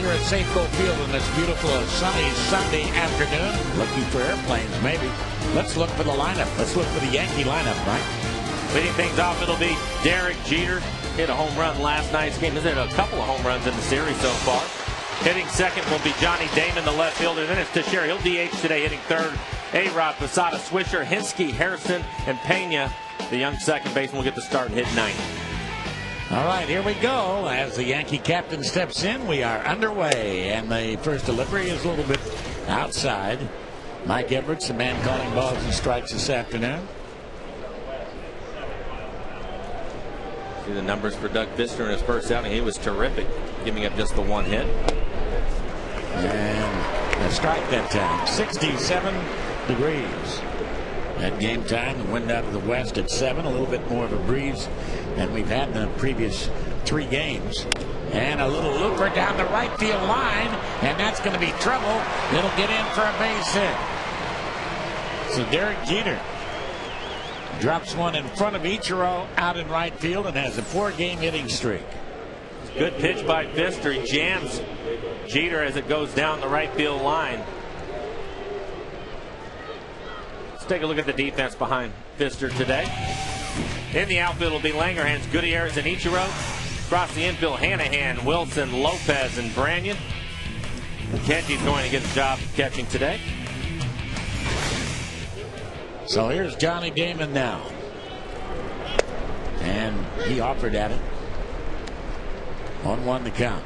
here at Safeco Field on this beautiful sunny Sunday afternoon. Looking for airplanes, maybe. Let's look for the lineup. Let's look for the Yankee lineup, Mike. Leading things off, it'll be Derek Jeter. Hit a home run last night's game. He's hit a couple of home runs in the series so far. Hitting second will be Johnny Damon, the left fielder. Then it's Swisher. He'll DH today. Hitting third, A-Rod, Posada, Swisher, Hinsky, Harrison, and Pena. The young second baseman will get the start and hit 90. All right, here we go. As the Yankee captain steps in, we are underway. And the first delivery is a little bit outside. Mike Everett's the man calling balls and strikes this afternoon. See the numbers for Doug Fister in his first outing. He was terrific, giving up just the one hit. And a strike that time. 67 degrees. At game time, the wind out of the west at 7, a little bit more of a breeze than we've had in the previous 3 games. And a little looper down the right field line, and that's going to be trouble. It'll get in for a base hit. So Derek Jeter drops one in front of Ichiro out in right field and has a 4-game hitting streak. Good pitch by Fister. He jams Jeter as it goes down the right field line. Take a look at the defense behind Fister today. In the outfield will be Langerhans, Gutierrez, and Ichiro. Across the infield, Hanahan, Wilson, Lopez, and Branyan. Kenji's going to get the job catching today. So here's Johnny Damon now. And he offered at it. 1-1 to count.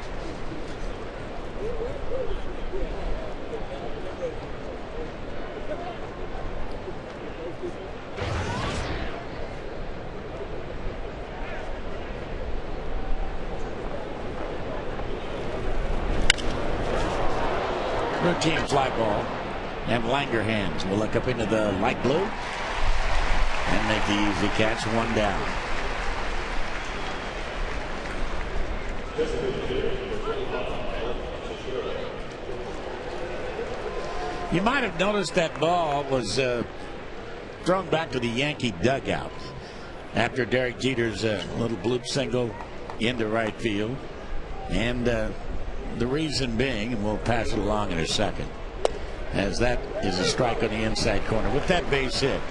Routine fly ball, and Langerhans will look up into the light blue and make the easy catch. 1 down. You might have noticed that ball was thrown back to the Yankee dugout after Derek Jeter's little bloop single into right field, and the reason being, and we'll pass it along in a second, as that is a strike on the inside corner. With that base hit,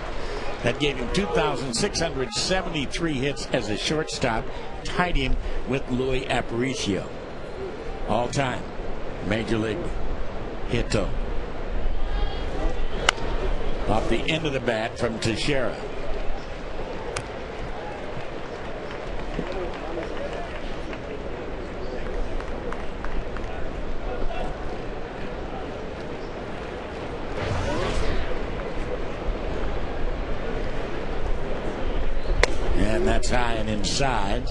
that gave him 2,673 hits as a shortstop, tied him with Louis Aparicio. All-time Major League hit total. Off the end of the bat from Teixeira. And that's high and inside.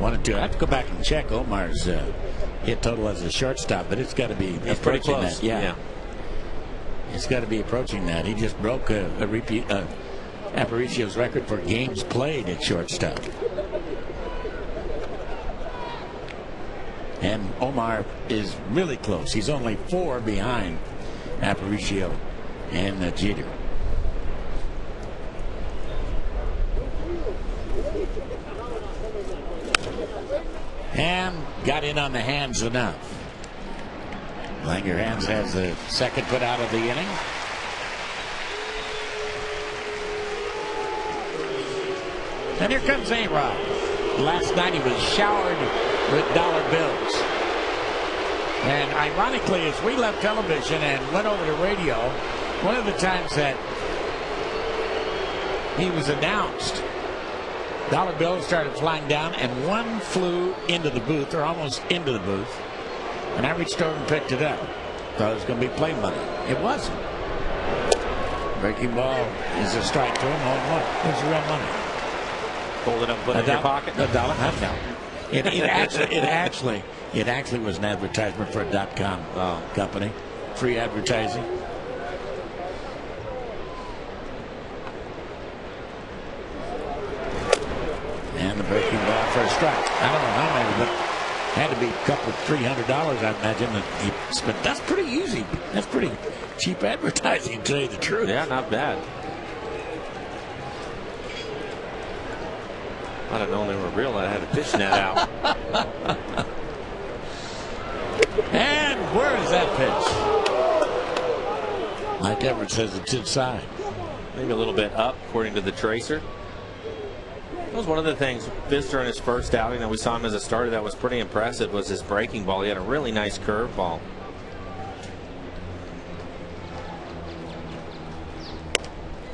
1-2. I have to go back and check Omar's hit total as a shortstop, but it's got to be pretty close. That. Yeah. It's got to be approaching that. He just broke Aparicio's record for games played at shortstop. And Omar is really close. He's only 4 behind Aparicio and Jeter. And got in on the hands enough. Langerhans has the second put out of the inning. And here comes A-Rod. Last night he was showered with dollar bills. And ironically, as we left television and went over to radio, one of the times that he was announced, dollar bills started flying down, and one flew into the booth, or almost into the booth. And I reached over and picked it up. Thought it was going to be play money. It wasn't. Breaking ball is a strike to him. Home run. Here's the real money. Fold it up, put it in your pocket. $1. It actually was an advertisement for a .com company. Free advertising. And the breaking ball for a strike. I don't know how many, but had to be a couple $300, I imagine, that he spent. That's pretty easy. That's pretty cheap advertising, to tell you the truth. Yeah, not bad. I'd have known they were real. I had a fish net out. And pitch. Mike Everett says it's inside. Maybe a little bit up, according to the tracer. That was one of the things Pfister in his first outing that we saw him as a starter that was pretty impressive was his breaking ball. He had a really nice curveball.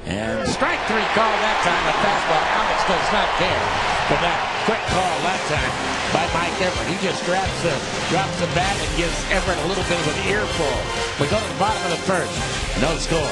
And strike 3 call that time. A fastball. Alex does not care for that quick call that time by Mike Everett. He just drops the bat and gives Everett a little bit of an earful. We go to the bottom of the first. No score.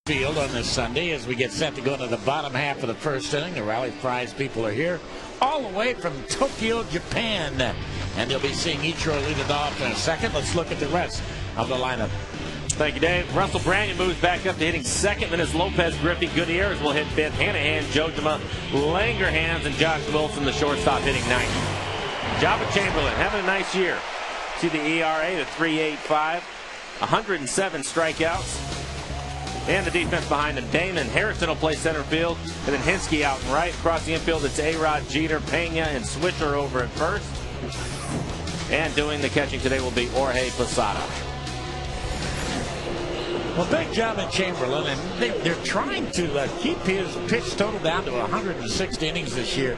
Field on this Sunday as we get set to go into the bottom half of the first inning. The Rally Prize people are here all the way from Tokyo, Japan, and they'll be seeing Ichiro lead it off in a second. Let's look at the rest of the lineup. Thank you, Dave. Russell Brandon moves back up to hitting second. Then it's Lopez, Griffey, Gutierrez will hit fifth. Hanahan, Jojima, Langerhans, and Josh Wilson, the shortstop, hitting ninth. Jabba Chamberlain having a nice year. See the ERA to 3.85, 107 strikeouts. And the defense behind him. Damon Harrison will play center field. And then Hinsky out and right. Across the infield, it's A-Rod, Jeter, Pena, and Swisher over at first. And doing the catching today will be Jorge Posada. Well, big job at Chamberlain. And they're trying to keep his pitch total down to 106 innings this year.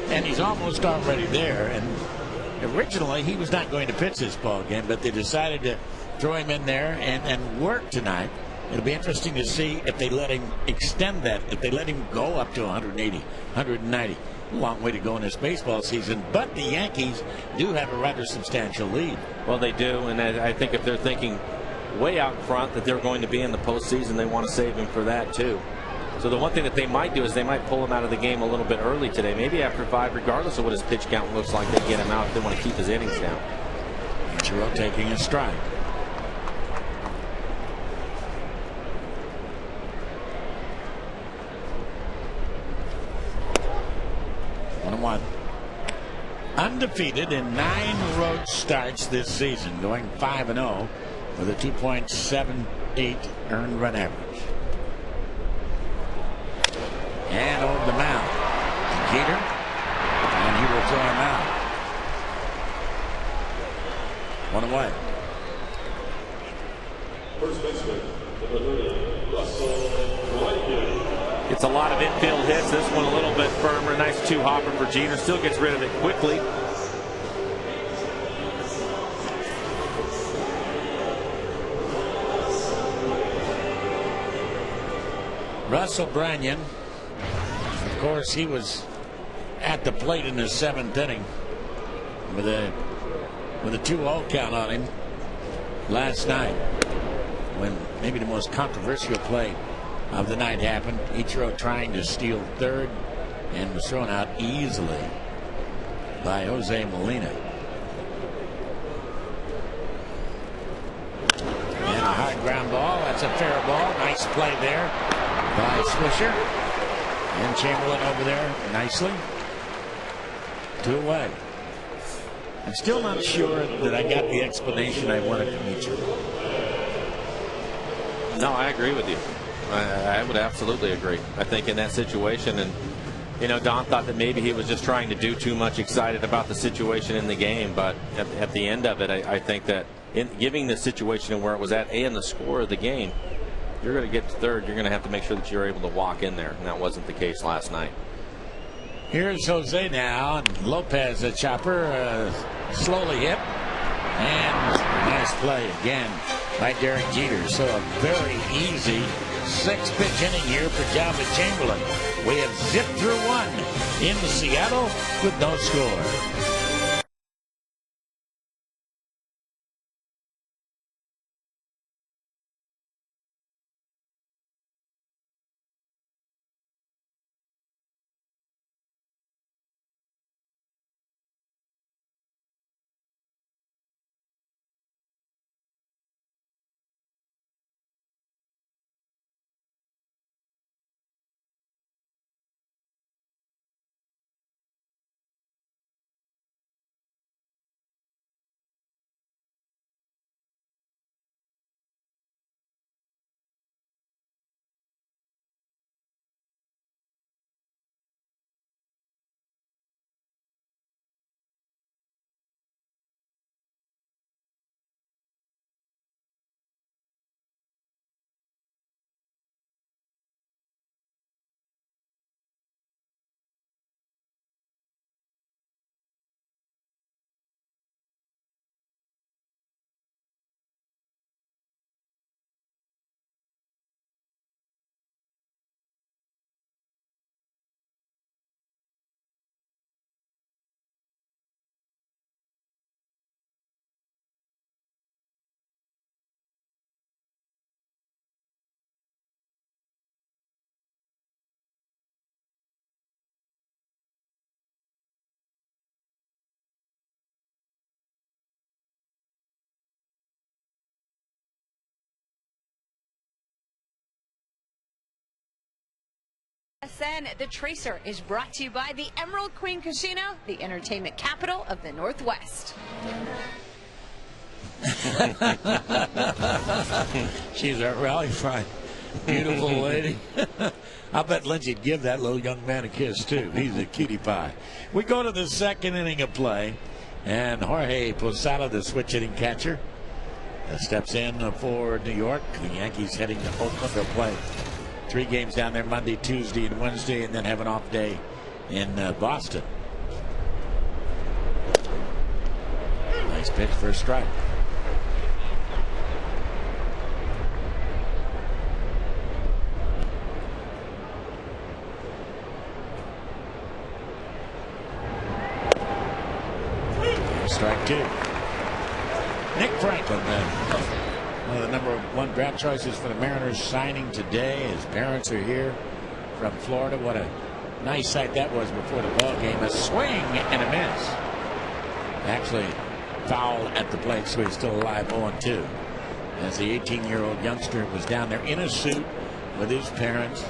And he's almost already there. And originally, he was not going to pitch this ball game. But they decided to throw him in there and work tonight. It'll be interesting to see if they let him extend that, if they let him go up to 180, 190. A long way to go in this baseball season, but the Yankees do have a rather substantial lead. Well, they do, and I think if they're thinking way out in front that they're going to be in the postseason, they want to save him for that too. So the one thing that they might do is they might pull him out of the game a little bit early today, maybe after 5, regardless of what his pitch count looks like. They get him out if they want to keep his innings down. Ichiro taking a strike. One. Undefeated in 9 road starts this season, going 5-0 with a 2.78 earned run average. And over the mound, Jeter, and he will throw him out. 1 away. First baseman, number 30, Russell. It's a lot of infield hits. This one a little bit firmer. Nice 2-hopper for Jeter. Still gets rid of it quickly. Russell Branyan, of course, he was at the plate in the 7th inning with a 2-0 count on him last night when maybe the most controversial play of the night happened. Ichiro trying to steal third and was thrown out easily by Jose Molina. And a hard ground ball. That's a fair ball. Nice play there by Swisher. And Chamberlain over there nicely. 2 away. I'm still not sure that I got the explanation I wanted from each of them. No, I agree with you. I would absolutely agree. I think in that situation, and Don thought that maybe he was just trying to do too much, excited about the situation in the game. But at the end of it, I think that in giving the situation and where it was at and the score of the game, you're going to get to third. You're going to have to make sure that you're able to walk in there, and that wasn't the case last night. Here's Jose now, and Lopez, a chopper, slowly hit, and nice play again by Derek Jeter. So a very easy 6-pitch inning here for Calvin Chamberlain. We have zipped through one into Seattle with no score. The Tracer is brought to you by the Emerald Queen Casino, the entertainment capital of the Northwest. She's a rally cry. Beautiful lady. I bet Lindsay'd give that little young man a kiss, too. He's a cutie pie. We go to the second inning of play, and Jorge Posada, the switch hitting catcher, steps in for New York. The Yankees heading to Oakland. They'll play 3 games down there Monday, Tuesday, and Wednesday, and then have an off day in Boston. Nice pitch for a strike. Strike 2. Nick Franklin, one of the #1 draft choices for the Mariners, signing today. His parents are here from Florida. What a nice sight that was before the ball game. A swing and a miss. Actually, foul at the plate, so he's still alive, 0-2. As the 18-year-old youngster was down there in a suit with his parents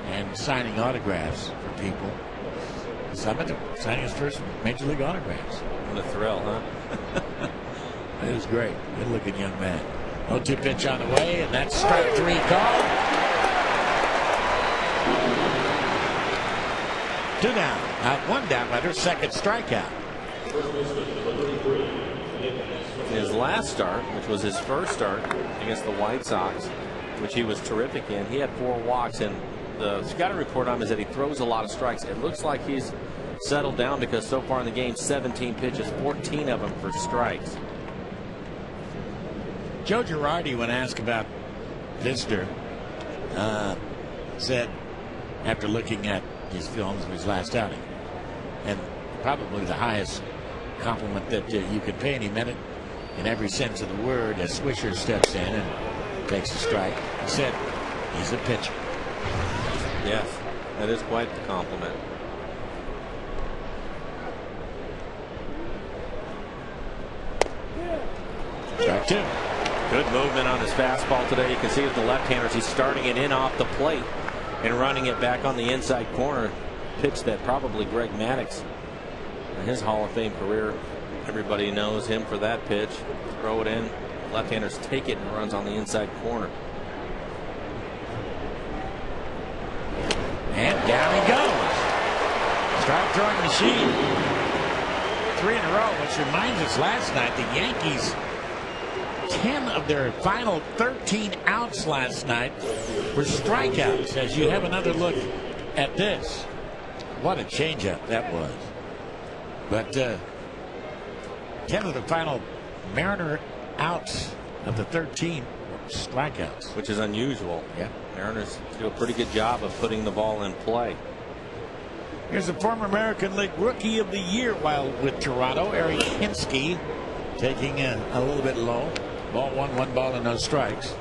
and signing autographs for people. Signing his first major league autographs. What a thrill, huh? It was great. Good-looking young man. 0-2 pitch on the way, and that's strike 3 call. 2 down. Out 1 down, runner, second strikeout. His last start, which was his first start against the White Sox, which he was terrific in, he had 4 walks, and the scouting report on him is that he throws a lot of strikes. It looks like he's settled down because so far in the game, 17 pitches, 14 of them for strikes. Joe Girardi, when asked about Lister, said, after looking at his films of his last outing, and probably the highest compliment that you could pay, and he meant it in every sense of the word, as Swisher steps in and takes a strike, he said, he's a pitcher. Yes, that is quite the compliment. Strike 2. Good movement on his fastball today. You can see with the left-handers, he's starting it in off the plate and running it back on the inside corner. Pitch that probably Greg Maddux in his Hall of Fame career Everybody knows him for that pitch. Throw it in. Left-handers take it and runs on the inside corner. And down he goes. Strike throwing machine. 3 in a row, which reminds us last night the Yankees, 10 of their final 13 outs last night were strikeouts. As you have another look at this, what a changeup that was. But 10 of the final Mariner outs of the 13 were strikeouts, which is unusual. Yeah, Mariners do a pretty good job of putting the ball in play. Here's the former American League Rookie of the Year while with Toronto, Eric Hinsky, taking a little bit low. Ball 1, 1 ball and no strikes.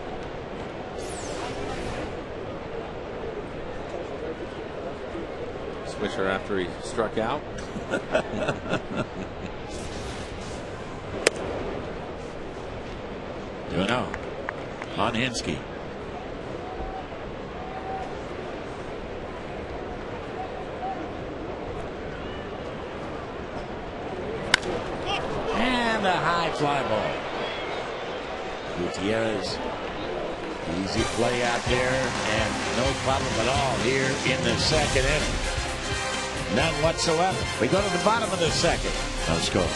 Swisher after he struck out. No, on Hinsky. And a high fly ball. Gutierrez, easy play out there, and no problem at all here in the second inning. None whatsoever. We go to the bottom of the second. No score.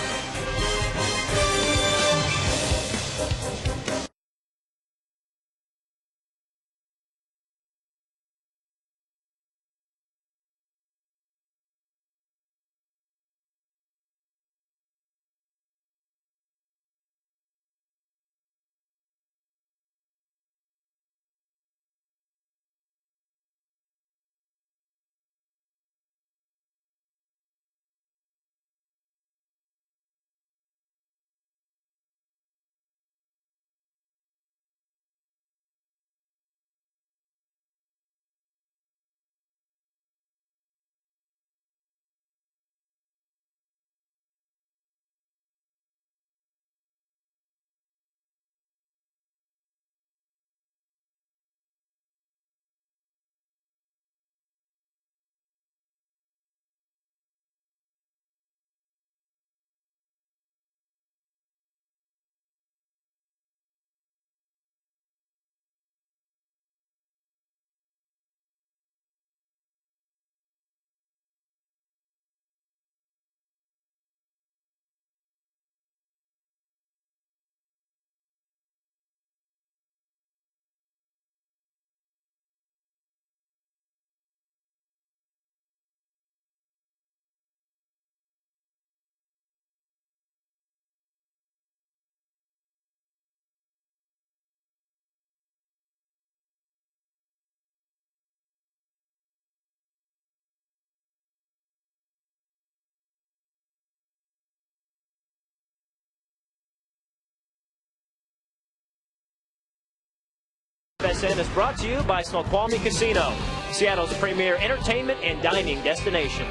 FSN is brought to you by Snoqualmie Casino, Seattle's premier entertainment and dining destination.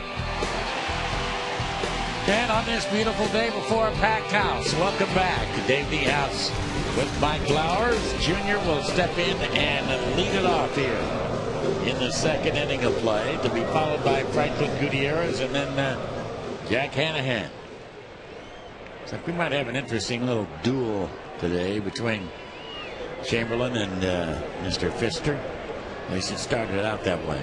And on this beautiful day before a packed house, welcome back to Dave the House with Mike Flowers. Jr. will step in and lead it off here in the second inning of play, to be followed by Franklin Gutierrez and then Jack Hanahan. So we might have an interesting little duel today between Chamberlain and Mr. Pfister. At least it started out that way.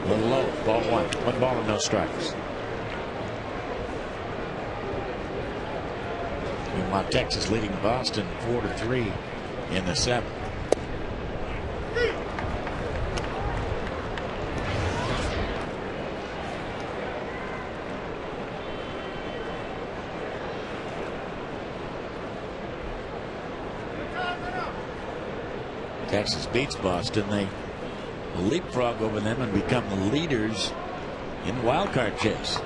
A little low. Ball 1. 1 ball and no strikes. Meanwhile, Texas leading Boston 4-3 in the 7th. Texas beats Boston. They leapfrog over them and become the leaders in the wild card chase.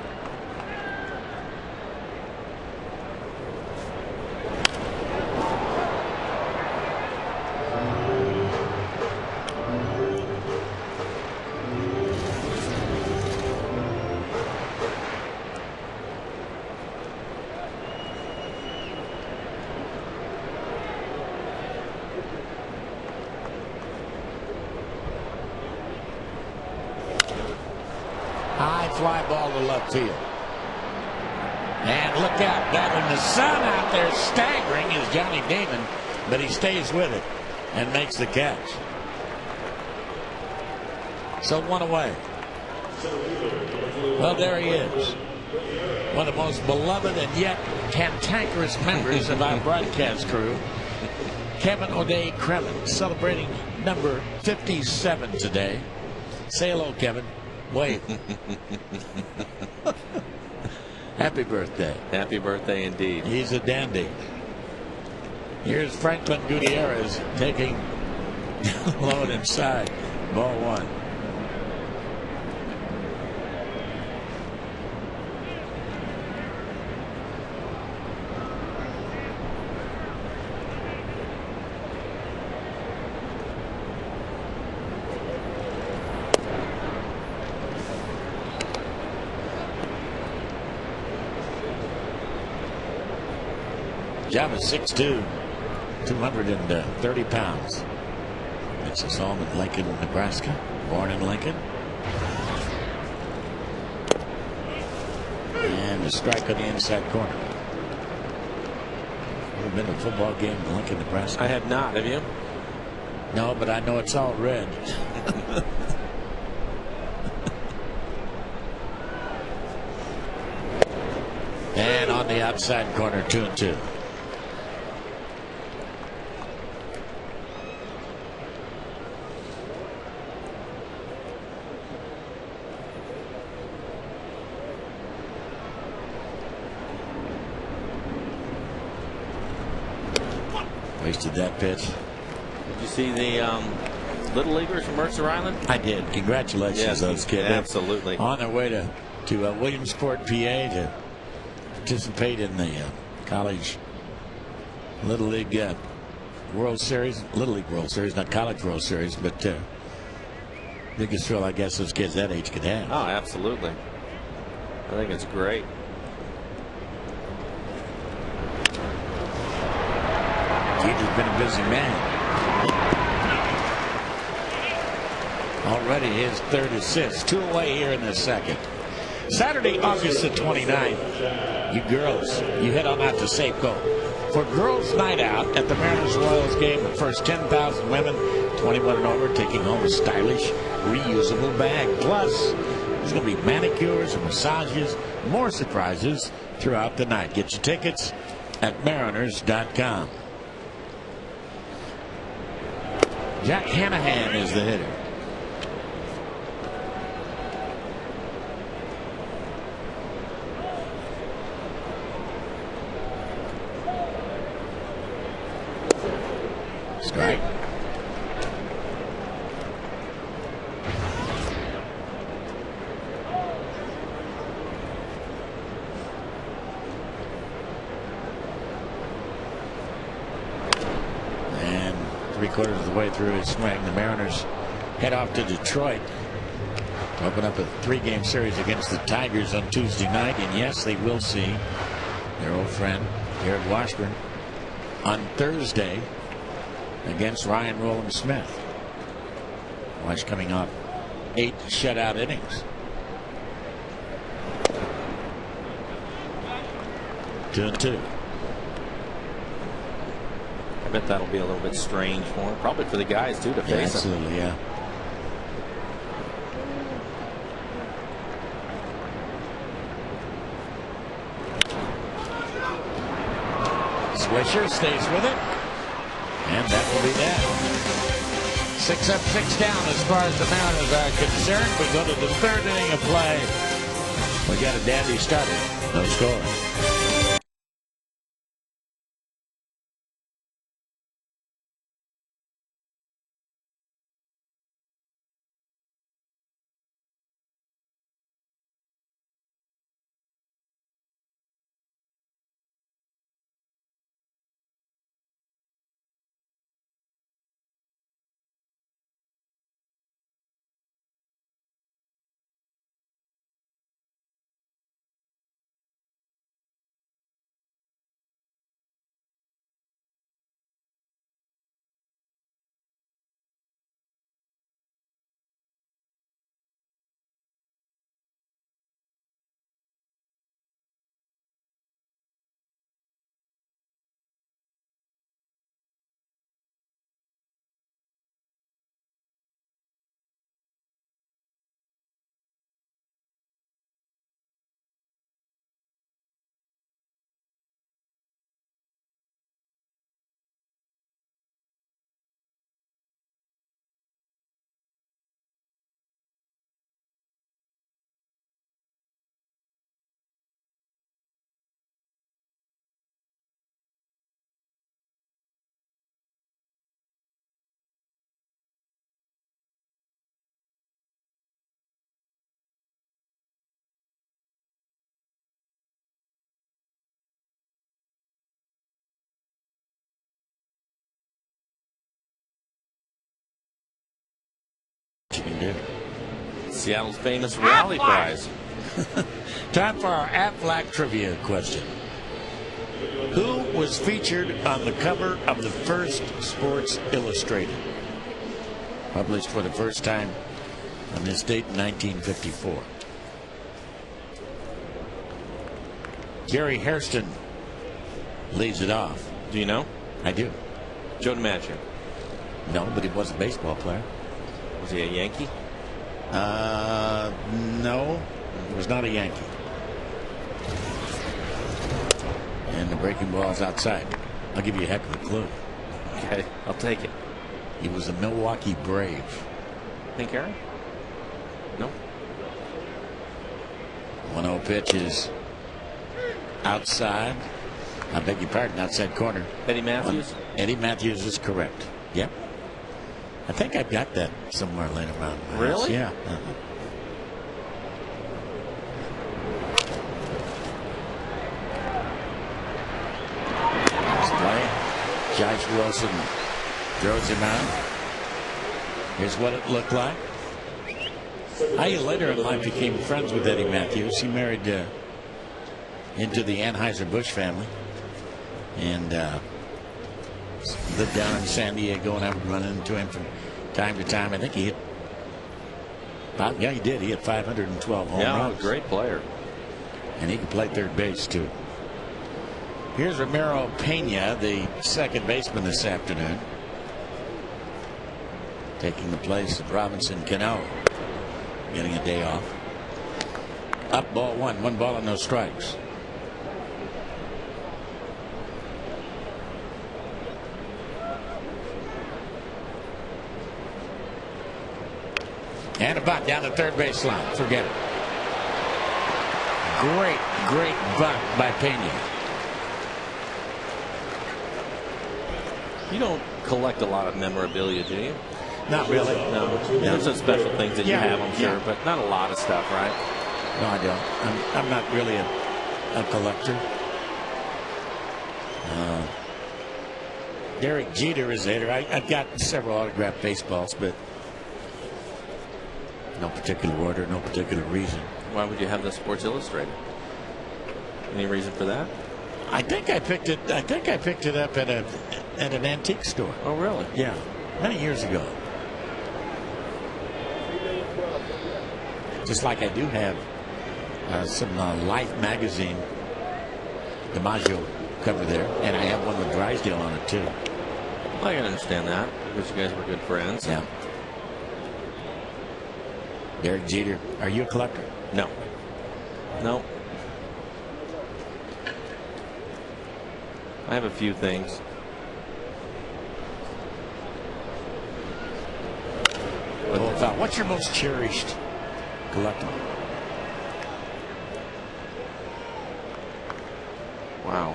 High fly ball to left field. And look out, battling the sun out there, staggering is Johnny Damon, but he stays with it and makes the catch. So one away. Well, there he is. One of the most beloved and yet cantankerous members of our broadcast crew, Kevin O'Day Kremen, celebrating number 57 today. Say hello, Kevin. Wave. Happy birthday. Happy birthday indeed. He's a dandy. Here's Franklin Gutierrez taking low inside. Ball one. Java 6'2", 230 pounds. Makes us home in Lincoln, Nebraska. Born in Lincoln. And a strike on the inside corner. Ever been to a football game in Lincoln, Nebraska? I have not. Have you? No, but I know it's all red. And on the outside corner, 2-2. Wasted that pitch. Did you see the Little Leaguers from Mercer Island? I did. Congratulations, yes, those kids. Absolutely. On their way to Williamsport, PA, to participate in the college Little League World Series. Little League World Series, not College World Series, but biggest thrill I guess those kids that age could have. Oh, absolutely. I think it's great. Jeter's been a busy man. Already his third assist. 2 away here in the second. Saturday, August the 29th. You girls, you head on out to Safeco for Girls Night Out at the Mariners Royals game. The first 10,000 women, 21 and over, taking home a stylish, reusable bag. Plus, there's going to be manicures and massages, more surprises throughout the night. Get your tickets at mariners.com. Jack Hanahan is the hitter. Strike. And 3/4 of the way through his swing, the Mariners head off to Detroit. Open up a 3-game series against the Tigers on Tuesday night. And yes, they will see their old friend Garrett Washburn on Thursday against Ryan Roland Smith. Wash coming off 8 shutout innings. 2-2. I bet that'll be a little bit strange for him. Probably for the guys too to face him. Absolutely, yeah. Swisher stays with it. And that will be that. 6 up, 6 down as far as the Mariners are concerned. We go to the 3rd inning of play. We got a dandy starter. No score. do. Seattle's famous rally prize. Time for our Aflac trivia question. Who was featured on the cover of the first Sports Illustrated? Published for the first time on this date in 1954. Gary Hairston leads it off. Do you know? I do. Joe DiMaggio. No, but he was a baseball player. Was he a Yankee? No, he was not a Yankee. And the breaking ball's outside. I'll give you a heck of a clue. Okay, I'll take it. He was a Milwaukee Brave. Hank Aaron? No. 1-0 pitch is outside. I beg your pardon, outside corner. Eddie Matthews? Eddie Matthews is correct. Yep. I think I've got that somewhere laying around. Really? Yeah. Josh Wilson throws him out. Here's what it looked like. I later in life became friends with Eddie Matthews. He married into the Anheuser-Busch family and lived down in San Diego, and I would run into him from time to time. I think he hit yeah, he did. He hit 512 home runs. Great player. And he could play third base too. Here's Ramiro Pena, the second baseman this afternoon, taking the place of Robinson Cano, getting a day off. Up, ball one. 1 ball and no strikes. And a bunt down the third base line. Forget it. Great bunt by Pena. You don't collect a lot of memorabilia, do you? Not really. No. There's some special things that you have, I'm sure, but not a lot of stuff, right? No, I don't. I'm not really a collector. Derek Jeter is a hitter. I've got several autographed baseballs, but no particular order, no particular reason. Why would you have the Sports Illustrated? Any reason for that? I think I picked it up at an antique store. Oh, really? Yeah, many years ago. Just like I do have some Life magazine, DiMaggio cover there, and I have one with Drysdale on it too. I can understand that because you guys were good friends. Yeah. Derek Jeter, are you a collector? No. No. I have a few things. What's your most cherished collectible? Wow.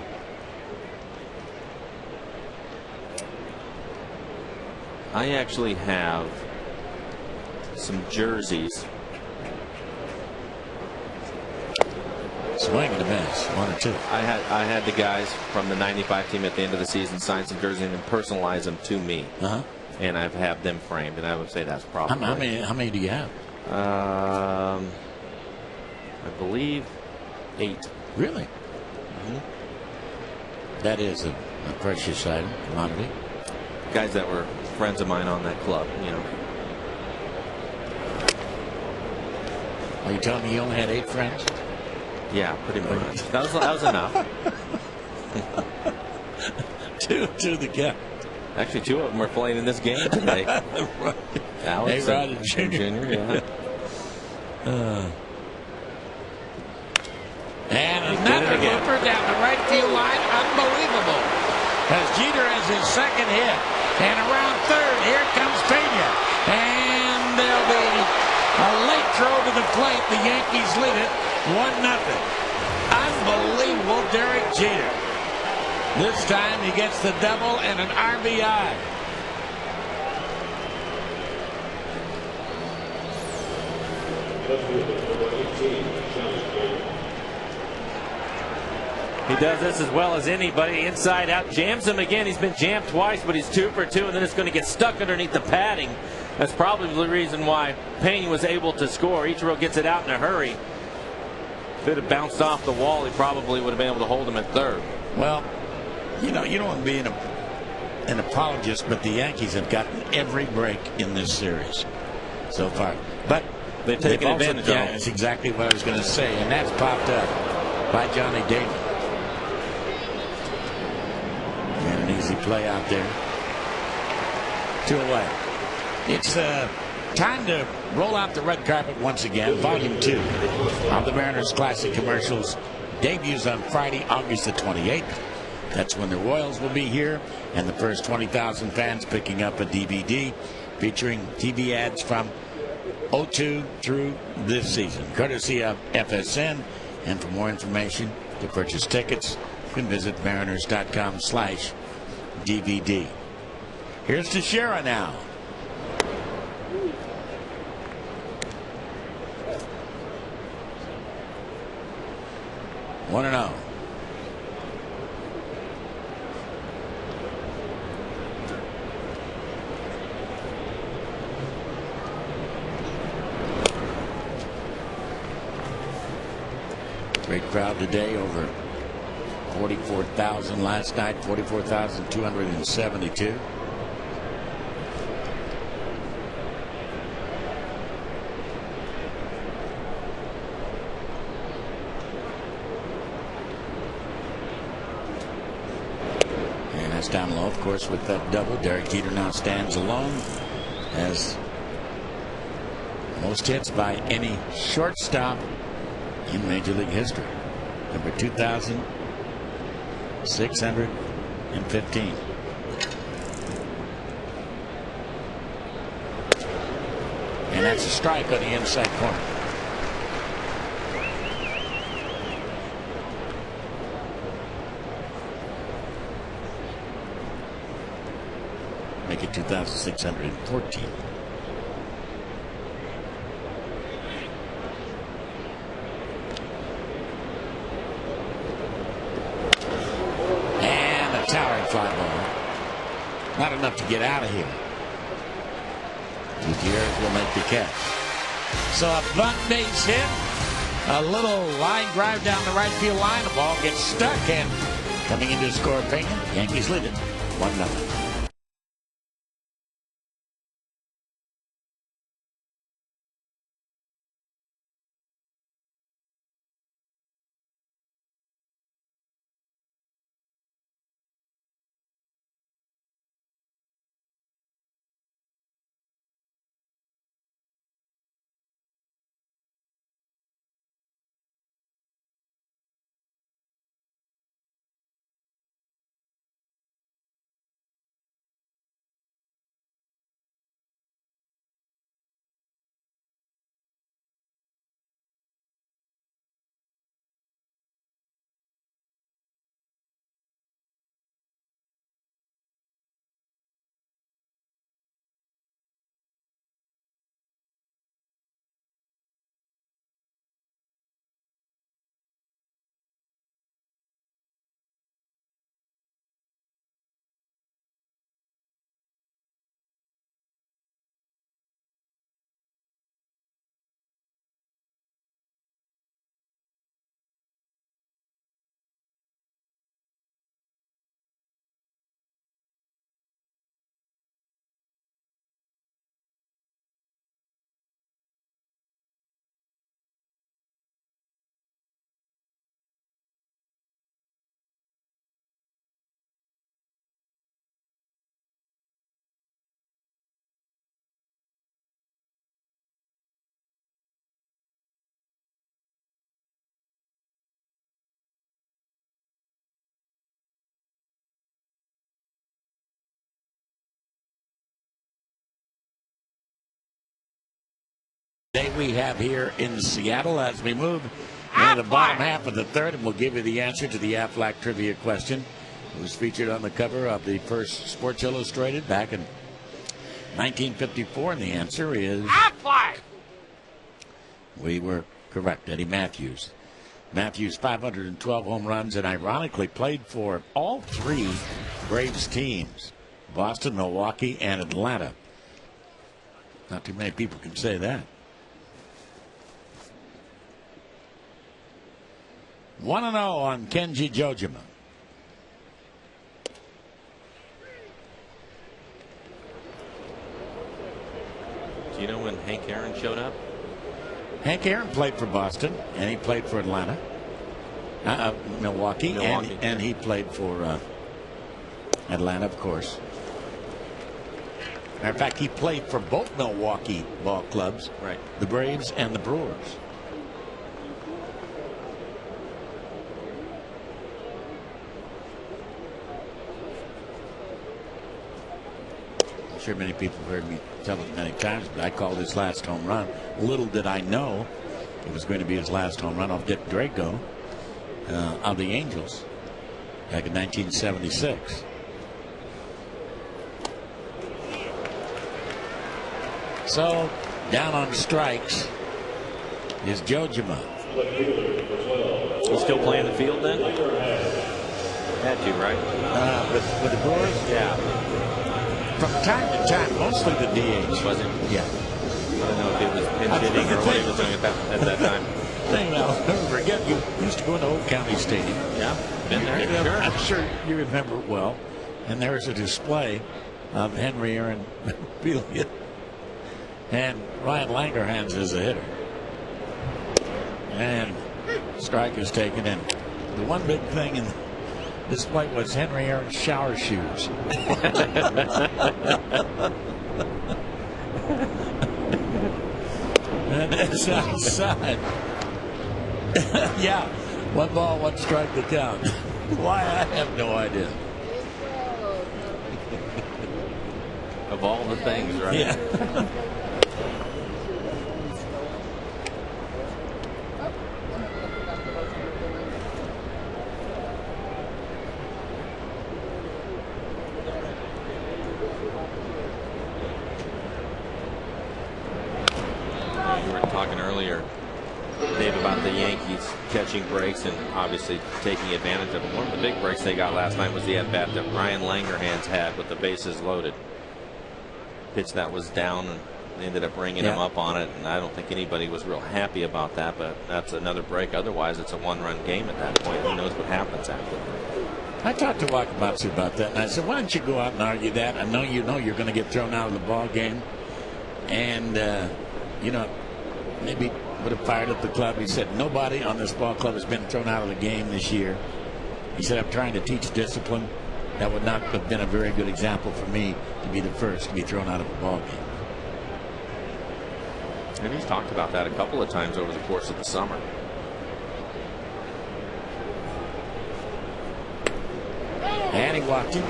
I actually have some jerseys. Swing and a miss. 1 or 2. I had the guys from the '95 team at the end of the season sign some jerseys and personalize them to me. And I've had them framed, and I would say that's probably. How many do you have? I believe 8. Really? That is a precious item, commodity. Guys that were friends of mine on that club, you know. Are you telling me you only had 8 friends? Yeah, pretty much. That was enough. 2 the count. Actually, 2 of them are playing in this game today. Right. Alex and Jr. Yeah. And another looper down the right field line. Unbelievable. As Jeter has his second hit. And around third, here comes Pena. And there'll be a late throw to the plate. The Yankees lead it 1-0. Unbelievable, Derek Jeter. This time he gets the double and an RBI. He does this as well as anybody. Inside out, jams him again. He's been jammed twice, but he's 2 for 2, and then it's going to get stuck underneath the padding That's probably the reason why Payne was able to score. Ichiro gets it out in a hurry. If it had bounced off the wall, he probably would have been able to hold him at third. Well, you know, you don't want to be an apologist, but the Yankees have gotten every break in this series so far. But they've taken advantage of it. Yeah, that's exactly what I was going to say, and that's popped up by Johnny Damon. And an easy play out there. 2 away. It's time to roll out the red carpet once again. Volume 2 of the Mariners Classic Commercials debuts on Friday, August the 28th. That's when the Royals will be here, and the first 20,000 fans picking up a DVD featuring TV ads from 02 through this season, courtesy of FSN. And for more information to purchase tickets, you can visit mariners.com/DVD. Here's Teixeira now. One and 0. Great crowd today, over 44,000 last night, 44,272. And that's down low, of course, with that double. Derek Jeter now stands alone as most hits by any shortstop in Major League history. Number 2,615. And that's a strike on the inside corner. Make it 2,614. Towering fly ball. Not enough to get out of here. Gutierrez will make the catch. So a bunt base hit. A little line drive down the right field line. The ball gets stuck, and coming into the score opinion, Yankees lead it 1-0. Day we have here in Seattle as we move into the bottom half of the third, and we'll give you the answer to the Aflac trivia question. It was featured on the cover of the first Sports Illustrated back in 1954, and the answer is Aflac. We were correct. Eddie Matthews. Matthews 512 home runs, and ironically played for all three Braves teams, Boston, Milwaukee, and Atlanta. Not too many people can say that. 1-0 on Kenji Jojima. Do you know when Hank Aaron showed up? Hank Aaron played for Boston, and he played for Atlanta, Milwaukee. And he played for Atlanta, of course. Matter of fact, he played for both Milwaukee ball clubs, right? The Braves and the Brewers. I'm sure many people have heard me tell it many times, but I called his last home run. Little did I know it was going to be his last home run off Dick Draco of the Angels back in 1976. So down on strikes is Jojima. He's still playing the field then? Had to, right? With the Brewers? Yeah. From time to time, mostly the DH. Was it? Yeah. I don't know if it was pinch hitting or what he was doing at that time. Thing I'll never forget, you used to go into Old County Stadium. Yeah, been there. Sure. I'm sure you remember it well. And there was a display of Henry Aaron Belia. And Ryan Langerhans is a hitter. And strike is taken. And the one big thing in this plate was Henry Aaron's shower shoes. And it's outside. Yeah. 1 ball, 1 strike to count. Why? I have no idea. Of all the things, right? Yeah. You were talking earlier, Dave, about the Yankees catching breaks and obviously taking advantage of it. One of the big breaks they got last night was the at-bat that Ryan Langerhans had with the bases loaded. Pitch that was down and they ended up bringing him up on it, and I don't think anybody was real happy about that, but that's another break. Otherwise, it's a 1-run game at that point. Who knows what happens after. I talked to Wakamatsu about that, and I said, why don't you go out and argue that? I know you're going to get thrown out of the ball game, and maybe would have fired up the club. He said, nobody on this ball club has been thrown out of the game this year. He said, I'm trying to teach discipline. That would not have been a very good example for me to be the first to be thrown out of a ball game. And he's talked about that a couple of times over the course of the summer. And he walked him.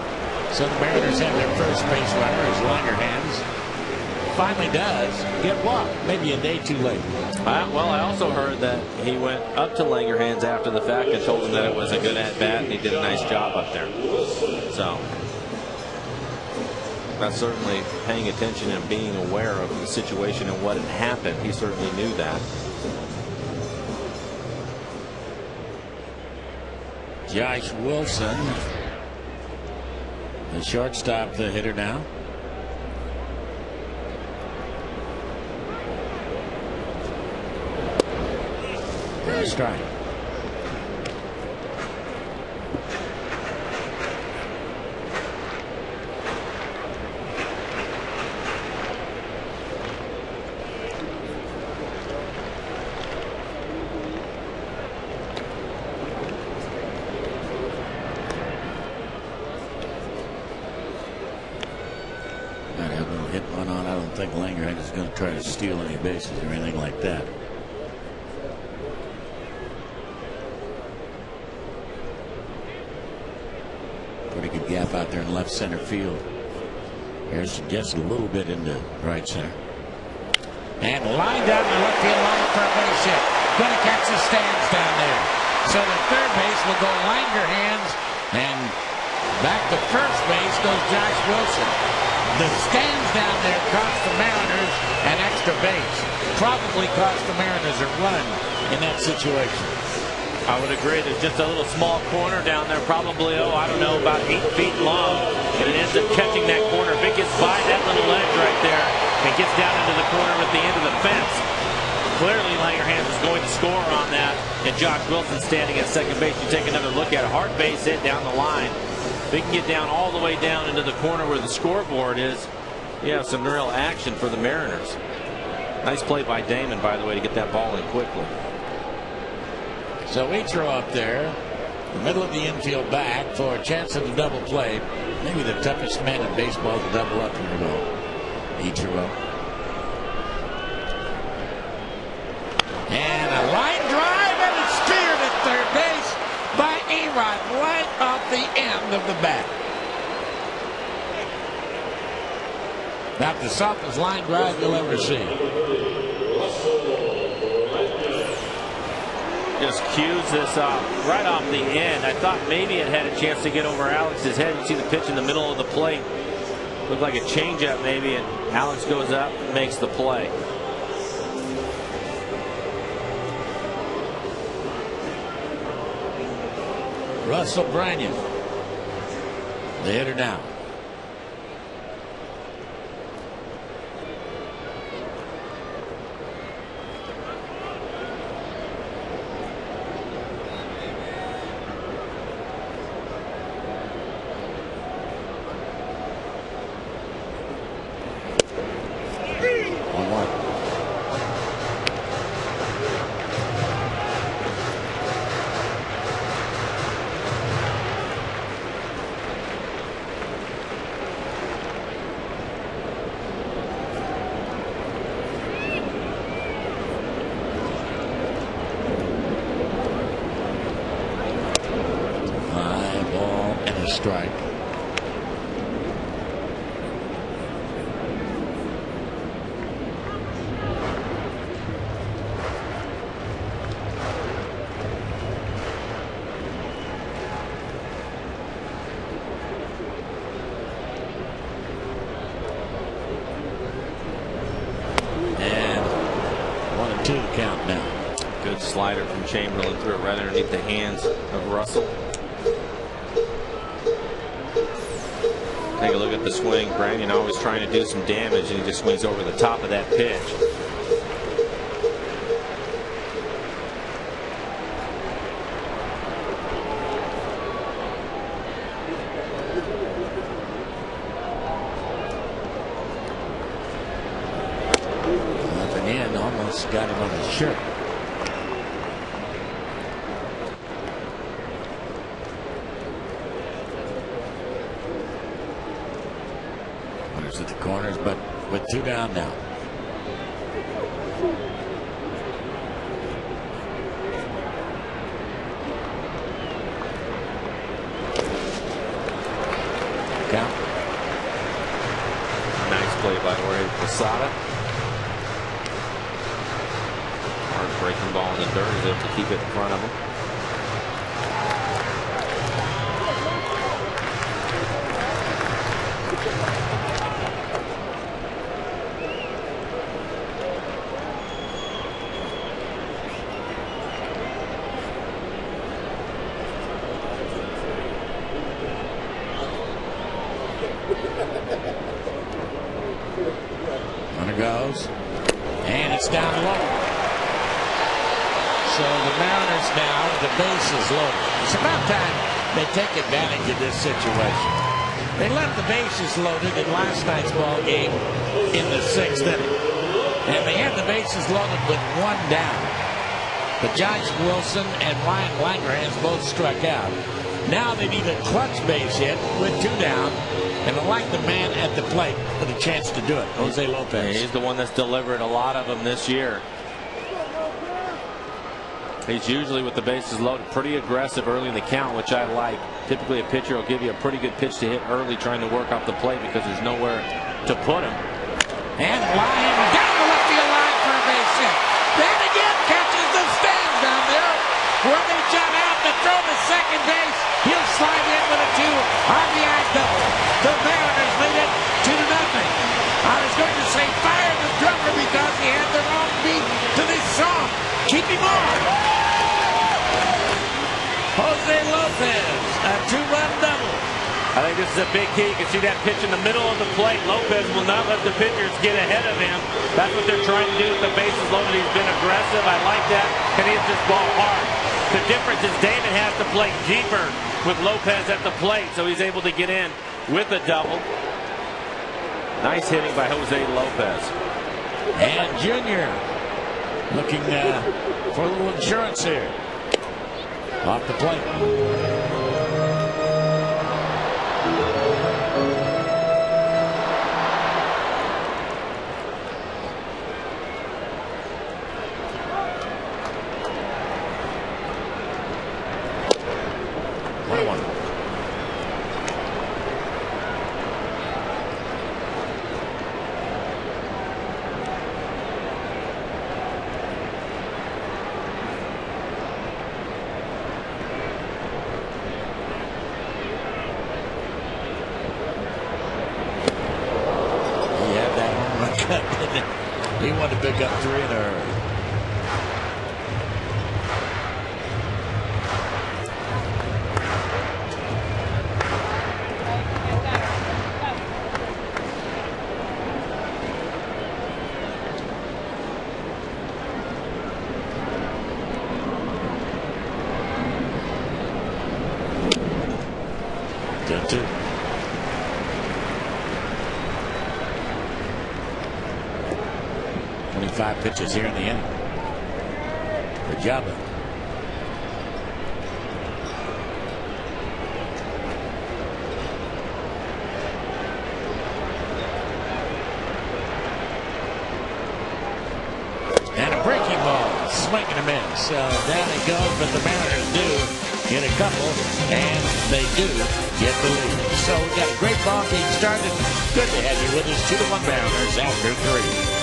So the Mariners have their first base runner as Langerhans finally does get walked. Maybe a day too late. Well, I also heard that he went up to Langerhans after the fact and told him that it was a good at-bat and he did a nice job up there. So that's certainly paying attention and being aware of the situation and what had happened. He certainly knew that. Josh Wilson, the shortstop, the hitter now. And a strike. Hit one on. I don't think Langerhans is going to try to steal any bases or anything like that. Pretty good gap out there in left center field. There's just a little bit into right center. And lined out in the left field line for a base hit. Going to catch the stands down there. So the third base will go Langerhans, and back to first base goes Josh Wilson. The stands down there cost the Mariners an extra base. Probably cost the Mariners a run in that situation. I would agree. There's just a little small corner down there, probably, I don't know, about 8 feet long. And it ends up catching that corner. If it gets by that little ledge right there, and gets down into the corner at the end of the fence. Clearly, Langerhans is going to score on that, and Josh Wilson standing at second base. You take another look at a hard base hit down the line. They can get down all the way down into the corner where the scoreboard is. You have some real action for the Mariners. Nice play by Damon, by the way, to get that ball in quickly. So we throw up there, the middle of the infield back for a chance at a double play. Maybe the toughest man in baseball to double up here. Ichiro. And a line drive, and it's speared at third base by Erod right off the end of the bat. Not the softest line drive you'll ever see. Just cues this off right off the end. I thought maybe it had a chance to get over Alex's head. You see the pitch in the middle of the plate. Looked like a changeup maybe, and Alex goes up and makes the play. Russell Branyan, the hitter now. Strike. And 1-2 the count now. Good slider from Chamberlain, threw it right underneath the hands of Russell. Take a look at the swing. Branyan always trying to do some damage, and he just swings over the top of that pitch. Nothing in, almost got him on his shirt. At the corners, but with 2 down now. Count. Nice play by Jorge Posada. Hard breaking ball in the dirt. He's able to keep it in front of him. Runner goes, and it's down low. So the Mariners now, the base is loaded. It's about time they take advantage of this situation. They left the bases loaded in last night's ball game in the 6th inning, and they had the bases loaded with 1 down. But Josh Wilson and Ryan Langerhans both struck out. Now they need a clutch base hit with 2 down, and I like the man at the plate with a chance to do it, Jose Lopez. He's the one that's delivered a lot of them this year. He's usually, with the bases loaded, pretty aggressive early in the count, which I like. Typically a pitcher will give you a pretty good pitch to hit early, trying to work off the plate because there's nowhere to put him. And line down the left field line for a base hit. Then again catches the stands down there where they jump out to throw to second base. He'll slide in with a 2 RBI double. The Mariners lead it 2-0. I was going to say fire the drummer because he had the wrong beat to this song. Keep him on. Jose Lopez, a 2-run double. I think this is a big key. You can see that pitch in the middle of the plate. Lopez will not let the pitchers get ahead of him. That's what they're trying to do with the bases loaded. He's been aggressive. I like that. And he hits this ball hard. The difference is Damon has to play deeper with Lopez at the plate, so he's able to get in with a double. Nice hitting by Jose Lopez. And Junior looking for a little insurance here. Off the plate. He wanted to pick up 3 in a hurry. Good too. 25 pitches here in the inning. Good job. And a breaking ball, swing and a miss. Down it goes, but the Mariners do get a couple, and they do get the lead. So we got a great ball game started. Good to have you with us. 2-1 Mariners after 3.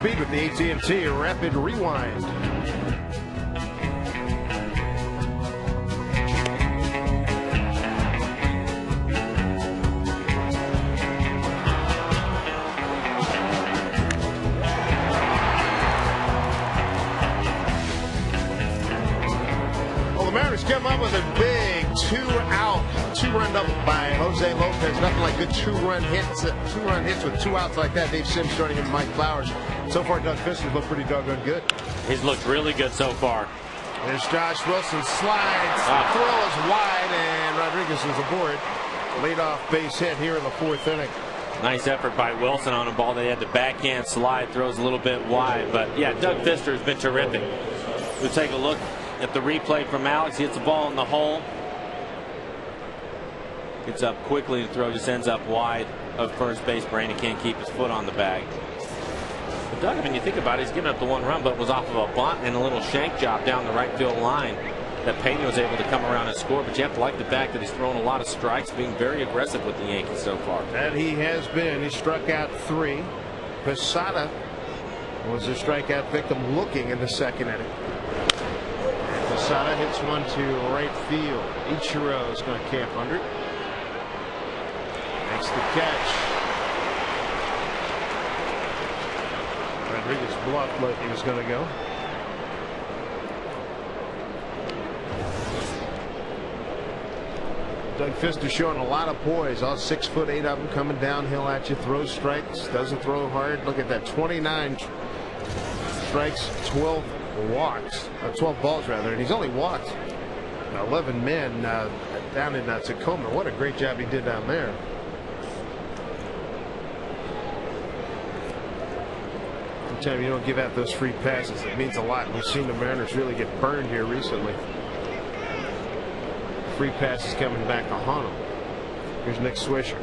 Speed with the AT&T Rapid Rewind. Well, the Mariners come up with a big 2-run double by Jose Lopez. Nothing like good 2-run hits with 2 outs like that. Dave Sims joining him, Mike Flowers. So far, Doug Fister's looked pretty doggone good. He's looked really good so far. There's Josh Wilson slides. The throw is wide, and Rodriguez is aboard. Leadoff base hit here in the 4th inning. Nice effort by Wilson on a ball that he had the backhand slide. Throws a little bit wide, but yeah, Doug Fister has been terrific. We'll take a look at the replay from Alex. He hits the ball in the hole. Gets up quickly, and the throw just ends up wide of first base. Brandon can't keep his foot on the bag. But Doug, I mean, you think about it, he's given up the 1 run, but it was off of a bunt and a little shank job down the right field line that Pena was able to come around and score. But you have to like the fact that he's thrown a lot of strikes, being very aggressive with the Yankees so far. And he has been. He struck out 3. Posada was a strikeout victim looking in the 2nd inning. Posada hits one to right field. Ichiro is going to camp under it. Makes the catch. Rodriguez bluffed like he was going to go. Doug Fister showing a lot of poise. All 6'8" of them coming downhill at you. Throws strikes. Doesn't throw hard. Look at that. 29 strikes, 12 walks. 12 balls rather. And he's only walked 11 men down in Tacoma. What a great job he did down there. Anytime you don't give out those free passes, it means a lot. We've seen the Mariners really get burned here recently. Free passes coming back to haunt him. Here's Nick Swisher.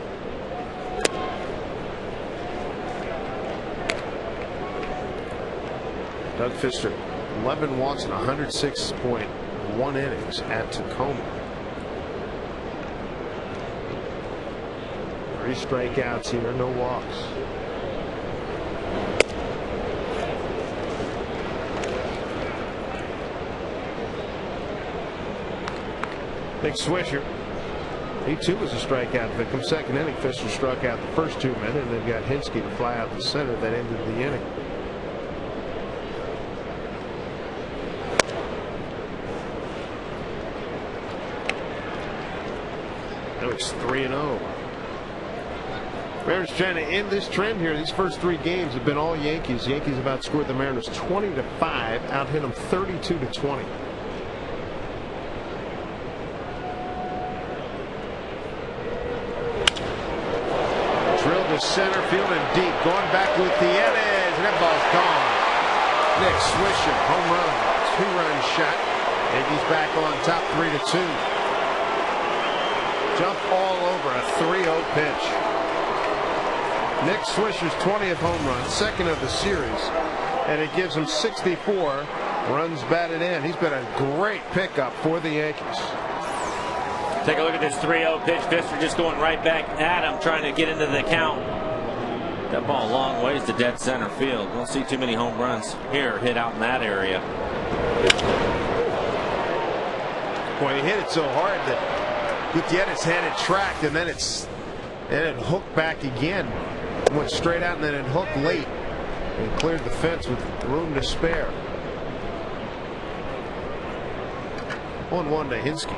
Doug Fister, 11 walks in 106.1 innings at Tacoma. 3 strikeouts here, no walks. Nick Swisher, he too was a strikeout victim. Second inning, Fister struck out the first 2 men, and they've got Hinsky to fly out the center. That ended the inning. Now it's 3-0. Mariners trying to end this trend here. These first 3 games have been all Yankees. Yankees have outscored the Mariners 20-5, out-hit them 32-20. Center field and deep, going back with the Yankees, and that ball's gone. Nick Swisher, home run, 2-run shot. Yankees back on top 3-2. Jump all over a 3-0 pitch. Nick Swisher's 20th home run, second of the series, and it gives him 64 runs batted in. He's been a great pickup for the Yankees. Take a look at this 3-0 pitch. Fister just going right back at him, trying to get into the count. That ball a long ways to dead center field. Don't see too many home runs here hit out in that area. Boy, he hit it so hard that Gutierrez had it tracked, and then it hooked back again. Went straight out, and then it hooked late and cleared the fence with room to spare. 1-1 to Hinsky.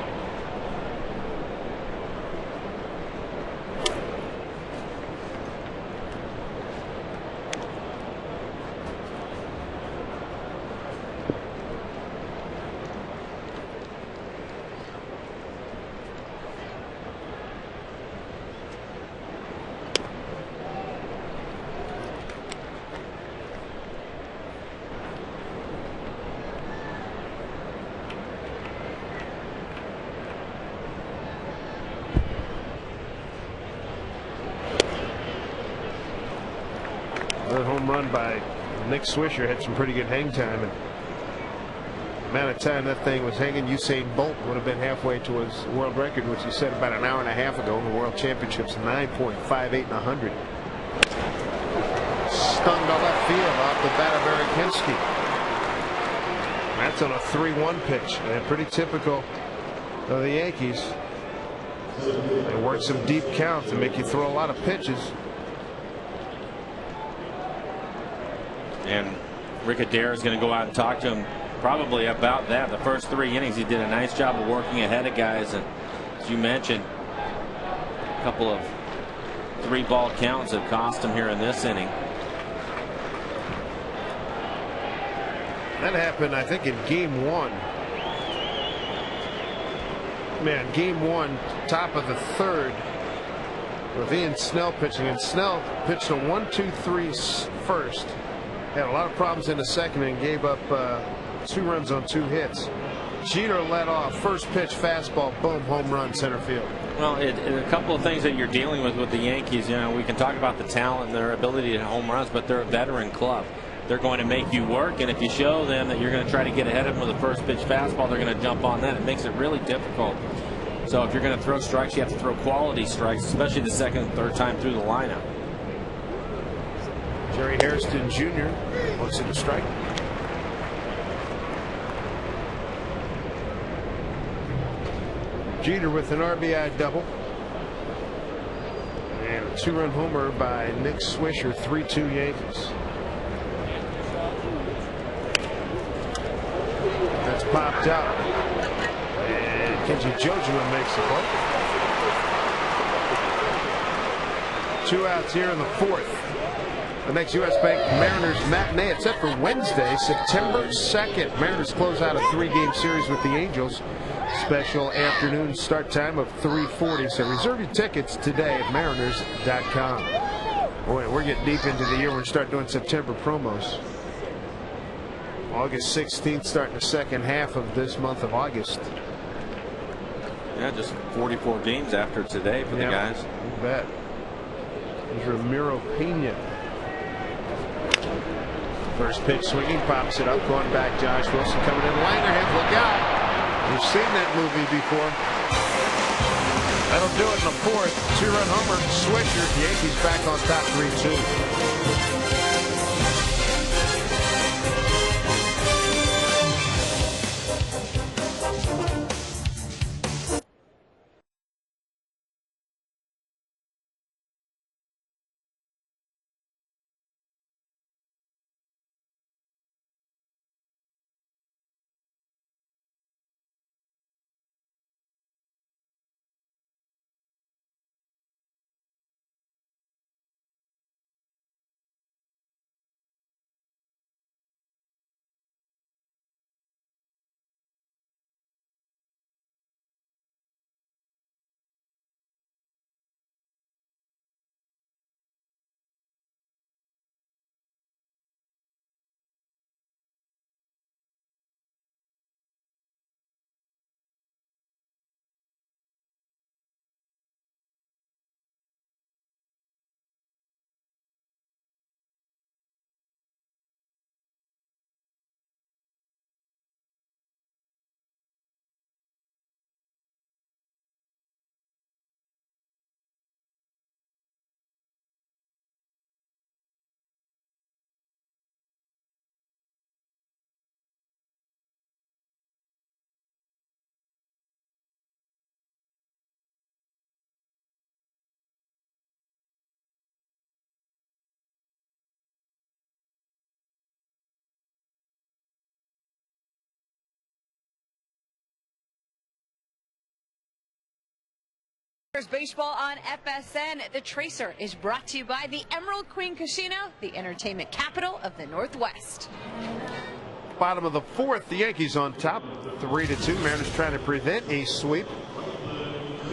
Home run by Nick Swisher had some pretty good hang time, and the amount of time that thing was hanging, Usain Bolt would have been halfway to his world record, which he set about an hour and a half ago in the World Championships, 9.58 in 100. Stung to left field off the bat of Eric Hinsky. That's on a 3-1 pitch, and pretty typical of the Yankees. They work some deep counts and make you throw a lot of pitches. And Rick Adair is going to go out and talk to him probably about that. The first 3 innings, he did a nice job of working ahead of guys. And as you mentioned, a couple of 3-ball counts have cost him here in this inning. That happened, I think, in game 1. Man, game 1, top of the 3rd, with Ian Snell pitching, and Snell pitched a 1-2-3 first. Had a lot of problems in the second and gave up 2 runs on 2 hits. Jeter led off, first pitch fastball, boom, home run, center field. Well, a couple of things that you're dealing with the Yankees. You know, we can talk about the talent and their ability to hit home runs, but they're a veteran club. They're going to make you work, and if you show them that you're going to try to get ahead of them with a first pitch fastball, they're going to jump on that. It makes it really difficult. So if you're going to throw strikes, you have to throw quality strikes, especially the second and third time through the lineup. Jerry Hairston Jr. looks at the strike. Jeter with an RBI double. And a 2-run homer by Nick Swisher. 3-2 Yankees. That's popped up. And Kenji Jojima makes the play. 2 outs here in the 4th. The next U.S. Bank Mariners matinee it's set for Wednesday, September 2nd. Mariners close out a 3-game series with the Angels. Special afternoon start time of 3:40. So reserve your tickets today at mariners.com. Boy, we're getting deep into the year. We're going to start doing September promos. August 16th, starting the second half of this month of August. Yeah, just 44 games after today for the guys. You bet. There's Ramiro Pena. First pitch swinging, pops it up, going back. Josh Wilson coming in. Langerhans, look out. We've seen that movie before. That'll do it in the 4th. 2-run homer. Swisher. Yankees back on top 3-2. Baseball on FSN. The Tracer is brought to you by the Emerald Queen Casino, the entertainment capital of the Northwest. Bottom of the 4th, the Yankees on top, 3-2. Mariners trying to prevent a sweep.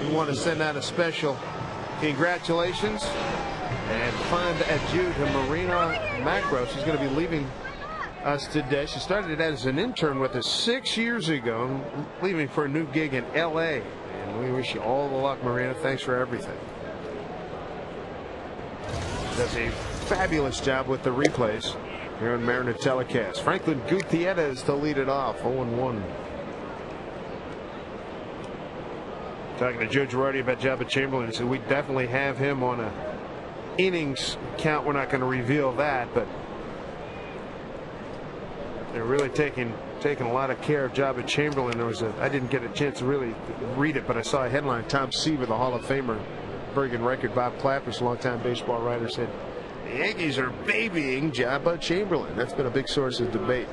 We want to send out a special congratulations and fond adieu to Marina Macro. She's going to be leaving us today. She started as an intern with us 6 years ago, leaving for a new gig in L.A. And we wish you all the luck, Marina. Thanks for everything. Does a fabulous job with the replays here on Mariner telecast. Franklin Gutierrez to lead it off, 0-1. Talking to Joe Girardi about Jabba Chamberlain, so we definitely have him on a innings count. We're not going to reveal that, but they're really taking a lot of care of Jabba Chamberlain. I didn't get a chance to really read it, but I saw a headline. Tom Seaver, the Hall of Famer, Bergen record. Bob Clappers, longtime baseball writer, said the Yankees are babying Jabba Chamberlain. That's been a big source of debate.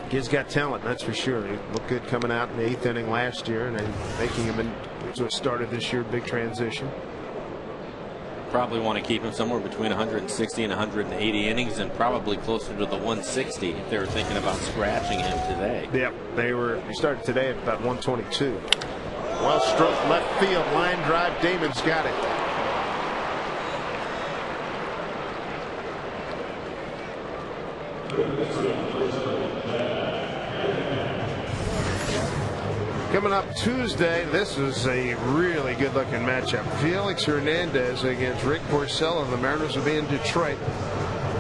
Kid's got talent, that's for sure. He looked good coming out in the 8th inning last year, and then making him into a starter this year. Big transition. Probably want to keep him somewhere between 160 and 180 innings, and probably closer to the 160 if they were thinking about scratching him today. Yep, he started today at about 122. Well stroked left field, line drive. Damon's got it. Coming up Tuesday, this is a really good looking matchup. Felix Hernandez against Rick Porcello. The Mariners will be in Detroit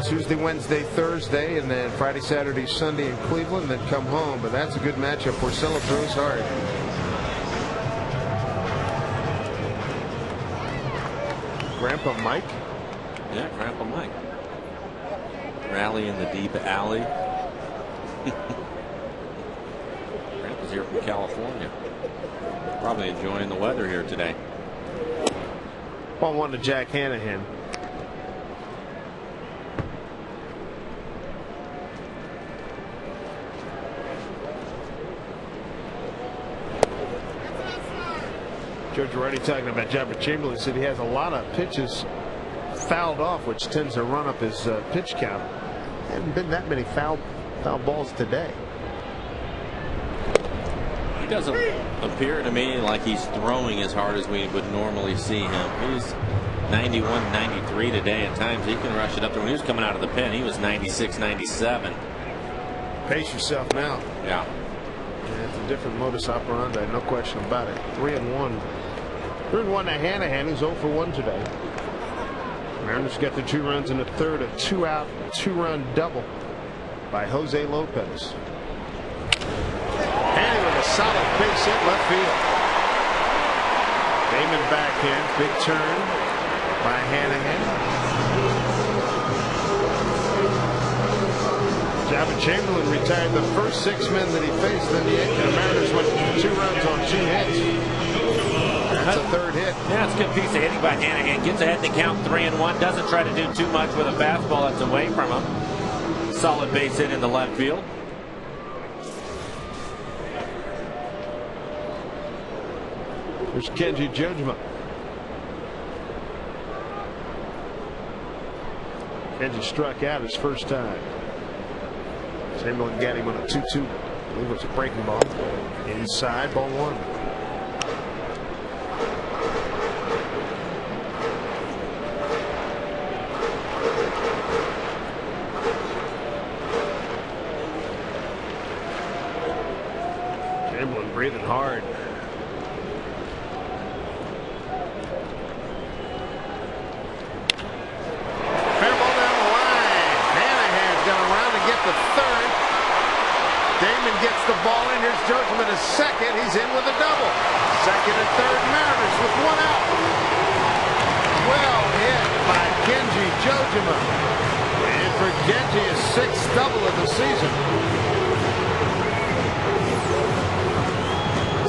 Tuesday, Wednesday, Thursday, and then Friday, Saturday, Sunday in Cleveland, then come home. But that's a good matchup. Porcello throws hard. Grandpa Mike? Yeah, Grandpa Mike. Rally in the deep alley. Grandpa's here from California. Probably enjoying the weather here today. Ball one to Jack Hanahan. George already talking about Jabba Chamberlain. Said he has a lot of pitches fouled off, which tends to run up his pitch count. Haven't been that many foul balls today. He doesn't appear to me like he's throwing as hard as we would normally see him. He's 91, 93 today. At times he can rush it up there. When he was coming out of the pen, he was 96, 97. Pace yourself now. Yeah. It's a different modus operandi, no question about it. 3-1. 3-1 to Hanahan, who's 0 for 1 today. Mariners get the 2 runs in the third, a 2-out, 2-run double by Jose Lopez. Haney with a solid base hit left field. Damon backhand, big turn by Hanahan. Jabba Chamberlain retired the first 6 men that he faced. Then the Mariners went 2 runs on 2 hits. That's a third hit. Yeah, it's a good piece of hitting by Hanahan. Gets ahead in the count 3-1. Doesn't try to do too much with a fastball that's away from him. Solid base hit in the left field. There's Kenji Jojima. Kenji struck out his first time. Chamberlain got him on a 2-2. I believe it was a breaking ball. Inside, ball 1. Chamberlain breathing hard. Damon gets the ball in. Here's Jojima to second. He's in with a double. Second and third, Mariners with 1 out. Well hit by Kenji Jojima. And for Kenji, his 6th double of the season.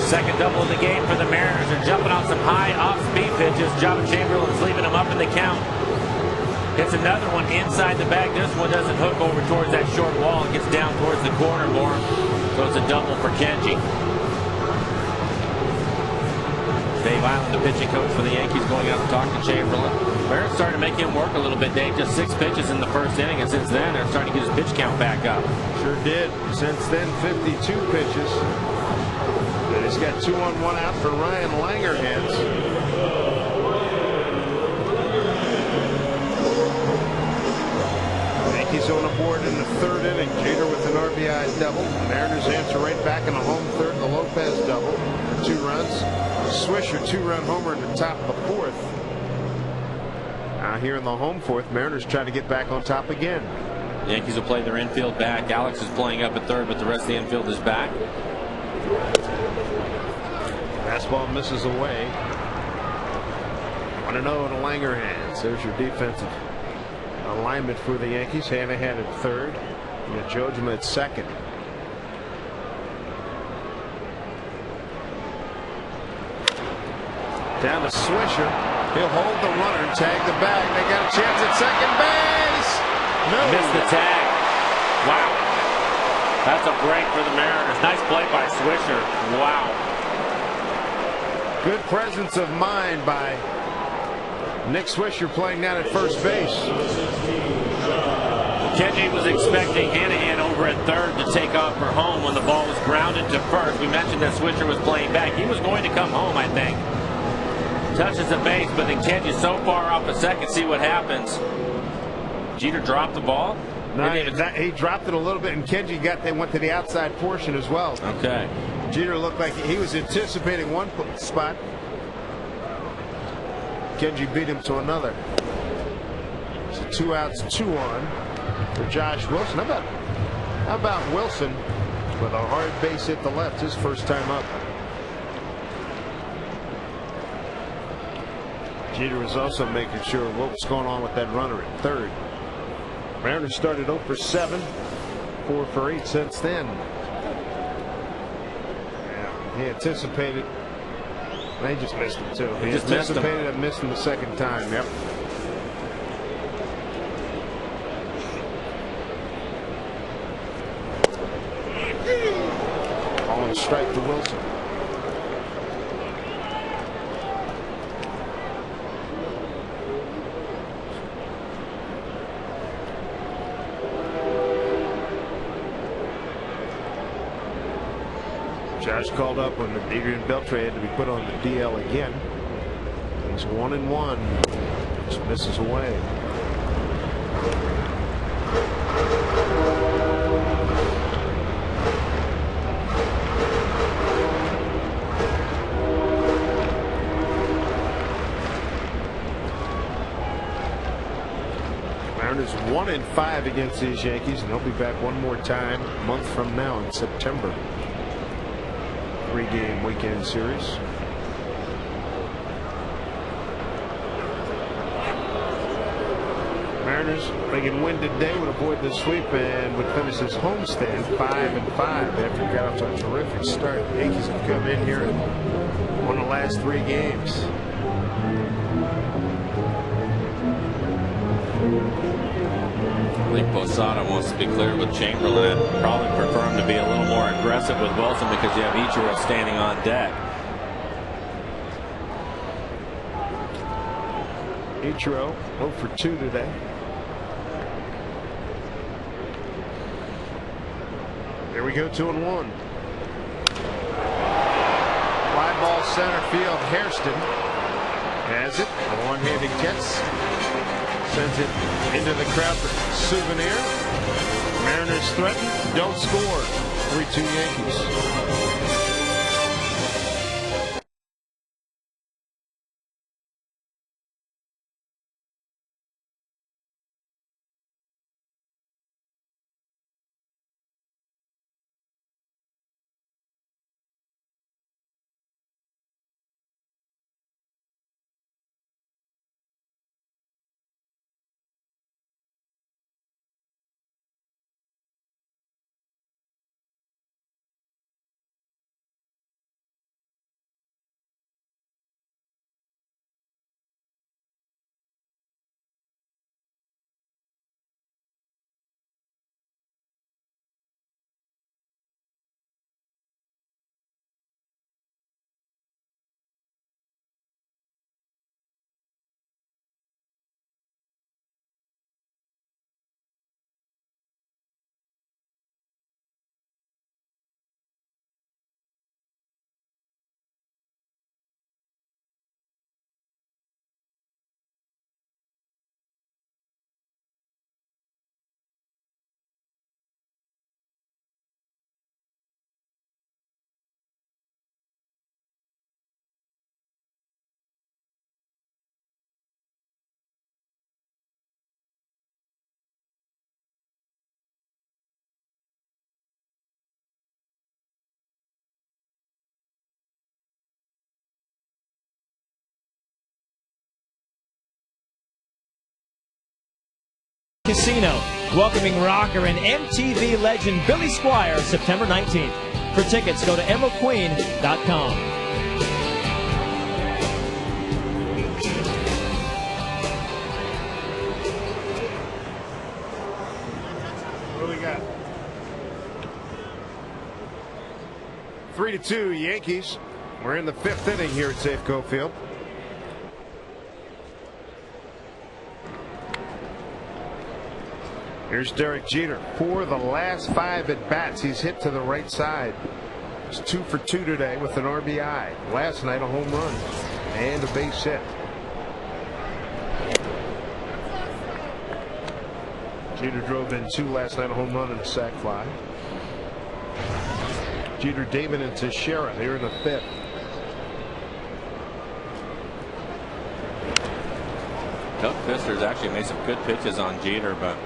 Second double of the game for the Mariners. They're jumping on some high off-speed pitches. Jabba Chamberlain's leaving them up in the count. Hits another one inside the bag. This one doesn't hook over towards that short wall. It gets down towards the corner more. So it's a double for Kenji. Dave Island, the pitching coach for the Yankees, going out to talk to Chamberlain. Mariners starting to make him work a little bit, Dave. Just 6 pitches in the first inning, and since then they're starting to get his pitch count back up. Sure did. Since then, 52 pitches. And he's got 2 on 1 out for Ryan Langerhans. Yankees on the board in the 3rd inning. Jeter with an RBI double. Mariners answer right back in the home 3rd. The Lopez double for 2 runs. Swisher 2-run homer in the top of the 4th. Now here in the home 4th, Mariners try to get back on top again. The Yankees will play their infield back. Alex is playing up at 3rd, but the rest of the infield is back. Fastball misses away. 1-0 to Langerhans. There's your defensive alignment for the Yankees. Hanahan at 3rd. And Jojima at 2nd. Down to Swisher. He'll hold the runner, tag the bag. They got a chance at second base. No. Missed the tag. Wow. That's a break for the Mariners. Nice play by Swisher. Wow. Good presence of mind by Nick Swisher playing down at first base. Kenji was expecting Hanahan over at 3rd to take off for home when the ball was grounded to 1st. We mentioned that Swisher was playing back. He was going to come home, I think. Touches the base, but then Kenji's so far off at 2nd. See what happens. Jeter dropped the ball. No, he dropped it a little bit, and Kenji went to the outside portion as well. Okay. Jeter looked like he was anticipating one spot. Kenji beat him to another. So 2 outs, 2 on for Josh Wilson. How about Wilson with a hard base hit to left, his first time up. Jeter was also making sure what was going on with that runner at 3rd. Mariners started 0 for 7, 4 for 8 since then. He anticipated. They just missed him too. He just missed him. anticipated and missed him the second time. Yep. On a strike to Wilson. Josh called up when Adrian Beltre had to be put on the DL again. He's 1-1. Just misses away. Mariners 1-5 against these Yankees, and they'll be back one more time a month from now in September. 3-game weekend series. Mariners, they can win today, would avoid the sweep and would finish his homestand 5-5 after he got off to a terrific start. The Yankees have come in here and won the last 3 games. I think Posada wants to be clear with Chamberlain and probably prefer him to be a little more aggressive with Wilson because you have Ichiro standing on deck. Ichiro 0 for 2 today. There we go, 2-1. Fly ball center field. Hairston has it. A one-handed catch. Sends it into the crowd for Souvenir. Mariners threaten, don't score. 3-2 Yankees. Casino, welcoming rocker and MTV legend Billy Squier September 19th. For tickets, go to emeraldqueen.com. What do we got? 3-2 Yankees. We're in the 5th inning here at Safeco Field. Here's Derek Jeter. 4 of the last 5 at bats he's hit to the right side. He's 2 for 2 today with an RBI. Last night a home run and a base hit. Jeter drove in 2 last night, a home run and a sac fly. Jeter, Damon, and Teixeira here in the 5th. Doug Fister's actually made some good pitches on Jeter, but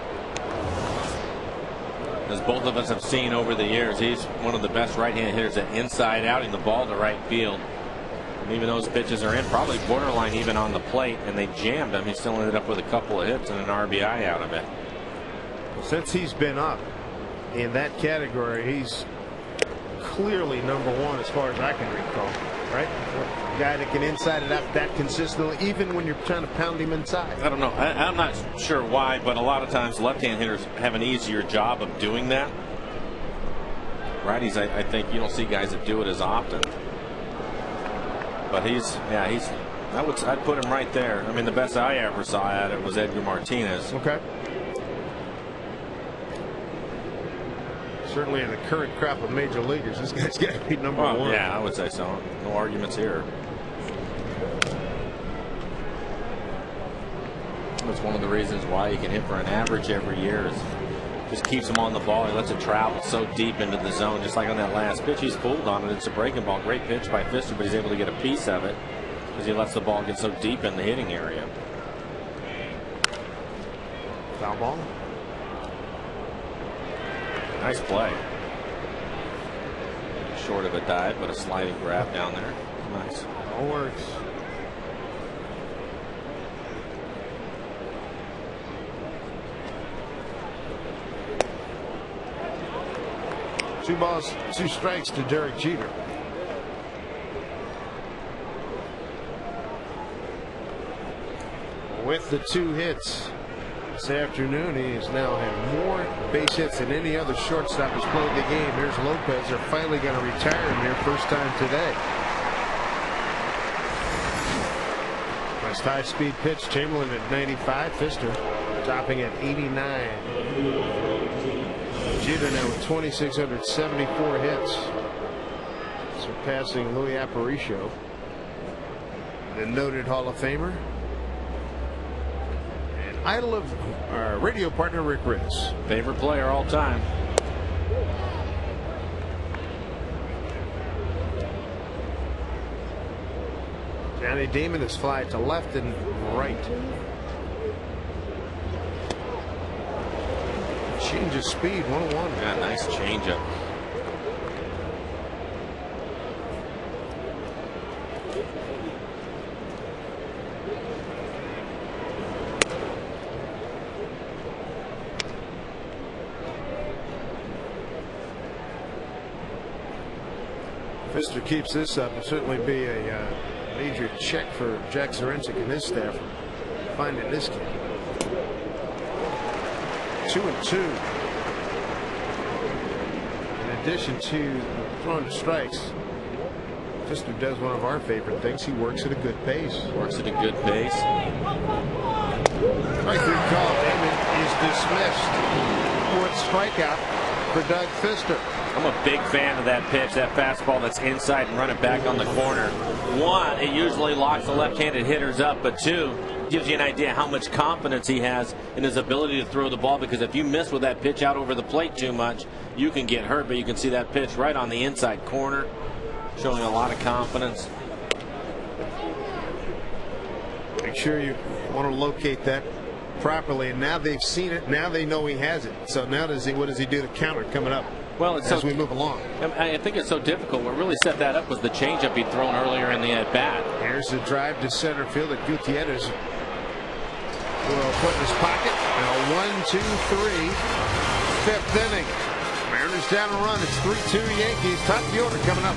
as both of us have seen over the years, he's one of the best right-hand hitters at inside outing the ball to right field. And even those pitches are in, probably borderline even on the plate, and they jammed him. He still ended up with a couple of hits and an RBI out of it. Since he's been up in that category, he's clearly number one as far as I can recall, right? A guy that can inside it out that consistently, even when you're trying to pound him inside. I don't know. I'm not sure why, but a lot of times left-hand hitters have an easier job of doing that. Righties, I think you don't see guys that do it as often. But I'd put him right there. I mean, the best I ever saw at it was Edgar Martinez. Okay. Certainly in the current crop of major leaguers, this guy's got to be number one. Yeah, I would say so. No arguments here. That's one of the reasons why he can hit for an average every year. Is just keeps him on the ball. He lets it travel so deep into the zone, just like on that last pitch. He's fooled on it. It's a breaking ball. Great pitch by Pfister, but he's able to get a piece of it because he lets the ball get so deep in the hitting area. Foul ball. Nice play. Short of a dive, but a sliding grab down there. Nice. All works. Two balls, two strikes to Derek Jeter. With the two hits this afternoon, he has now had more base hits than any other shortstop who's played the game. Here's Lopez. They're finally going to retire him here, first time today. Nice high-speed pitch. Chamberlain at 95. Pfister topping at 89. Jeter now with 2,674 hits, surpassing Louis Aparicio, the noted Hall of Famer. Idol of our radio partner Rick Ritz. Favorite player all time. Johnny Damon is fly to left and right. Change of speed, 101. Yeah, nice changeup. Pfister keeps this up, it'll certainly be a major check for Jack Zarincic and his staff finding this kid. 2-2. In addition to throwing to strikes, Pfister does one of our favorite things. He works at a good pace. Works at a good pace. Strike three call. Damon is dismissed. Fourth strikeout for Doug Pfister. I'm a big fan of that pitch, that fastball that's inside and run it back on the corner. One, it usually locks the left-handed hitters up, but two, gives you an idea how much confidence he has in his ability to throw the ball, because if you miss with that pitch out over the plate too much, you can get hurt. But you can see that pitch right on the inside corner, showing a lot of confidence. Make sure you want to locate that properly, and now they've seen it. Now they know he has it. So now what does he do to counter coming up? Well, it's as we move along. I think it's so difficult. What really set that up was the changeup he'd thrown earlier in the at-bat. Here's the drive to center field that Gutierrez will put in his pocket. Now 1-2-3, fifth inning. Mariners down a run. It's 3-2 Yankees. Top of the order coming up.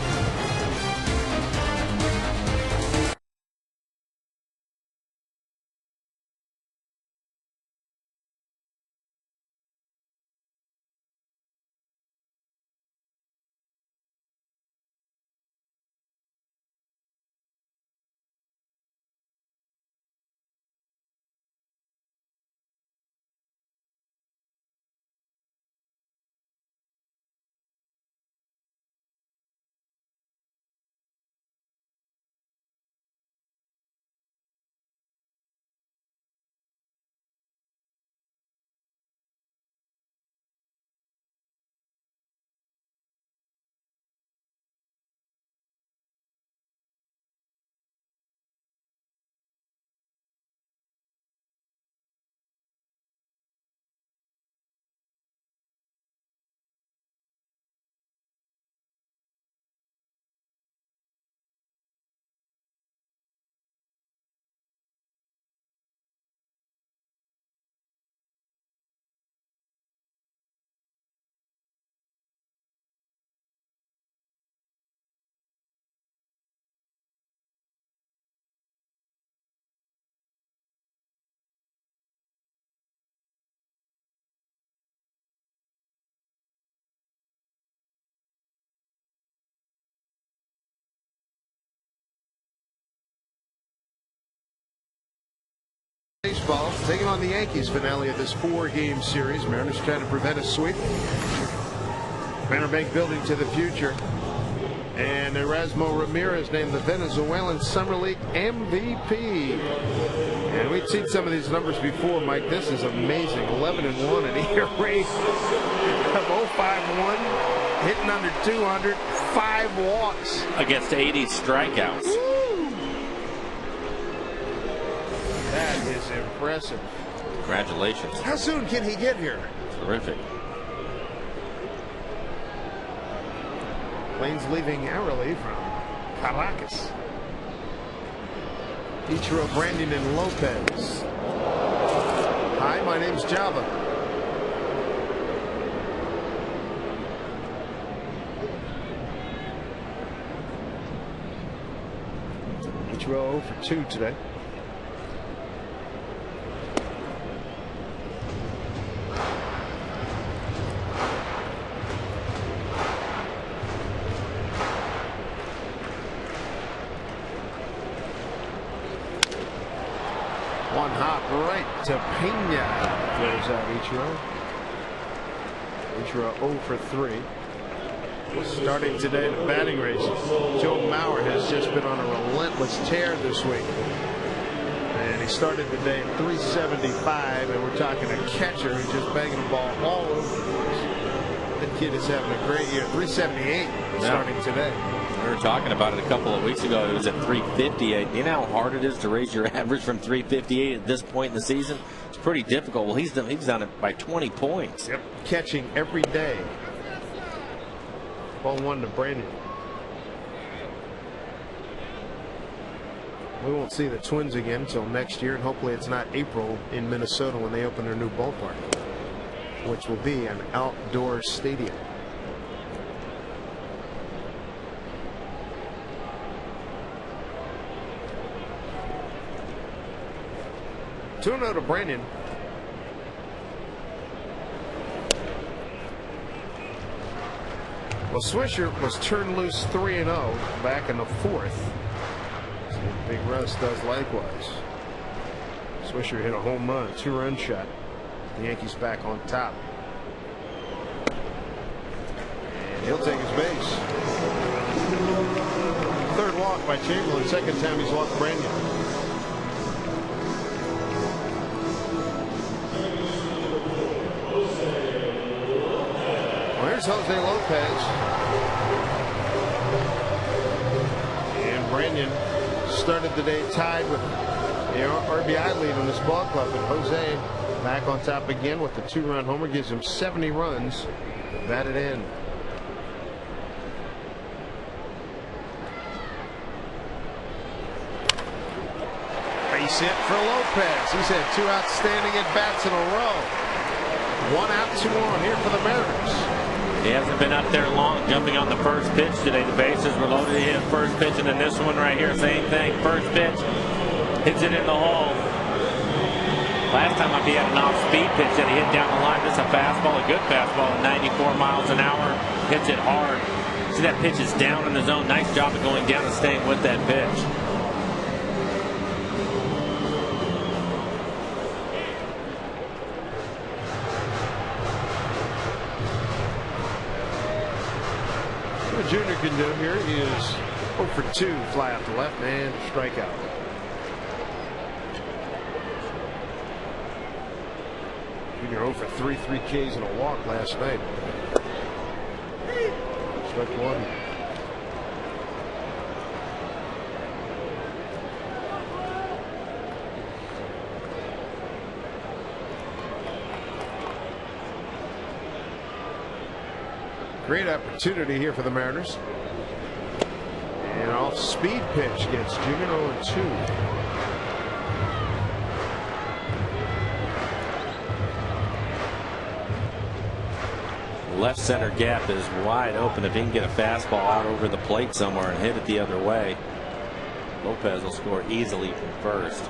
Baseball taking on the Yankees, finale of this 4-game series. Mariners trying to prevent a sweep. Banner Bank building to the future. And Erasmo Ramirez named the Venezuelan Summer League MVP. And we've seen some of these numbers before, Mike. This is amazing. 11-1 an ERA of 0.51, hitting under 200, 5 walks against 80 strikeouts. Woo! That is impressive. Congratulations. How soon can he get here? Terrific. Planes leaving hourly from Caracas. Ichiro, Brandon, and Lopez. Hi, my name's Java. Ichiro 0 for 2 today. One hop right to Pena. Throws out Ichiro. Ichiro 0 for 3. Starting today in the batting race, Joe Mauer has just been on a relentless tear this week. And he started the day at 375, and we're talking a catcher who's just banging the ball all over the place. That kid is having a great year. 378 starting today. We were talking about it a couple of weeks ago. It was at 358. You know how hard it is to raise your average from 358 at this point in the season? It's pretty difficult. Well, he's done it by 20 points. Yep. Catching every day. Ball 1 to Brandon. We won't see the Twins again until next year, and hopefully it's not April in Minnesota when they open their new ballpark, which will be an outdoor stadium. 2-0 to Brandon. Well, Swisher was turned loose 3-0 back in the 4th. So Big Russ does likewise. Swisher hit a home run, 2-run shot. The Yankees back on top. And he'll take his base. 3rd walk by Chamberlain. 2nd time he's walked Brandon. Here's Jose Lopez. And Brandon started the day tied with the RBI lead in this ball club. And Jose back on top again with the 2-run homer. Gives him 70 runs. Batted in. Base hit for Lopez. He's had 2 outstanding at-bats in a row. 1 out, 2 on here for the Mariners. He hasn't been up there long, jumping on the first pitch today. The bases were loaded. He hit first pitch, and then this one right here, same thing. First pitch, hits it in the hole. Last time he had an off-speed pitch that he hit down the line. This is a fastball, a good fastball at 94 miles an hour. Hits it hard. See, that pitch is down in the zone. Nice job of going down and staying with that pitch. Junior can do here is 0 for 2, fly out to left and strikeout. Junior 0 for 3, 3 Ks and a walk last night. Strike 1. Great opportunity here for the Mariners. And off speed pitch gets Junior 0-2. Left center gap is wide open. If he can get a fastball out over the plate somewhere and hit it the other way, Lopez will score easily from first.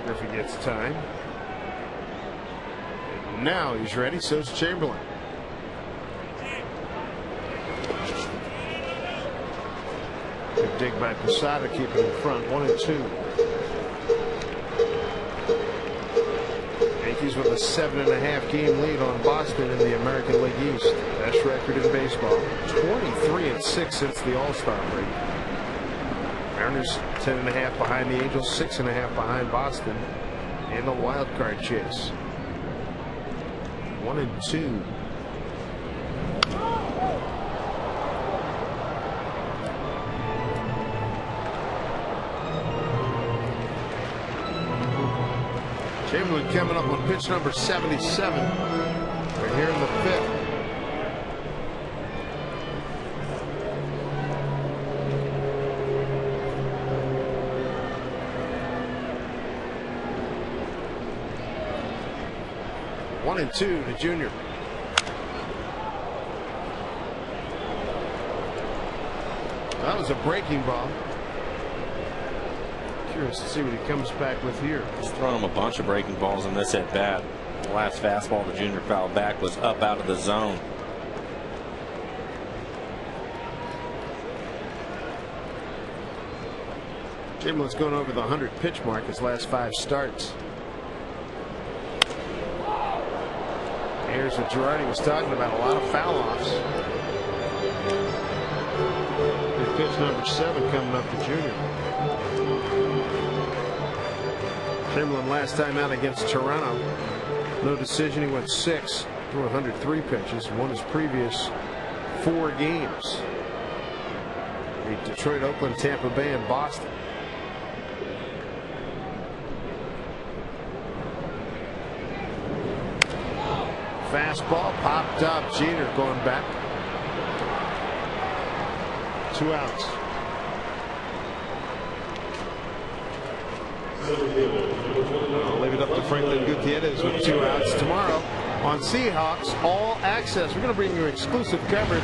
Griffey gets time. And now he's ready. So's Chamberlain. dig by Posada, keep it in front. 1-2. Yankees with a 7.5 game lead on Boston in the American League East. Best record in baseball. 23-6 since the All-Star break. Mariners 10.5 behind the Angels, 6.5 behind Boston in the wild card chase. 1-2. Chamberlain coming up on pitch number 77. We're here in the 5th. One and two to Junior. That was a breaking ball. Curious to see what he comes back with here. He's thrown him a bunch of breaking balls in this at bat. The last fastball the Junior fouled back was up out of the zone. Chamberlain's going over the 100 pitch mark his last 5 starts. Here's what Girardi was talking about, a lot of foul offs. Good pitch number 7 coming up to Junior. Chamberlain last time out against Toronto, no decision. He went 6 through 103 pitches, won his previous 4 games. Beat Detroit, Oakland, Tampa Bay, and Boston. Fastball popped up. Jeter going back. 2 outs. I'll leave it up to Franklin Gutierrez with 2 outs. Tomorrow on Seahawks All Access, we're going to bring you exclusive coverage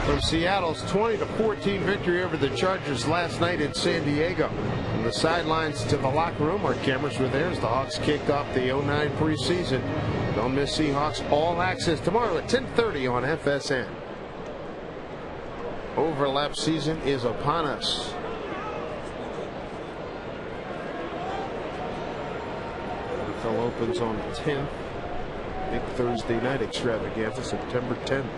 from Seattle's 20-14 victory over the Chargers last night in San Diego. From the sidelines to the locker room, our cameras were there as the Hawks kicked off the 09 preseason. Don't miss Seahawks All Access tomorrow at 10:30 on FSN. Overlap season is upon us. NFL opens on the 10th. Big Thursday night extravaganza, September 10th.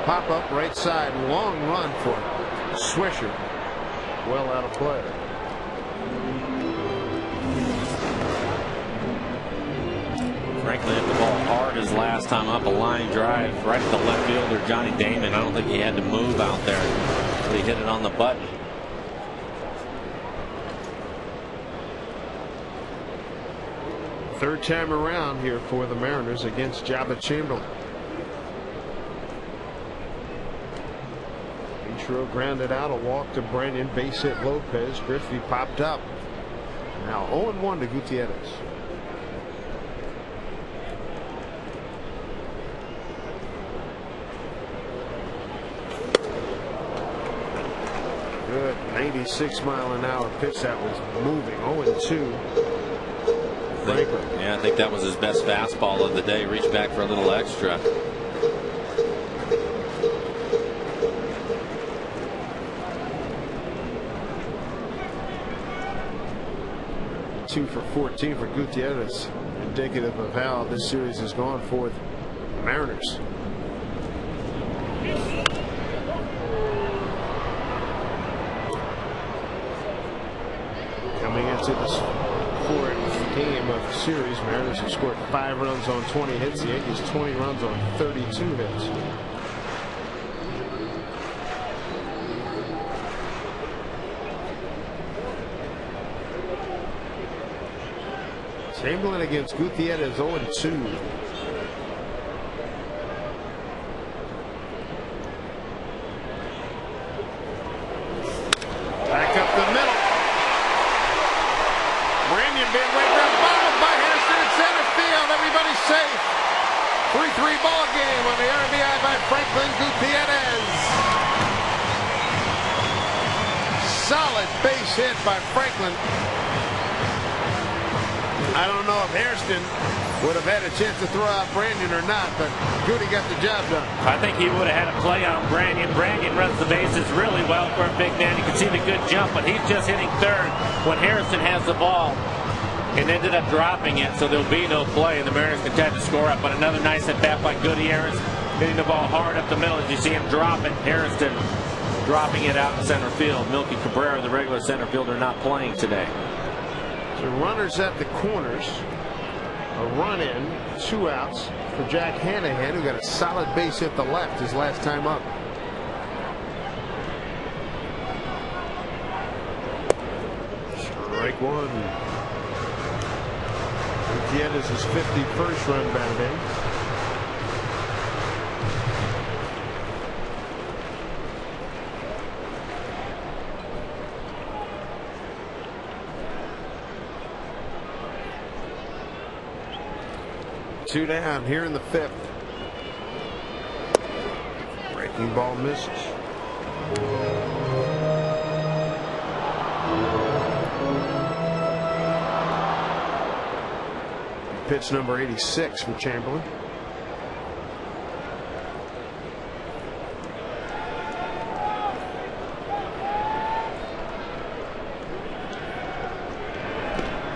Pop up right side, long run for Swisher. Well out of play. Franklin hit the ball hard his last time up, a line drive right at the left fielder Johnny Damon. I don't think he had to move out there, but he hit it on the button. Third time around here for the Mariners against Jabba Chamberlain. Ichiro grounded out, a walk to Brennan, base hit Lopez. Griffey popped up. Now 0-1 to Gutierrez. Good 96-mile-an-hour pitch that was moving. 0-2. Franklin. Yeah, I think that was his best fastball of the day. Reached back for a little extra. Two for 14 for Gutierrez. Indicative of how this series has gone for the Mariners. Coming into this 4th game of the series, Mariners have scored 5 runs on 20 hits. The Yankees 20 runs on 32 hits. Chamberlain against Gutierrez 0-2. Back up the middle. Branyan being waved down, bobbled by Hairston in center field. Everybody's safe. 3-3 ball game on the RBI by Franklin Gutierrez. Solid base hit by Franklin. I don't know if Hairston would have had a chance to throw out Brandon or not, but Goody got the job done. I think he would have had a play on Brandon. Brandon runs the bases really well for a big man. You can see the good jump, but he's just hitting third when Harrison has the ball and ended up dropping it, so there'll be no play, and the Mariners can try to score up. But another nice at bat by Goody Harris, hitting the ball hard up the middle as you see him drop it. Harrison dropping it out in center field. Milky Cabrera, the regular center fielder, not playing today. So runners at the corners. A run in, 2 outs for Jack Hanahan, who got a solid base hit to left his last time up. Strike one. Gutierrez is 51st run batted in. Two down here in the 5th. Breaking ball misses. Pitch number 86 for Chamberlain.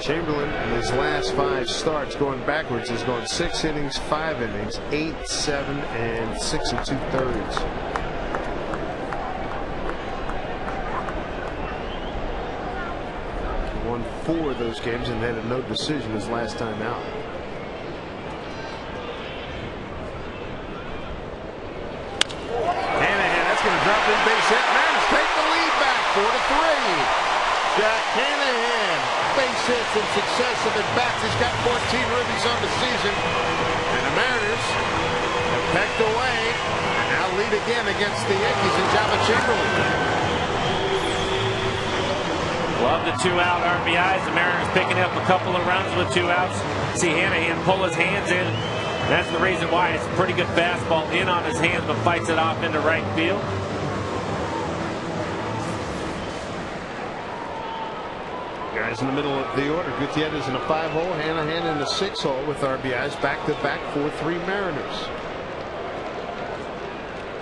Chamberlain in his last 5 starts going backwards has gone 6 innings, 5 innings, 8, 7, and 6 2/3. Won 4 of those games and had a no decision his last time out. Hanahan, that's going to drop in base hit. Mariners take the lead back 4-3. Jack Hanahan, base hits in successive at bats. He's got 14 ribbies on the season. And the Mariners have pecked away and now lead again against the Yankees and Java Chamberlain. Love the 2-out RBIs. The Mariners picking up a couple of runs with 2 outs. See Hanahan pull his hands in. That's the reason why it's a pretty good fastball in on his hands, but fights it off into right field. Guys in the middle of the order. Gutierrez in a 5-hole, Hanahan in a 6-hole with RBIs. Back-to-back 4-3 Mariners.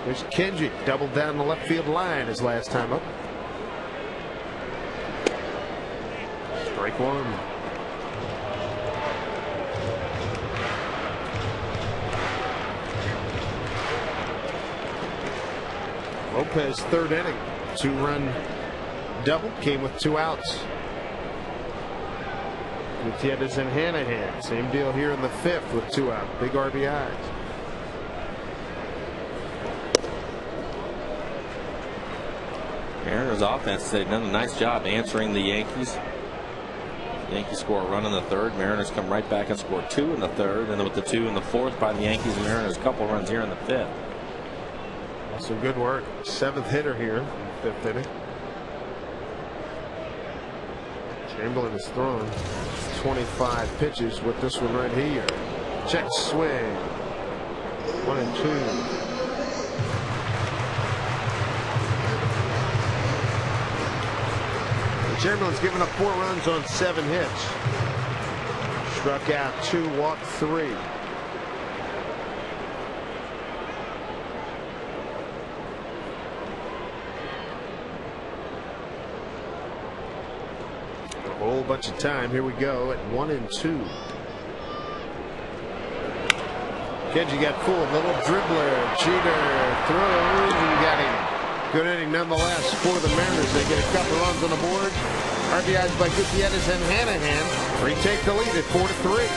There's Kenji, doubled down the left field line his last time up. Strike one. Lopez, 3rd inning. 2-run double, came with 2 outs. Gutierrez and Hanahan, same deal here in the 5th with 2 out. Big RBIs. Mariners offense, they've done a nice job answering the Yankees. Yankees score a run in the 3rd. Mariners come right back and score 2 in the 3rd. And then with the 2 in the 4th by the Yankees and Mariners, a couple runs here in the 5th. Some good work. 7th hitter here in the 5th inning. Chamberlain has thrown 25 pitches with this one right here. Check swing. 1-2. Chamberlain's given up 4 runs on 7 hits. Struck out 2, walked 3. A whole bunch of time. Here we go at 1-2. Kenji got fooled. Little dribbler. Jeter throws and got him. Good inning nonetheless for the Mariners. They get a couple runs on the board. RBIs by Gutierrez and Hanahan. Retake the lead at 4-3.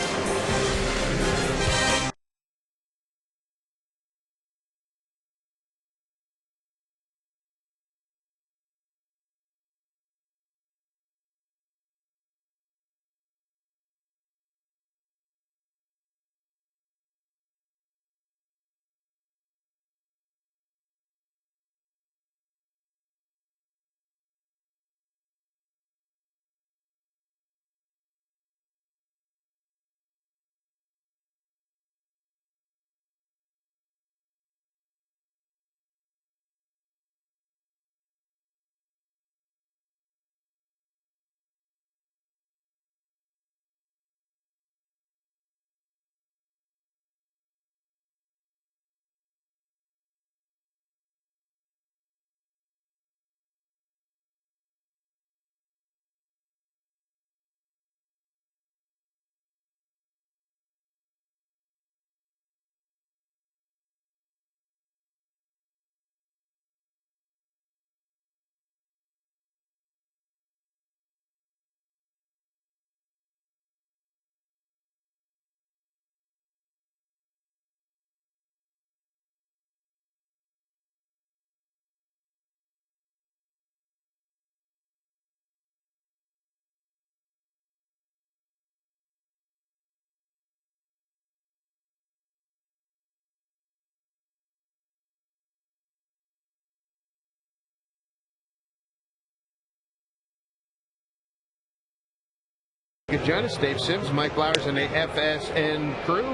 could join us. Dave Sims, Mike Flowers, and the FSN crew.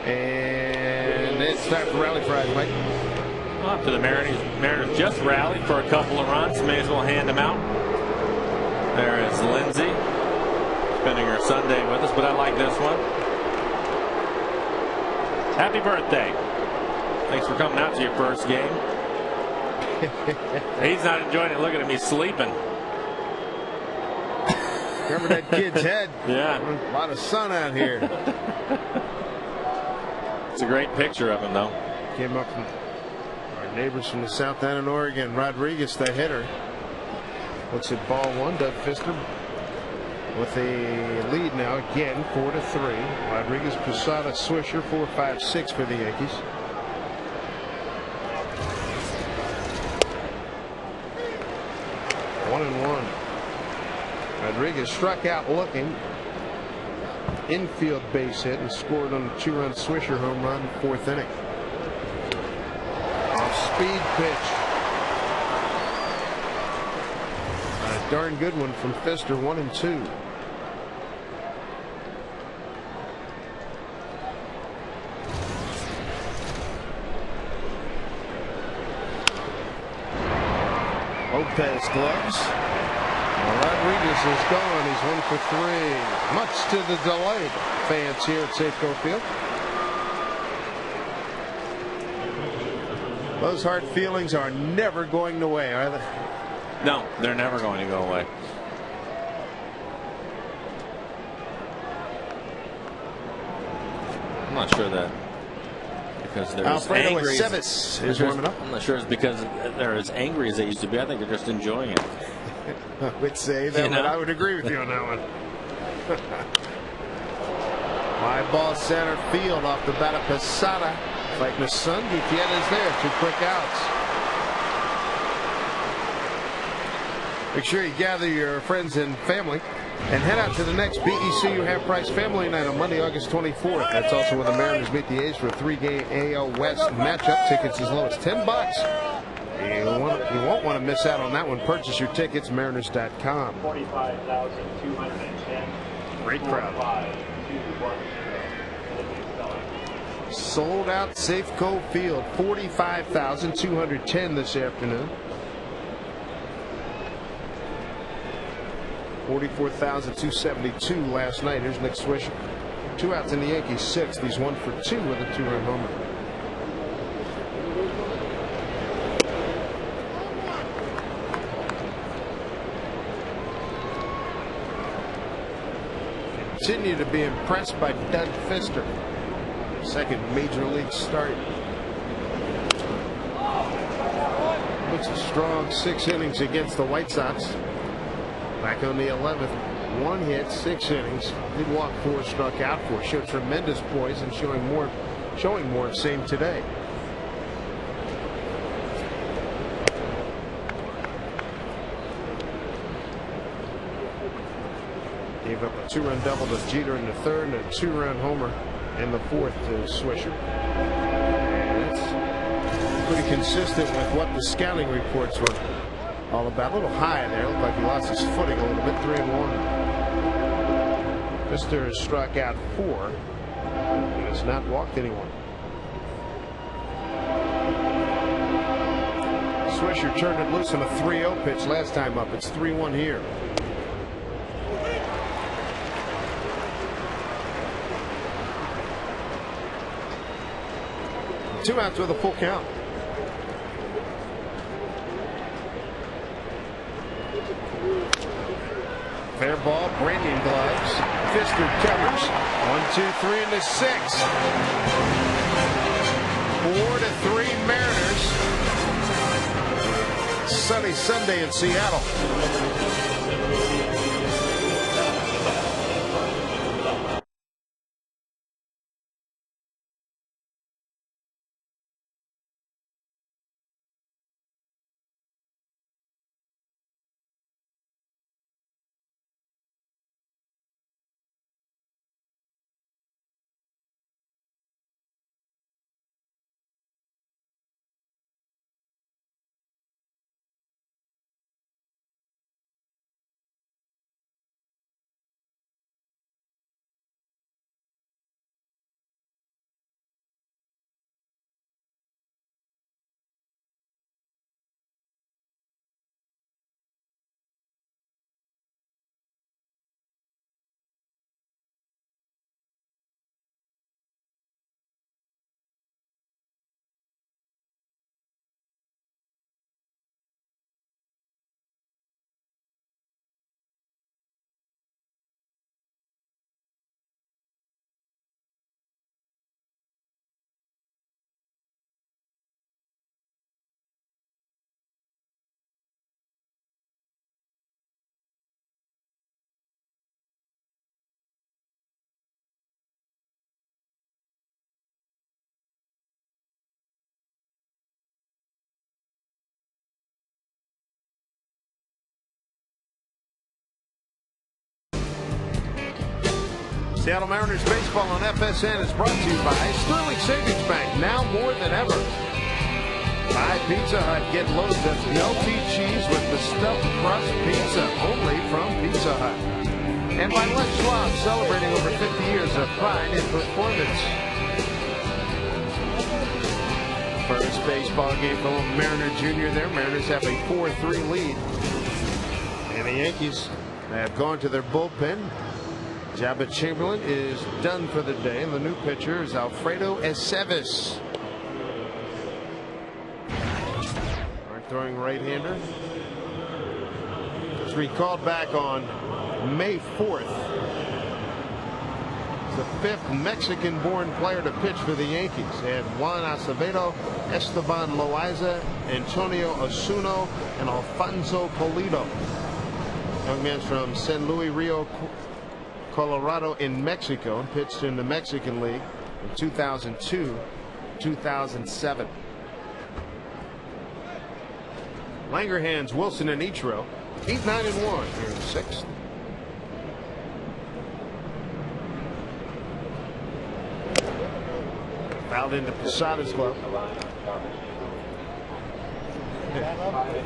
And it's time for Rally Friday, Mike. Off to the Mariners. Mariners just rallied for a couple of runs. May as well hand them out. There is Lindsay spending her Sunday with us, but I like this one. Happy birthday. Thanks for coming out to your first game. He's not enjoying it. Look at him. He's sleeping. Remember that kid's head? Yeah. A lot of sun out here. It's a great picture of him, though. Came up from our neighbors from the South End in Oregon. Rodriguez, the hitter. Looks at ball one. Doug Fister with a lead now again, 4-3. Rodriguez, Posada, Swisher, 4-5-6 for the Yankees. One and one. Rodriguez struck out looking. Infield base hit and scored on a 2-run Swisher home run, 4th inning. Off speed pitch. A darn good one from Fister, 1-2. Lopez gloves. Rodriguez is gone. He's 1 for 3. Much to the delight of fans here at Safeco Field. Those hard feelings are never going away, are they? No, they're never going to go away. I'm not sure that because they're as Alfredo angry Aceves is warming up. I'm not sure it's because they're as angry as they used to be. I think they're just enjoying it. I would say that, but I would agree with you on that one. High ball center field off the bat of Posada. Fighting the sun. Gutierrez there. 2 quick outs. Make sure you gather your friends and family and head out to the next BECU Half Price Family Night on Monday, August 24th. That's also when the Mariners meet the A's for a 3-game AL West matchup. Tickets as low as $10. You won't want to miss out on that one. Purchase your tickets, Mariners.com. 45,210. Great crowd. Sold out Safeco Field. 45,210 this afternoon. 44,272 last night. Here's Nick Swisher. 2 outs in the Yankees 6th. He's 1 for 2 with a 2-run homer. Continue to be impressed by Doug Fister. Second major league start. Looks a strong 6 innings against the White Sox. Back on the 11th, 1 hit, 6 innings. Did walk 4, struck out 4. Showed tremendous poise and showing more of same today. Gave up a 2-run double to Jeter in the 3rd and a 2-run homer in the 4th to Swisher. And it's pretty consistent with what the scouting reports were all about. A little high there. Looked like he lost his footing a little bit. 3-1. Fister has struck out 4 and has not walked anyone. Swisher turned it loose on a 3-0 pitch last time up. It's 3-1 here. Two outs with a full count. Fair ball, Brandon gloves. Fister covers. 1, 2, 3 in the 6th. 4-3 Mariners. Sunny Sunday in Seattle. Seattle Mariners baseball on FSN is brought to you by Sterling Savings Bank, now more than ever. By Pizza Hut, get loads of melty cheese with the stuffed crust pizza, only from Pizza Hut. And by Les Schwab, celebrating over 50 years of pride in performance. First baseball game for Mariner Jr. there. Mariners have a 4-3 lead. And the Yankees have gone to their bullpen. Jabba Chamberlain is done for the day, and the new pitcher is Alfredo Estevez. Our throwing right-hander was recalled back on May 4th. The 5th Mexican-born player to pitch for the Yankees. They had Juan Acevedo, Esteban Loaiza, Antonio Asuno, and Alfonso Pulido. Young man's from San Luis Rio, Colorado in Mexico, and pitched in the Mexican League in 2002-2007. Langerhans, Wilson, and Ichiro 8, 9, and 1 here in the 6th. Fouled into Posada's glove.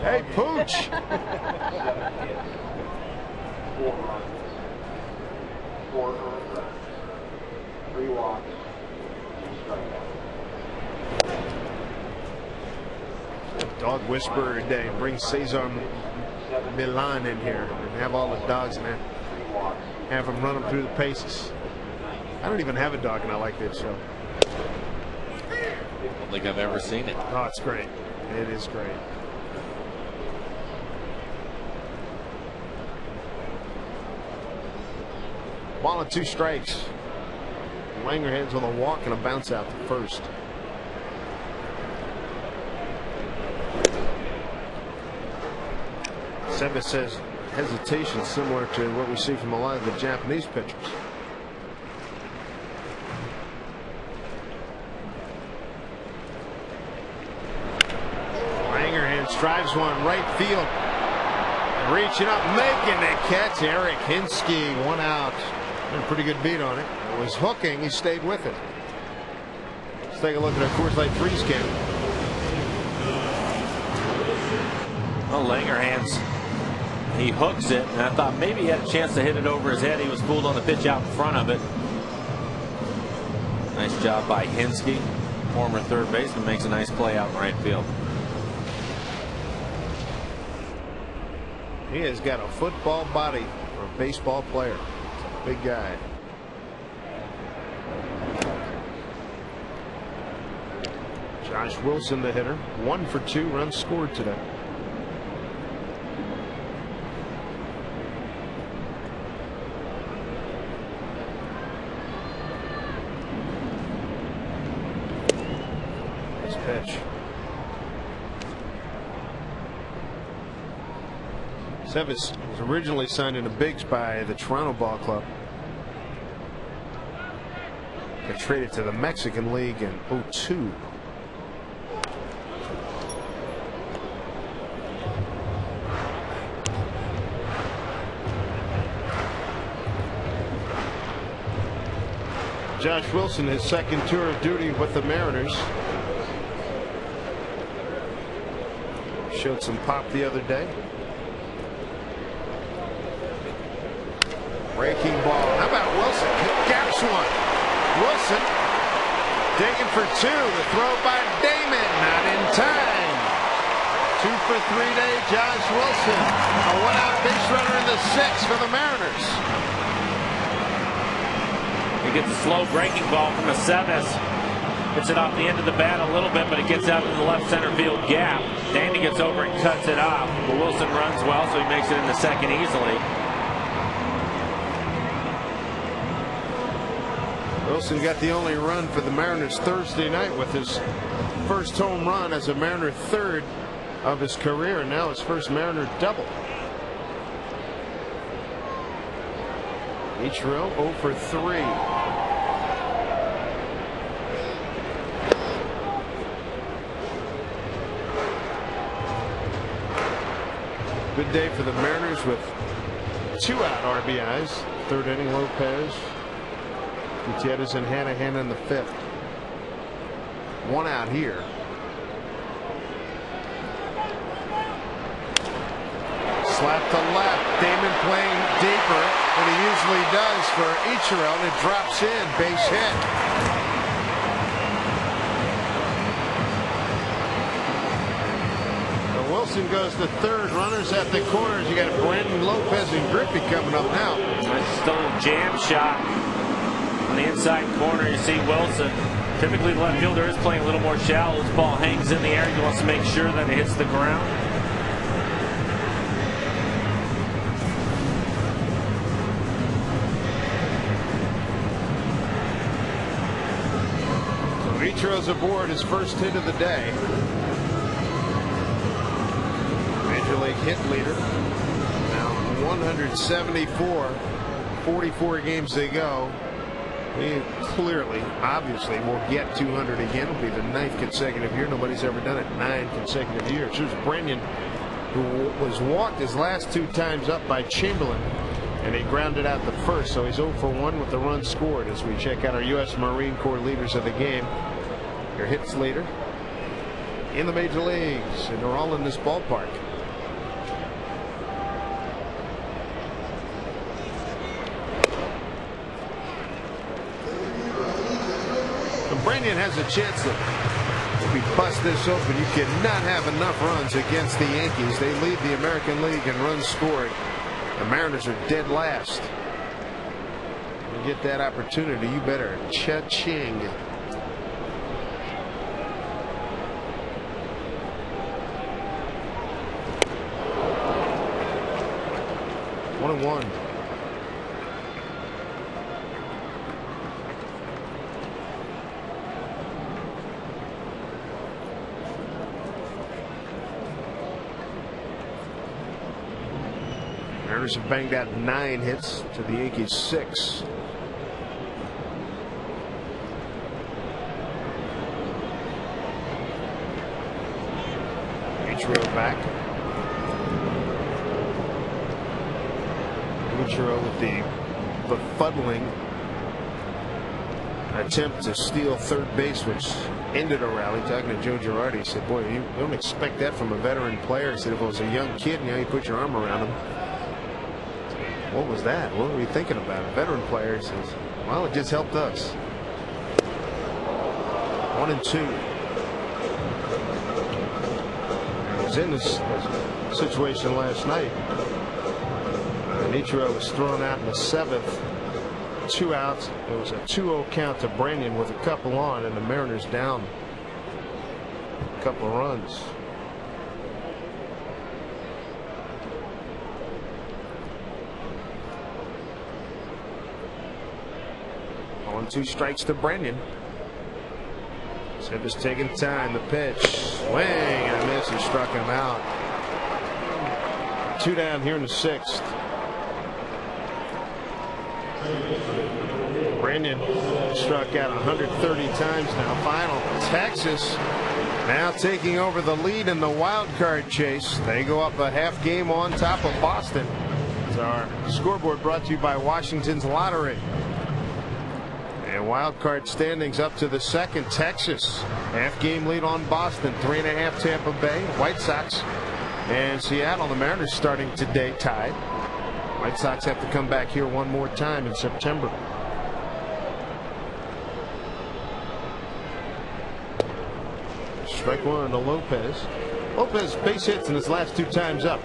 Hey, Pooch! Dog Whisperer Day. Bring Cesar Milan in here and have all the dogs in there. Have them run them through the paces. I don't even have a dog, and I like this show. I don't think I've ever seen it. Oh, it's great. It is great. Ball and 2 strikes. Langerhans with a walk and a bounce out to first. Seba says hesitation similar to what we see from a lot of the Japanese pitchers. Langerhans drives one right field. Reaching up, making the catch. Eric Hinsky, 1 out. A pretty good beat on it. It was hooking. He stayed with it. Let's take a look at our Coors Light freeze cam. Well, Langerhans, he hooks it, and I thought maybe he had a chance to hit it over his head. He was fooled on the pitch out in front of it. Nice job by Hinsky. Former third baseman makes a nice play out in right field. He has got a football body for a baseball player. Big guy. Josh Wilson, the hitter, 1 for 2 runs scored today. Nice pitch. Sevis was originally signed into Bigs by the Toronto Ball Club. Got traded to the Mexican League in 2002. Josh Wilson, his second tour of duty with the Mariners. Showed some pop the other day. Breaking ball. How about Wilson? He gaps one. Wilson digging for 2. The throw by Damon. Not in time. 2 for 3 day, Josh Wilson. A 1-out base runner in the 6th for the Mariners. He gets a slow breaking ball from Aceves. Hits it off the end of the bat a little bit, but it gets out in the left center field gap. Dandy gets over and cuts it off. But Wilson runs well, so he makes it in the 2nd easily. Wilson got the only run for the Mariners Thursday night with his first home run as a Mariner, 3rd of his career, and now his first Mariner double. Ichiro 0 for 3. Good day for the Mariners with 2 out RBIs. 3rd inning, Lopez Gutierrez and Hanahan in the 5th. 1 out here. Slap to left. Damon playing deeper than he usually does for Ichiro, and it drops in. Base hit. Wilson goes to 3rd. Runners at the corners. You got Brandon Lopez and Griffey coming up now. Nice little jam shot on the inside corner. You see Wilson. Typically, the left fielder is playing a little more shallow. This ball hangs in the air. He wants to make sure that it hits the ground. So Ichiro's aboard, his first hit of the day. Major League hit leader. Now 174. 44 games they go. He clearly, obviously, will get 200 again. It'll be the 9th consecutive year. Nobody's ever done it 9 consecutive years. Here's Brennan, who was walked his last 2 times up by Chamberlain, and he grounded out the first. So he's 0 for 1 with the runs scored as we check out our U.S. Marine Corps leaders of the game. Your hits leader in the major leagues, and they're all in this ballpark. Brandon has a chance to, if we bust this open, you cannot have enough runs against the Yankees. They lead the American League in runs scored. The Mariners are dead last. You get that opportunity, you better cha-ching. One and one. Mariners have banged out 9 hits to the Yankees 6. Ichiro back. Ichiro with the befuddling attempt to steal 3rd base, which ended a rally. Talking to Joe Girardi, he said, boy, you don't expect that from a veteran player. He said, if it was a young kid, you know, you put your arm around him. What was that? What were we thinking about? A veteran player says, well, it just helped us. 1 and 2. He was in this situation last night. And Ichiro was thrown out in the 7th. 2 outs. It was a 2-0 count to Brandon with a couple on, and the Mariners down a couple of runs. On 2 strikes to Brandon. Simmons taking time. The pitch. Swing and a miss. He struck him out. 2 down here in the 6th. Brandon struck out 130 times now. Final. Texas now taking over the lead in the wild card chase. They go up a half game on top of Boston. It's our scoreboard brought to you by Washington's Lottery. And wild card standings up to the 2nd. Texas half game lead on Boston. 3.5 Tampa Bay. White Sox and Seattle. The Mariners starting today tied. White Sox have to come back here one more time in September. Strike 1 to Lopez. Lopez base hits in his last 2 times up.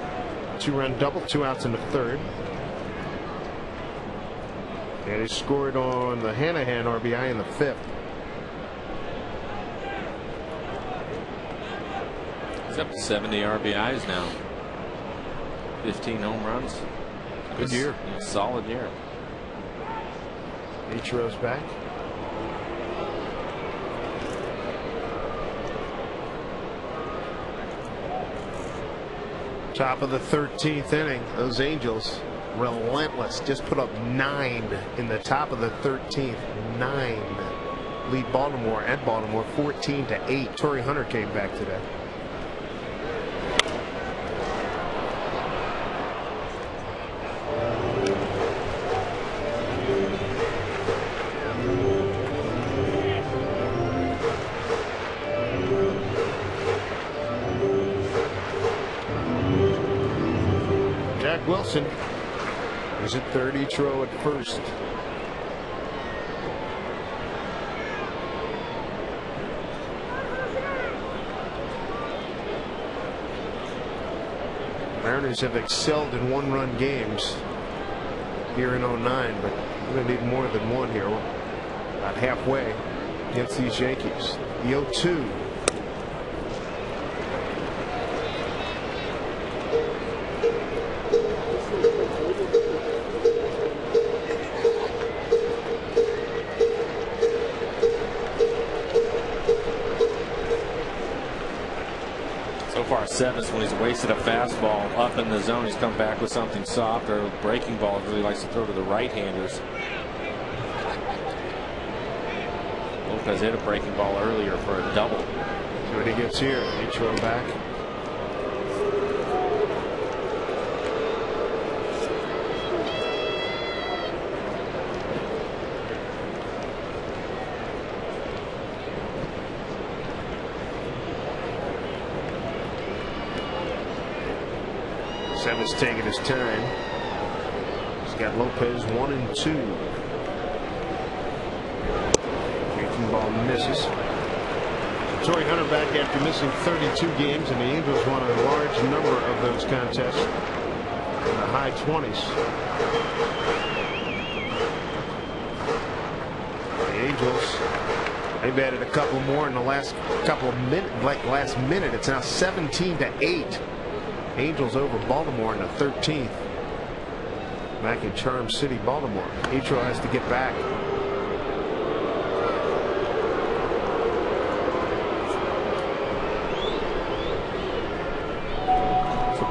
2-run double, 2 outs in the 3rd. And he scored on the Hanahan RBI in the 5th. He's up to 70 RBIs now. 15 home runs. Good year. Solid year. Ichiro's back. Top of the 13th inning. Those Angels relentless. Just put up 9 in the top of the 13th. 9 lead Baltimore at Baltimore 14-8. Torrey Hunter came back today. Jack Wilson is at third, Ichiro at first. Mariners have excelled in one-run games here in 09, but we're going to need more than one here. About halfway against these Yankees. The 0-2. So far, Sevis, when he's wasted a fastball up in the zone, he's come back with something soft or a breaking ball. He really likes to throw to the right-handers. Lopez hit a breaking ball earlier for a double. See what he gets here. Ichiro back. Sevis taking his time. He's got Lopez 1-2. Ball misses. Torrey Hunter back after missing 32 games, and the Angels won a large number of those contests in the high 20s. The Angels, they've added a couple more in the last couple of minutes, like last minute. It's now 17-8. Angels over Baltimore in the 13th. Back in Charm City, Baltimore. Ichiro has to get back.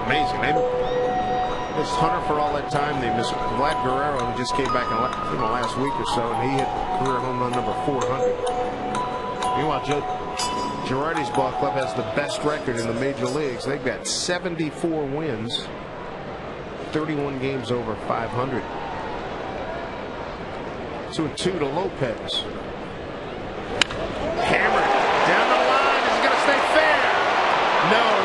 Amazing. They missed Hunter for all that time. They missed Vlad Guerrero, who just came back in the last week or so, and he hit career home run number 400. Meanwhile, Girardi's ball club has the best record in the major leagues. They've got 74 wins, 31 games over 500. 2-2 to Lopez. Hammered down the line. Is it going to stay fair? No.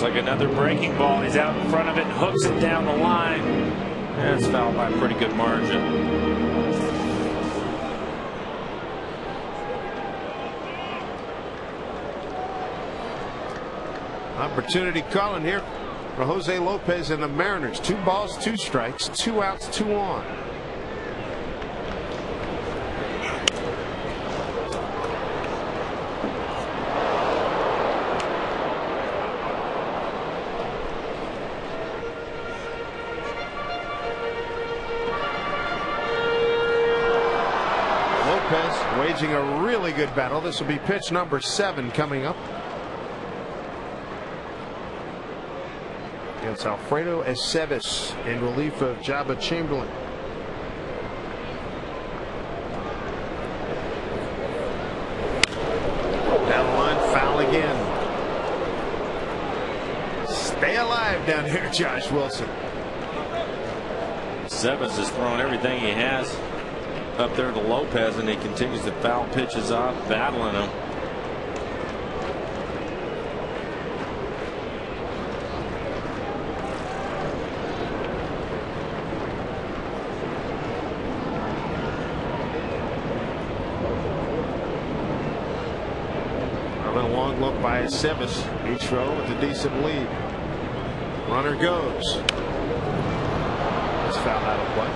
Like another breaking ball. He's out in front of it, hooks it down the line. That's fouled by a pretty good margin. Opportunity calling here for Jose Lopez and the Mariners. 2 balls, 2 strikes, 2 outs, 2 on. Waging a really good battle. This will be pitch number 7 coming up against Alfredo Aceves in relief of Jabba Chamberlain. Down the line, foul again. Stay alive down here, Josh Wilson. Aceves is throwing everything he has up there to Lopez, and he continues to foul pitches off, battling him. A long look by Aceves. Ichiro with a decent lead. Runner goes. It's foul out of play.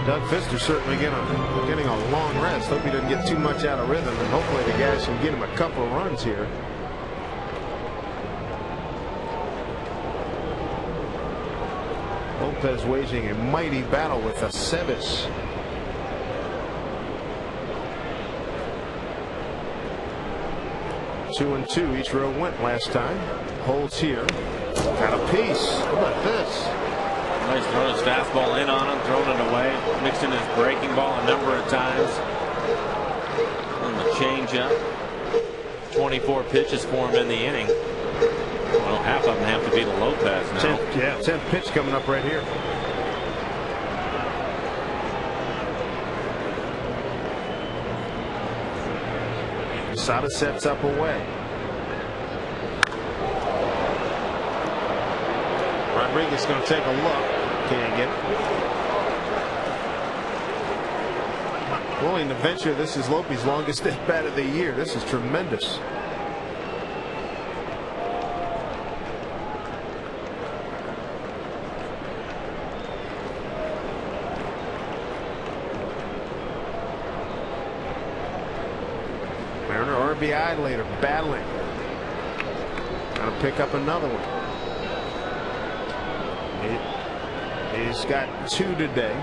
Doug Fister certainly getting a long rest. Hope he doesn't get too much out of rhythm, and hopefully the guys can get him a couple of runs here. Lopez waging a mighty battle with Aceves. Two and two. Ichiro went last time. Holds here. Got a piece. How about this? He's thrown his fastball in on him, thrown it away, mixed in his breaking ball a number of times. And the changeup. 24 pitches for him in the inning. Well, half Yeah, 10th pitch coming up right here. Sada sets up away. Rodriguez going to take a look. Can't get it. Willing to venture this is Lopey's longest at bat of the year. This is tremendous. Mariner RBI later, battling. Gonna pick up another one. He's got 2 today.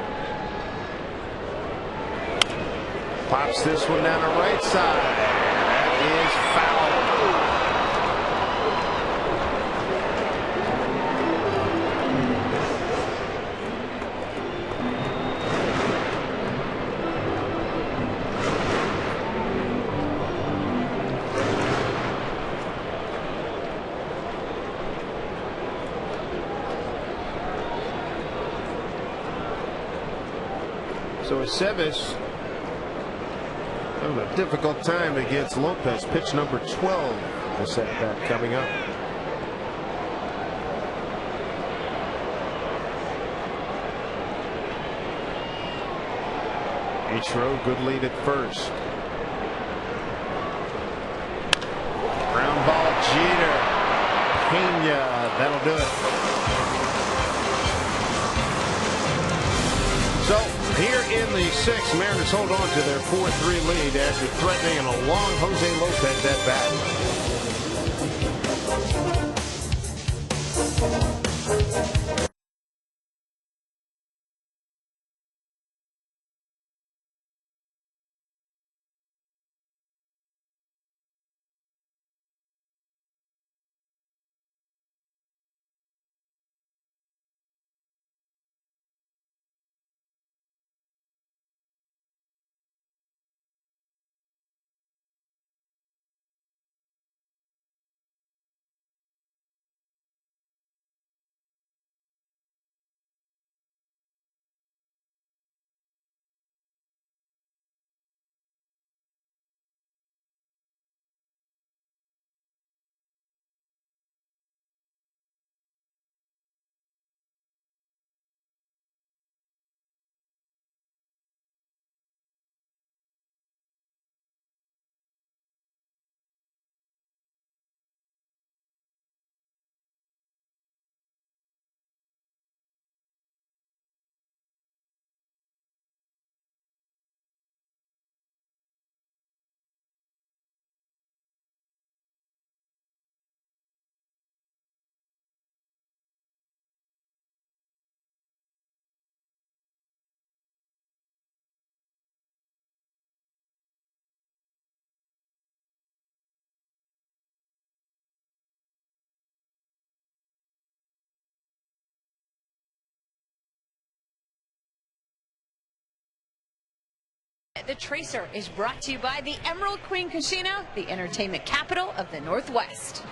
Pops this one down the right side. That is foul. So Aceves having a difficult time against Lopez. Pitch number 12. The setback coming up. H-Row, good lead at first. Ground ball, Jeter. Pena, that'll do it. So here in the 6th, Mariners hold on to their 4-3 lead after threatening a long Jose Lopez at bat. The Tracer is brought to you by the Emerald Queen Casino, the entertainment capital of the Northwest.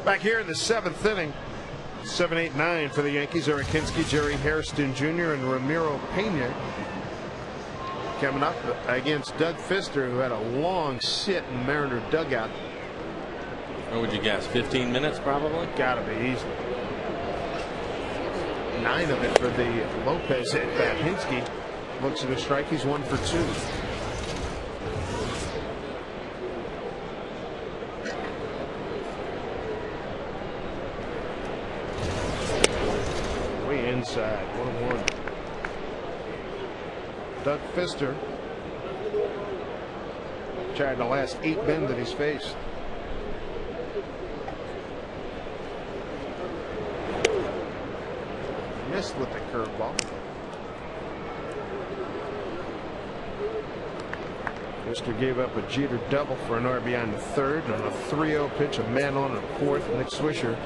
Back here in the 7th inning, 7-8-9 for the Yankees. Eric Hinske, Jerry Hairston Jr., and Ramiro Pena coming up against Doug Fister, who had a long sit in Mariner dugout. What would you guess? 15 minutes probably? Gotta be easy. 9 of it for the Lopez at bat. Hinske looks at a strike. He's 1 for 2. Way inside. 1-1. Doug Fister tried the last 8 men that he's faced. Missed with the curveball. Fister gave up a Jeter double for an RBI in the 3rd. On a 3-0 pitch, a man on in the 4th. Nick Swisher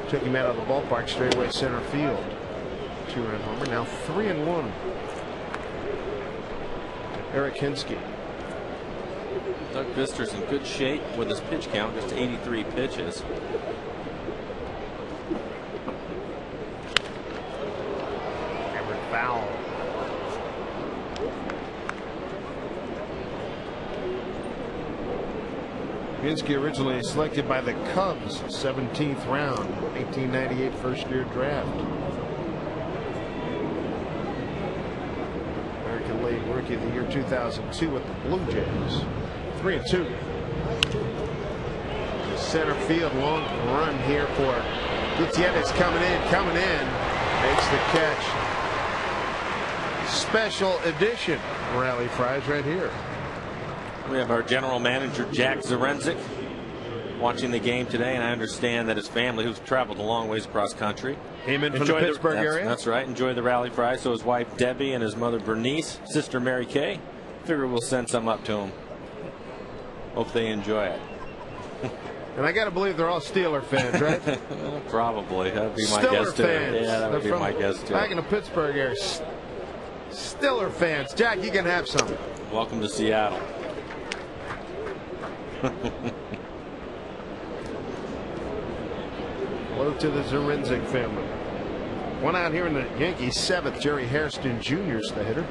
took him out of the ballpark, straightaway center field. 2-run homer. Now 3-1. Eric Hinske. Doug Fister's in good shape with his pitch count, just 83 pitches. foul. Minsky originally selected by the Cubs, 17th round, 1998 first-year draft. American League Rookie of the Year 2002 with the Blue Jays. 3-2. Center field, long run here for Gutierrez, coming in, makes the catch. Special edition rally fries right here. We have our general manager, Jack Zarenzik, watching the game today, and I understand that his family, who's traveled a long ways across country, came in from the Pittsburgh area. That's right. Enjoy the rally fries. So his wife Debbie and his mother Bernice, sister Mary Kay. Figure we'll send some up to them. Hope they enjoy it. And I got to believe they're all Steeler fans, right? Probably. That'd be my Steeler guess too. fans. Yeah, that would be my guess too. Back in the Pittsburgh area. Steeler fans. Jack, you can have some. Welcome to Seattle. Hello to the Zarenzik family. One out here in the Yankees 7th. Jerry Hairston Jr. is the hitter.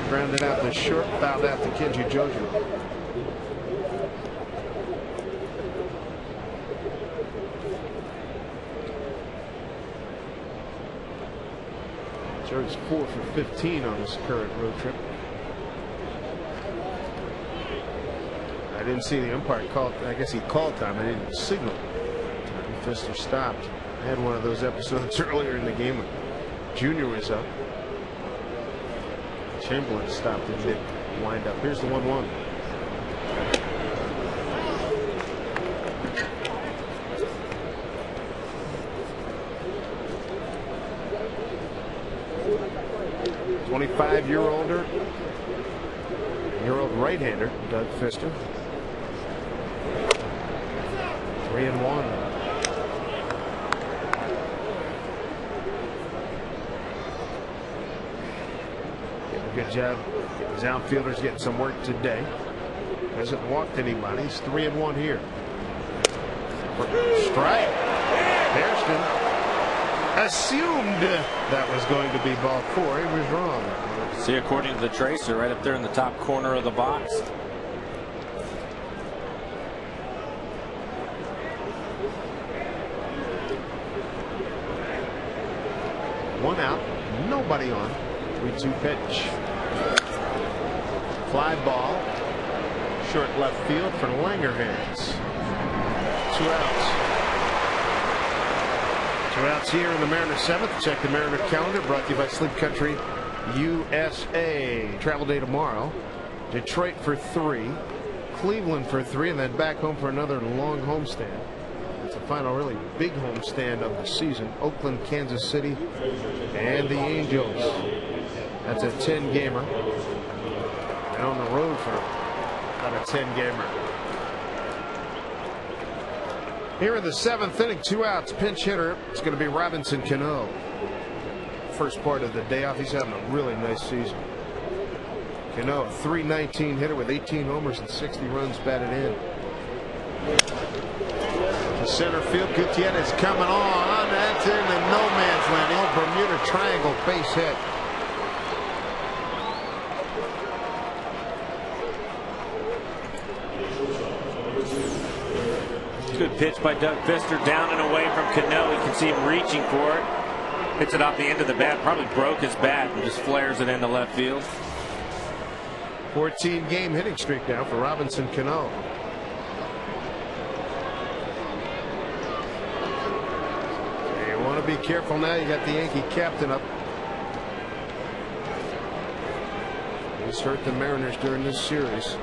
Grounded out the short, fouled out to Kenji Jojo. Joe's 4 for 15 on his current road trip. I didn't see the umpire call. I guess he called time. I didn't signal. Pfister stopped. I had one of those episodes earlier in the game when Junior was up. Chamberlain stopped in mid wind up. Here's the 1-1. $25-year-old right-hander Doug Pfister. 3-1. Good job. His outfielders getting some work today. Hasn't walked anybody. He's 3-1 here. Strike. Hairston assumed that was going to be ball 4. He was wrong. See, according to the tracer, right up there in the top corner of the box. One out. Nobody on. 3-2 pitch. Fly ball. Short left field for Langerhans. 2 outs. 2 outs here in the Mariners 7th. Check the Mariner calendar. Brought to you by Sleep Country USA. Travel day tomorrow. Detroit for 3. Cleveland for 3. And then back home for another long homestand. It's the final really big homestand of the season. Oakland, Kansas City, and the Angels. That's a 10-gamer. And on the road for about a 10-gamer. Here in the 7th inning, 2 outs, pinch hitter. It's going to be Robinson Cano. First part of the day off. He's having a really nice season. Cano, a .319 hitter with 18 homers and 60 runs batted in. The center field, Gutierrez coming on. That's in the no man's land. Oh, Bermuda Triangle base hit. Good pitch by Doug Pfister, down and away from Cano. You can see him reaching for it. Hits it off the end of the bat. Probably broke his bat and just flares it into left field. 14-game hitting streak now for Robinson Cano. You want to be careful now. You got the Yankee captain up. He's hurt the Mariners during this series.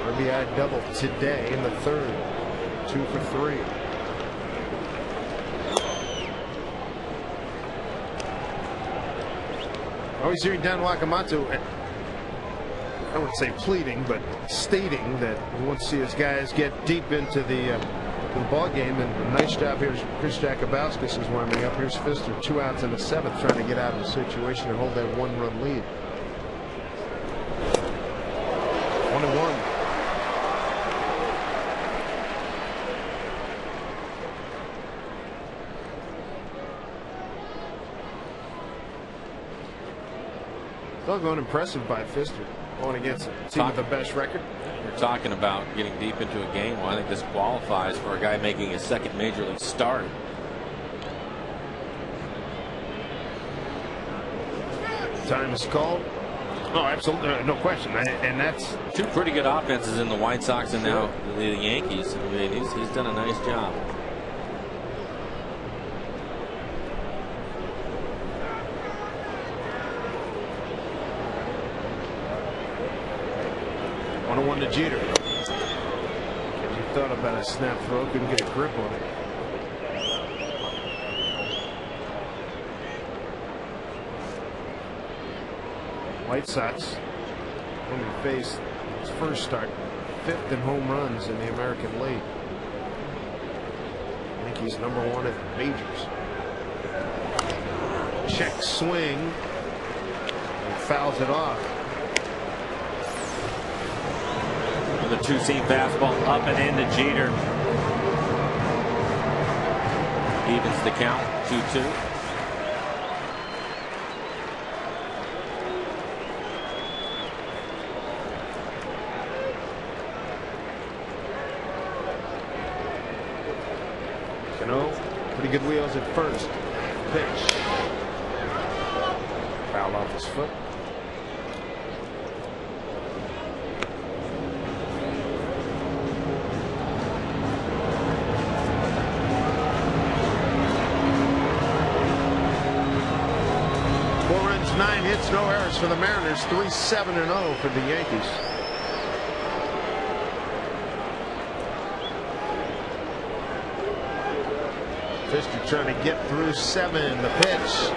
RBI double today in the 3rd. 2 for 3. Always hearing Don Wakamoto, I wouldn't say pleading, but stating that he wants to see his guys get deep into the ball game. And a nice job here. Chris Jacobauskas is warming up. Here's Pfister, 2 outs in the 7th, trying to get out of the situation and hold that 1-run lead. 1-1. doggone impressive by Pfister going against a team with the best record. We're talking about getting deep into a game. Well, I think this qualifies for a guy making his second major league start. Time is called. Oh, absolutely, no question. And that's two pretty good offenses in the White Sox and now the Yankees. I mean, he's done a nice job. One to Jeter. If you thought about a snap throw, couldn't get a grip on it. White Sox only faced his first start, 5th in home runs in the American League. Yankees #1 at the majors. Check swing and fouls it off. The two-seam fastball up and into Jeter. Evens the count, 2-2. Cano, pretty good wheels at first. Pitch. Foul off his foot. Nine hits, no errors for the Mariners. 3-7-0 for the Yankees. Pfister trying to get through 7. The pitch.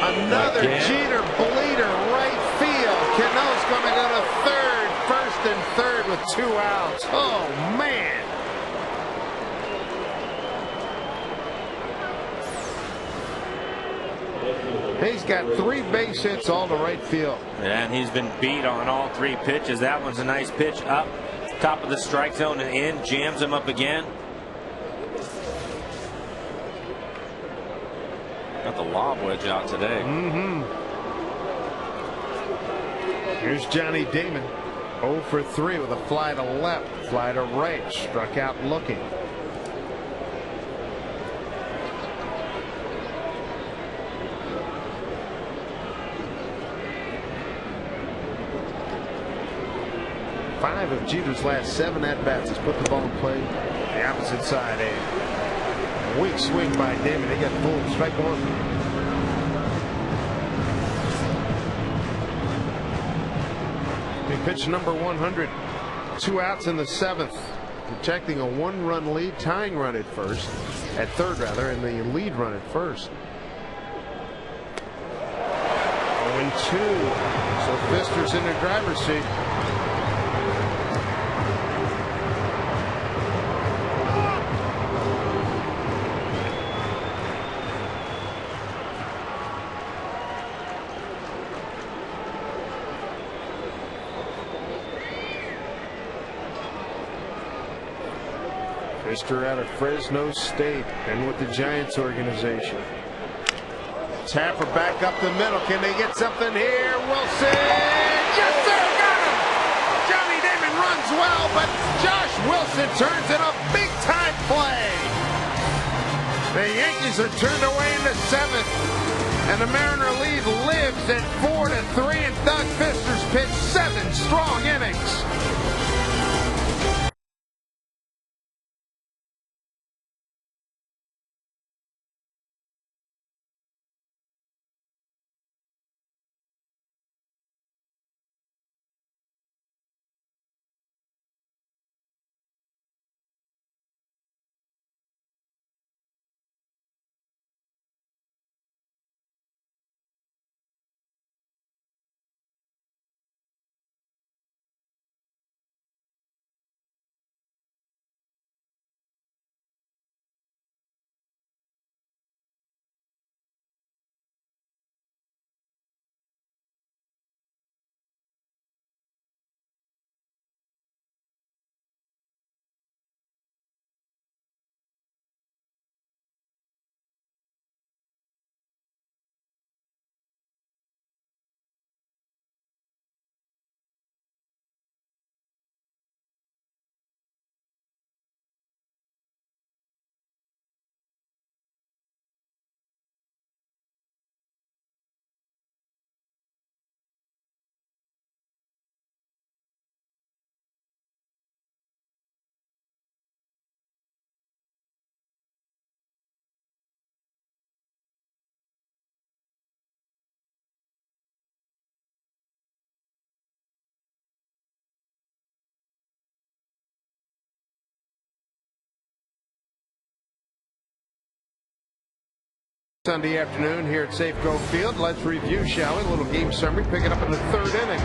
Another Jeter bleeder right field. Cano's going to go to third. First and third with 2 outs. Oh, man. He's got 3 base hits all to right field. And he's been beat on all 3 pitches. That one's a nice pitch up top of the strike zone and in. Jams him up again. Got the lob wedge out today. Here's Johnny Damon. 0 for 3 with a fly to left, fly to right. Struck out looking. Five of Jeter's last 7 at-bats. He's put the ball in play. The opposite side, a weak swing by Damon. He got pulled. Strike 1. He pitched number 100. 2 outs in the 7th. Protecting a 1-run lead. Tying run at first. At third, rather. And the lead run at first. 0-2. So Pfister's in the driver's seat. Pfister out of Fresno State and with the Giants organization. Tapper back up the middle. Can they get something here? Wilson. Yes, sir. Got him. Johnny Damon runs well, but Josh Wilson turns in a big-time play. The Yankees are turned away in the 7th, and the Mariner lead lives at 4-3. And Doug Pfister's pitched 7 strong innings. Sunday afternoon here at Safeco Field. Let's review, shall we? A little game summary. Pick it up in the third inning.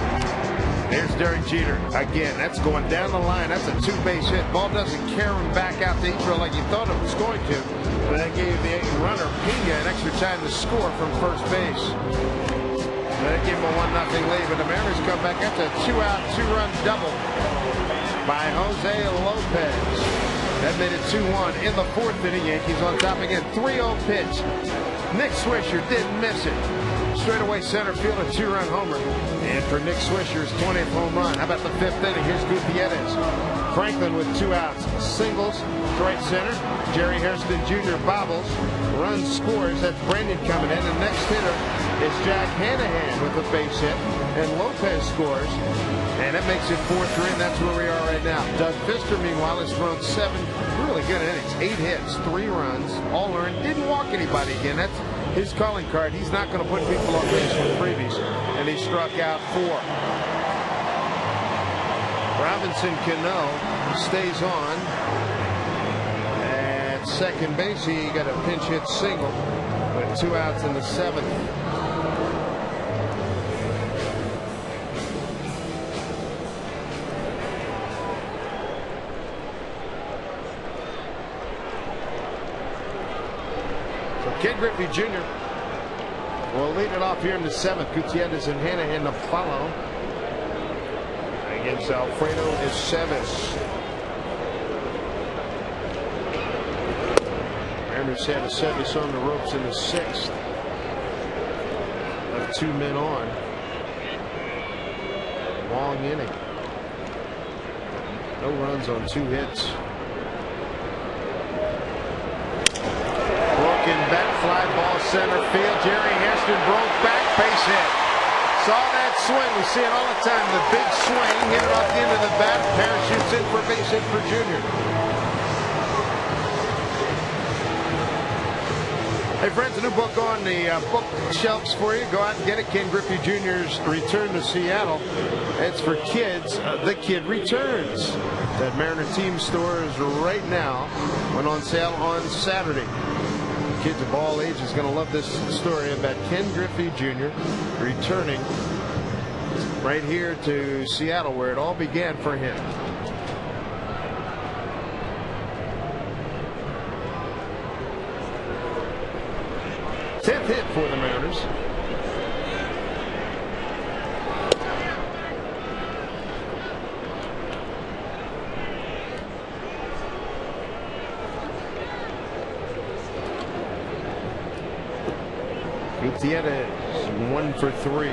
Here's Derek Jeter. Again, that's going down the line. That's a two-base hit. Ball doesn't carry him back out to Eater like you thought it was going to. But that gave the runner, Pena, an extra time to score from first base. That gave him a 1-0 lead. But the Mariners come back up to a 2-out, 2-run double by Jose Lopez. That made it 2-1 in the fourth inning. Yankees on top again. 3-0 pitch. Nick Swisher didn't miss it. Straightaway center field, a 2-run homer. And for Nick Swisher's 20th home run. How about the fifth inning? Here's Gutierrez. Franklin with 2 outs. Singles to right center. Jerry Hairston Jr. bobbles. Run scores. That's Brandon coming in. The next hitter is Jack Hanahan with a base hit. And Lopez scores. And that makes it 4-3, and that's where we are right now. Doug Fister, meanwhile, has thrown 7 really good innings. 8 hits, 3 runs, all earned. Didn't walk anybody again. That's his calling card. He's not going to put people on base with freebies. And he struck out 4. Robinson Cano stays on. At second base, he got a pinch hit single with 2 outs in the 7th. Ken Griffey Jr. will lead it off here in the 7th. Gutierrez and Hanahan to follow against Alfredo Estevez. Mariners had a set us on the ropes in the 6th. Left 2 men on. Long inning. No runs on 2 hits. Back fly ball center field. Jerry Hairston broke back, base hit. Saw that swing. We see it all the time. The big swing, hit it off the end of the bat, parachutes in for a base hit for Junior. Hey friends, a new book on the bookshelves for you. Go out and get it. Ken Griffey Jr.'s Return to Seattle. It's for kids. The Kid Returns. That Mariner team store is right now. Went on sale on Saturday. Kids of all ages going to love this story about Ken Griffey Jr. returning right here to Seattle, where it all began for him. Tenth hit for the Mariners. Gutierrez 1 for 3.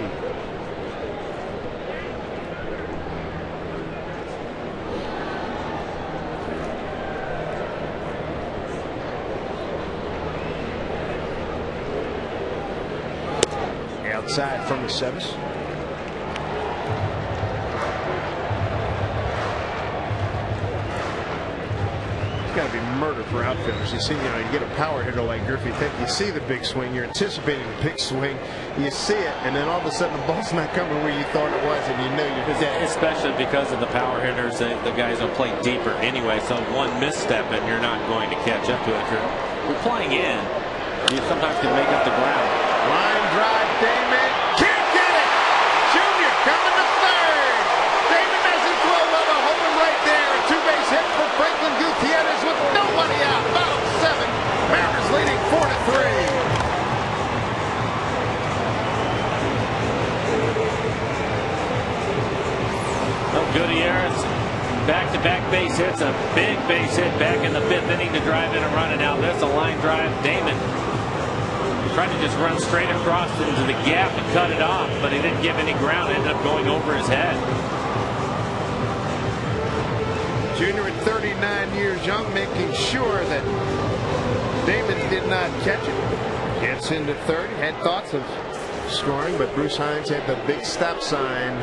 Outside from the 7th. Got to be murder for outfielders. You see, you get a power hitter like Griffey. You see the big swing. You're anticipating the big swing. You see it, and then all of a sudden the ball's not coming where you thought it was, and you know you're dead. Especially because of the power hitters, the guys will play deeper anyway. So one misstep, and you're not going to catch up to it. If you're playing in, you sometimes can make up the ground. Line drive, Damon can't get it. Junior coming to third. Damon doesn't throw well. A home run right there. A 2-base hit for Franklin Gutierrez with nobody out. Bottom 7. Mariners leading 4-3. Gutierrez, back-to-back base hits, a big base hit back in the 5th inning to drive in a run, and now this a line drive. Damon tried to just run straight across into the gap and cut it off, but he didn't give any ground. Ended up going over his head. Junior at 39 years young, making sure that Damon did not catch it. Gets into third. Had thoughts of scoring, but Bruce Hines had the big stop sign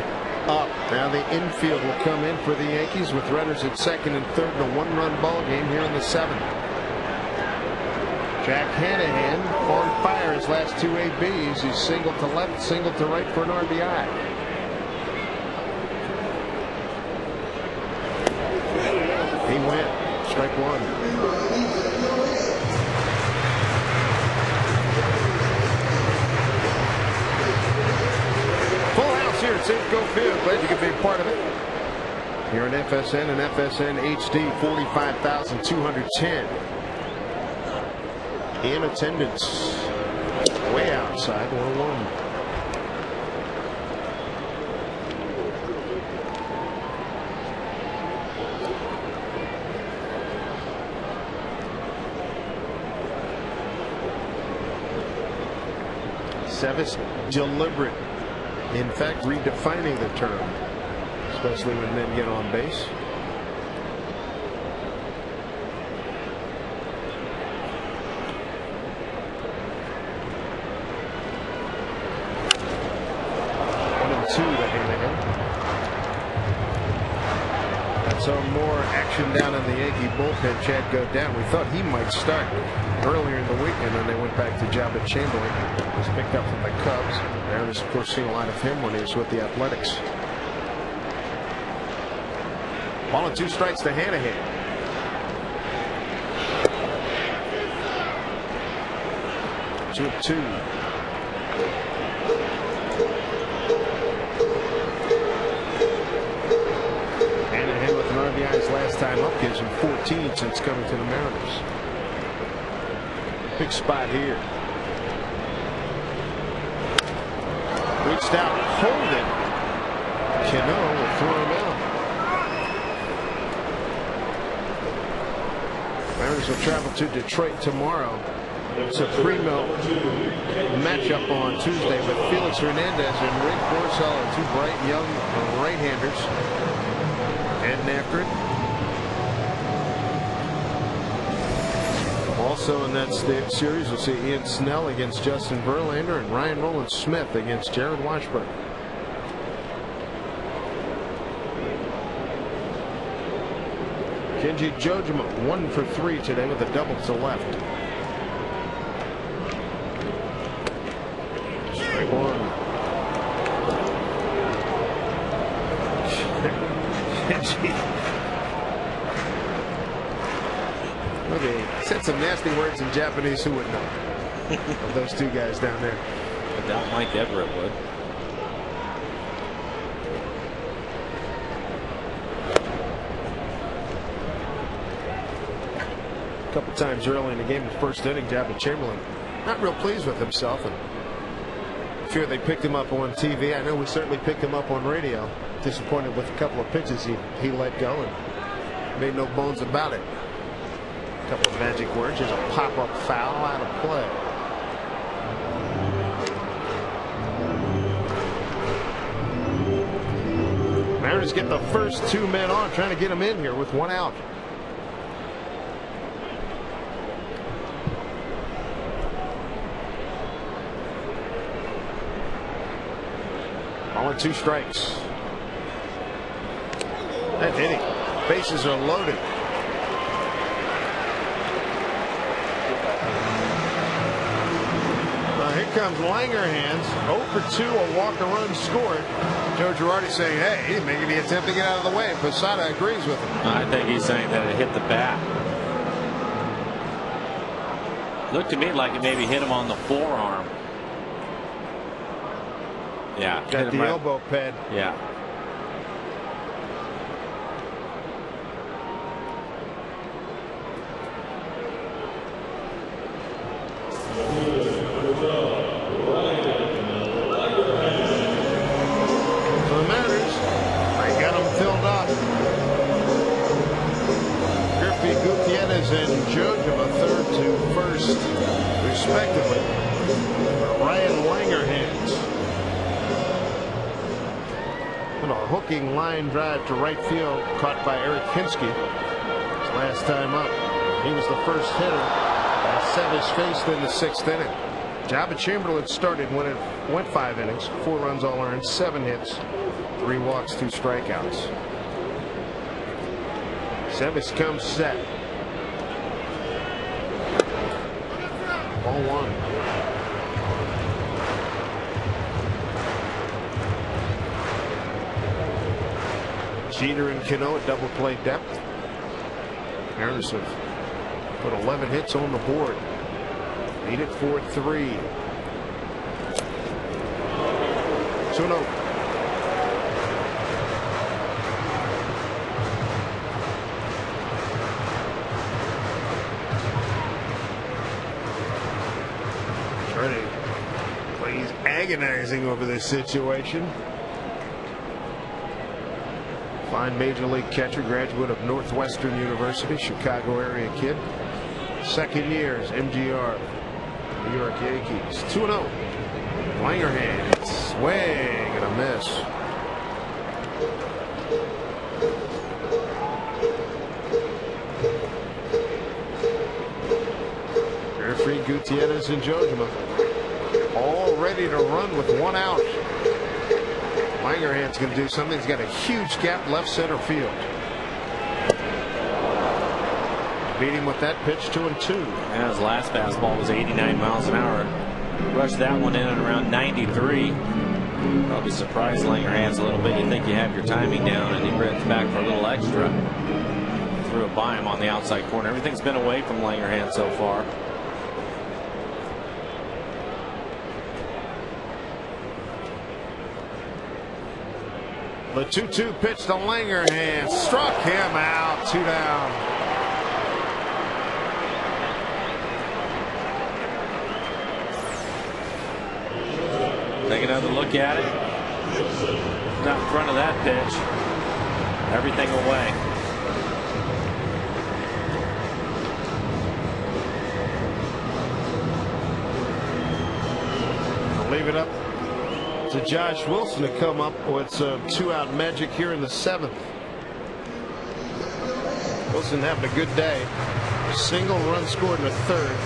up. Now the infield will come in for the Yankees with runners at second and third in a 1-run ball game here in the 7th. Jack Hanahan on fire his last 2 ABs. He's single to left, single to right for an RBI. He went strike 1. Go Field. Glad you could be a part of it. Here at FSN and FSN HD, 45,210 in attendance. Way outside, 101. Sevis deliberate. In fact, redefining the term, especially when men get on base. Two to hand-to-hand. That's more action down in the Yankee bullpen. Chad go down. We thought he might start earlier in the week, and then they went back to Jabba Chamberlain. He was picked up from the Cubs. Mariners, of course, seen a lot of him when he was with the Athletics. 1-2 strikes to Hanahan. Two. RBIs last time up, gives him 14 since coming to the Mariners. Big spot here. Reached out, hold it. Cano will throw him out. Mariners will travel to Detroit tomorrow. It's a pre-mill matchup on Tuesday with Felix Hernandez and Rick Porcello, two bright young right-handers. Ed Nafrid. Also in that series, we'll see Ian Snell against Justin Verlander and Ryan Nolan-Smith against Jared Washburn. Kenji Jojima 1 for 3 today with a double to left. Strike one. Okay, said some nasty words in Japanese. Who would know? Of those two guys down there. I doubt Mike Everett would. A couple times early in the game, the first inning, Jabba Chamberlain not real pleased with himself, and I'm sure they picked him up on TV. I know we certainly picked him up on radio. Disappointed with a couple of pitches he let go, and made no bones about it. A couple of magic words. There's a pop-up foul out of play. Mariners get the first two men on, trying to get him in here with one out. All in 2 strikes. That inning. Bases are loaded. Here comes Langerhans. 0 for 2, a walk, a run scored. Joe Girardi saying, hey, he's making the attempt to get out of the way. Posada agrees with him. I think he's saying that it hit the bat. Looked to me like it maybe hit him on the forearm. Yeah. Got the elbow pad. Yeah. For the Mariners, they got them filled up. Griffey, Gutierrez, and Jojima third to first, respectively. Ryan Langerhans. And a hooking line drive to right field, caught by Eric Hinsky. His last time up, he was the first hitter. Sevis faced in the 6th inning. Jabba Chamberlain started when it went 5 innings, 4 runs all earned, 7 hits, 3 walks, 2 strikeouts. Sevis comes set. Ball 1. Jeter and Cano at double play depth. Mariners have put 11 hits on the board. Lead it 4-3. 2-0. agonizing over this situation. Fine major league catcher, graduate of Northwestern University, Chicago area kid. Second year as MGR, New York Yankees. 2-0. Langerhans, swing and a miss. Jeffrey Gutierrez and Jojima all ready to run with 1 out. Langerhans going to do something. He's got a huge gap left center field. Beat him with that pitch, 2-2. Yeah, his last fastball was 89 miles an hour. Rushed that one in at around 93. Probably surprised Langerhans a little bit. You think you have your timing down, and he brings back for a little extra. Threw it by him on the outside corner. Everything's been away from Langerhans so far. The 2-2 pitch to Langerhans. Struck him out. 2 down. Take another look at it. Not in front of that pitch. Everything away. I'll leave it up to Josh Wilson to come up with some 2-out magic here in the 7th. Wilson having a good day. Single run scored in the 3rd.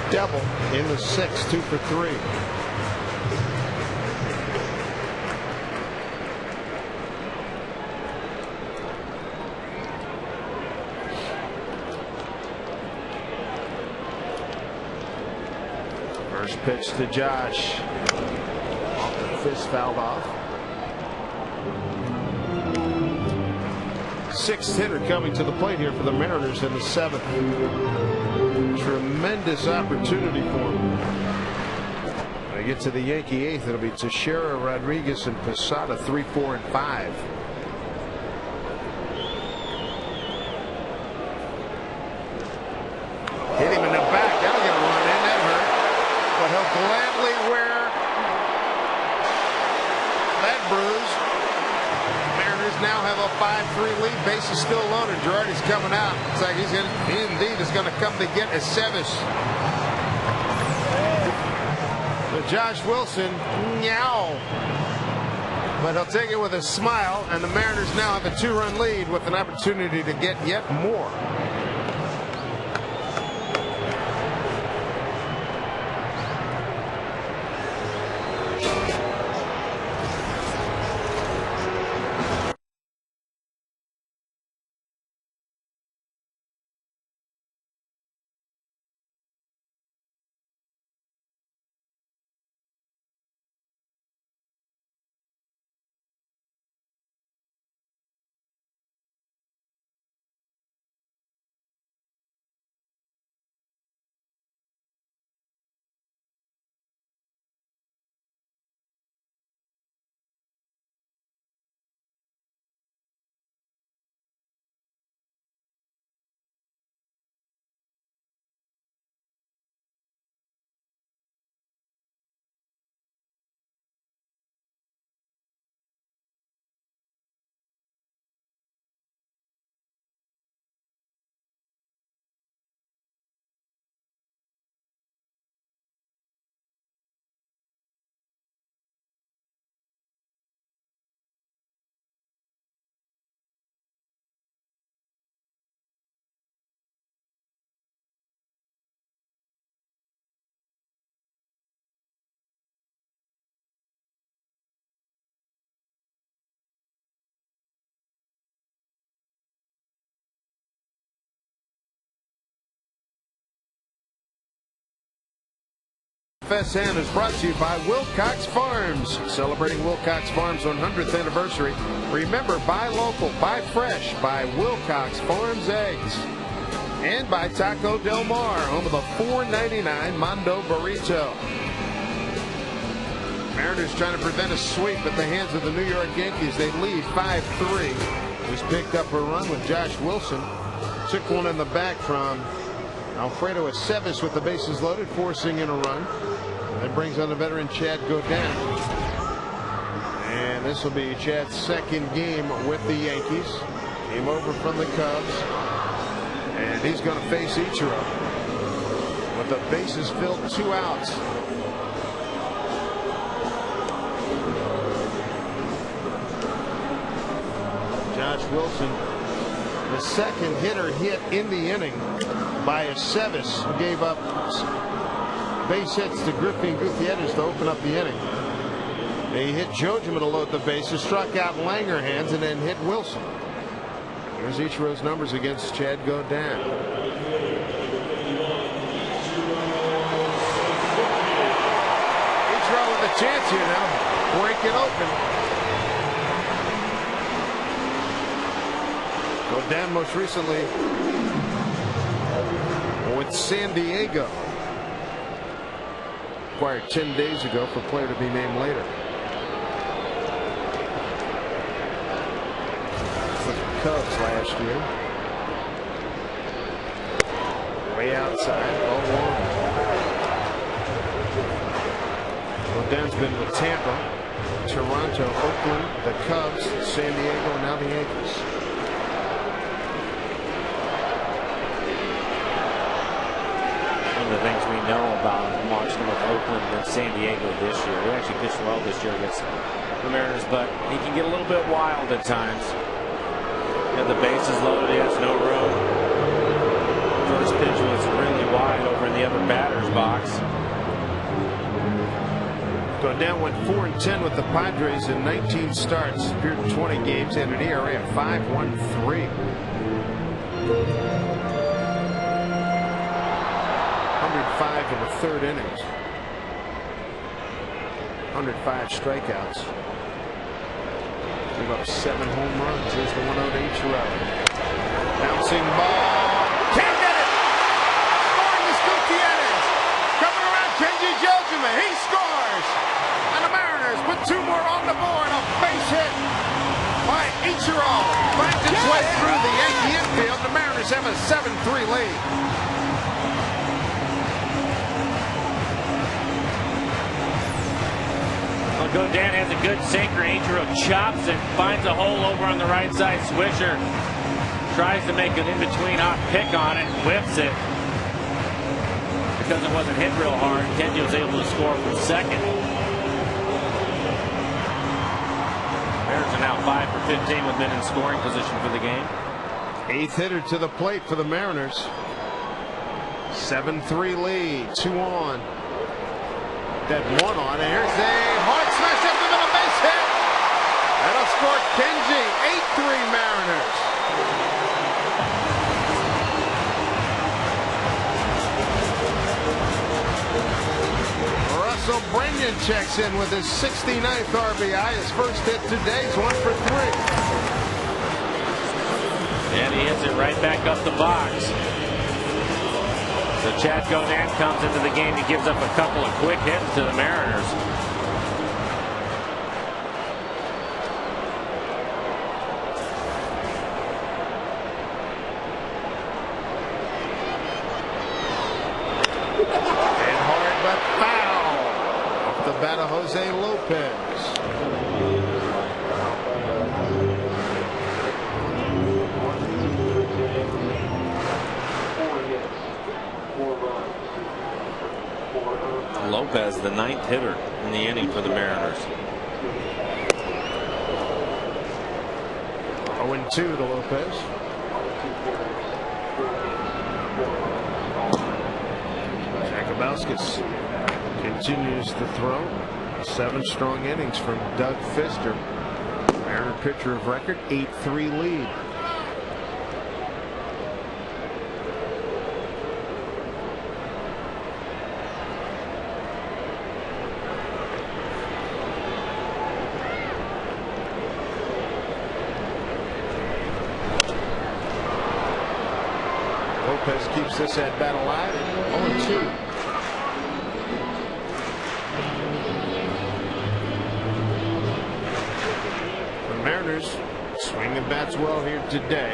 A double in the 6th. 2 for 3. First pitch to Josh. Off the fist, fouled off. 6th hitter coming to the plate here for the Mariners in the 7th. Tremendous opportunity for him. When I get to the Yankee 8th, it'll be Teixeira, Rodriguez, and Posada, 3, 4, and 5. Hit him in the back. That'll get a run in. That hurt. But he'll gladly wear that bruise. Mariners now have a 5-3 lead. Bases still loaded. Girardi's coming out. Looks like he indeed is going to come to get Aceves. But Josh Wilson, meow. But he'll take it with a smile, and the Mariners now have a 2-run lead with an opportunity to get yet more. FSN is brought to you by Wilcox Farms. Celebrating Wilcox Farms' 100th anniversary. Remember, buy local, buy fresh, buy Wilcox Farms eggs. And by Taco Del Mar, home of the $4.99 Mondo Burrito. Mariners trying to prevent a sweep at the hands of the New York Yankees. They lead 5-3. He's picked up a run with Josh Wilson. Took one in the back from Alfredo Aceves with the bases loaded, forcing in a run. That brings on the veteran Chad Godin. And this will be Chad's second game with the Yankees. Came over from the Cubs. And he's going to face Ichiro with the bases filled, 2 outs. Josh Wilson, the second hitter hit in the inning by Aceves, who gave up base hits to Griffin Gutierrez to open up the inning. They hit Jojima to load the bases, struck out Langerhans, and then hit Wilson. Here's Ichiro's numbers against Chad Godin. Ichiro with a chance here now. Break it open. Godin most recently with San Diego. Acquired 10 days ago for a player to be named later. For the Cubs last year. Way outside, 0-1. Godin's been with Tampa, Toronto, Oakland, the Cubs, San Diego, and now the Yankees. The things we know about watching him with Oakland and San Diego this year. He actually pitched well this year against the Mariners, but he can get a little bit wild at times. Got the bases loaded, he has no room. First pitch was really wide over in the other batter's box. Godin went 4-10 with the Padres in 19 starts, appeared in 20 games, and an ERA of 5.13. 105 in the third innings. 105 strikeouts. Gave up 7 home runs. Here's the 1-0 to Ichiro. Bouncing ball. Can't get it. Scoring is Gutierrez. Coming around Kenji Jojima. He scores. And the Mariners put 2 more on the board. A base hit by Ichiro. Finds its way through the Yankee infield. The Mariners have a 7-3 lead. Godin has a good sinker. Ichiro chops it, finds a hole over on the right side. Swisher tries to make an in-between hop pick on it, whips it. Because it wasn't hit real hard, Kenji was able to score from second. Mariners are now 5 for 15 with men in scoring position for the game. 8th hitter to the plate for the Mariners. 7-3 lead, 2 on. That 1 on, and here's a hard smash up the middle, base hit. That'll score Kenji. 8-3 Mariners. Russell Brennan checks in with his 69th RBI. His first hit today is 1 for 3. And he hits it right back up the box. So Chad Godin comes into the game. He gives up a couple of quick hits to the Mariners. And hard but foul. Off the bat of Jose Lopez. Lopez, the 9th hitter in the inning for the Mariners. 0-2 to Lopez. Jacobowskis continues to throw. 7 strong innings from Doug Fister. Mariner pitcher of record, 8-3 lead. Lopez keeps this at bat alive. 0-2. The Mariners swinging bats well here today.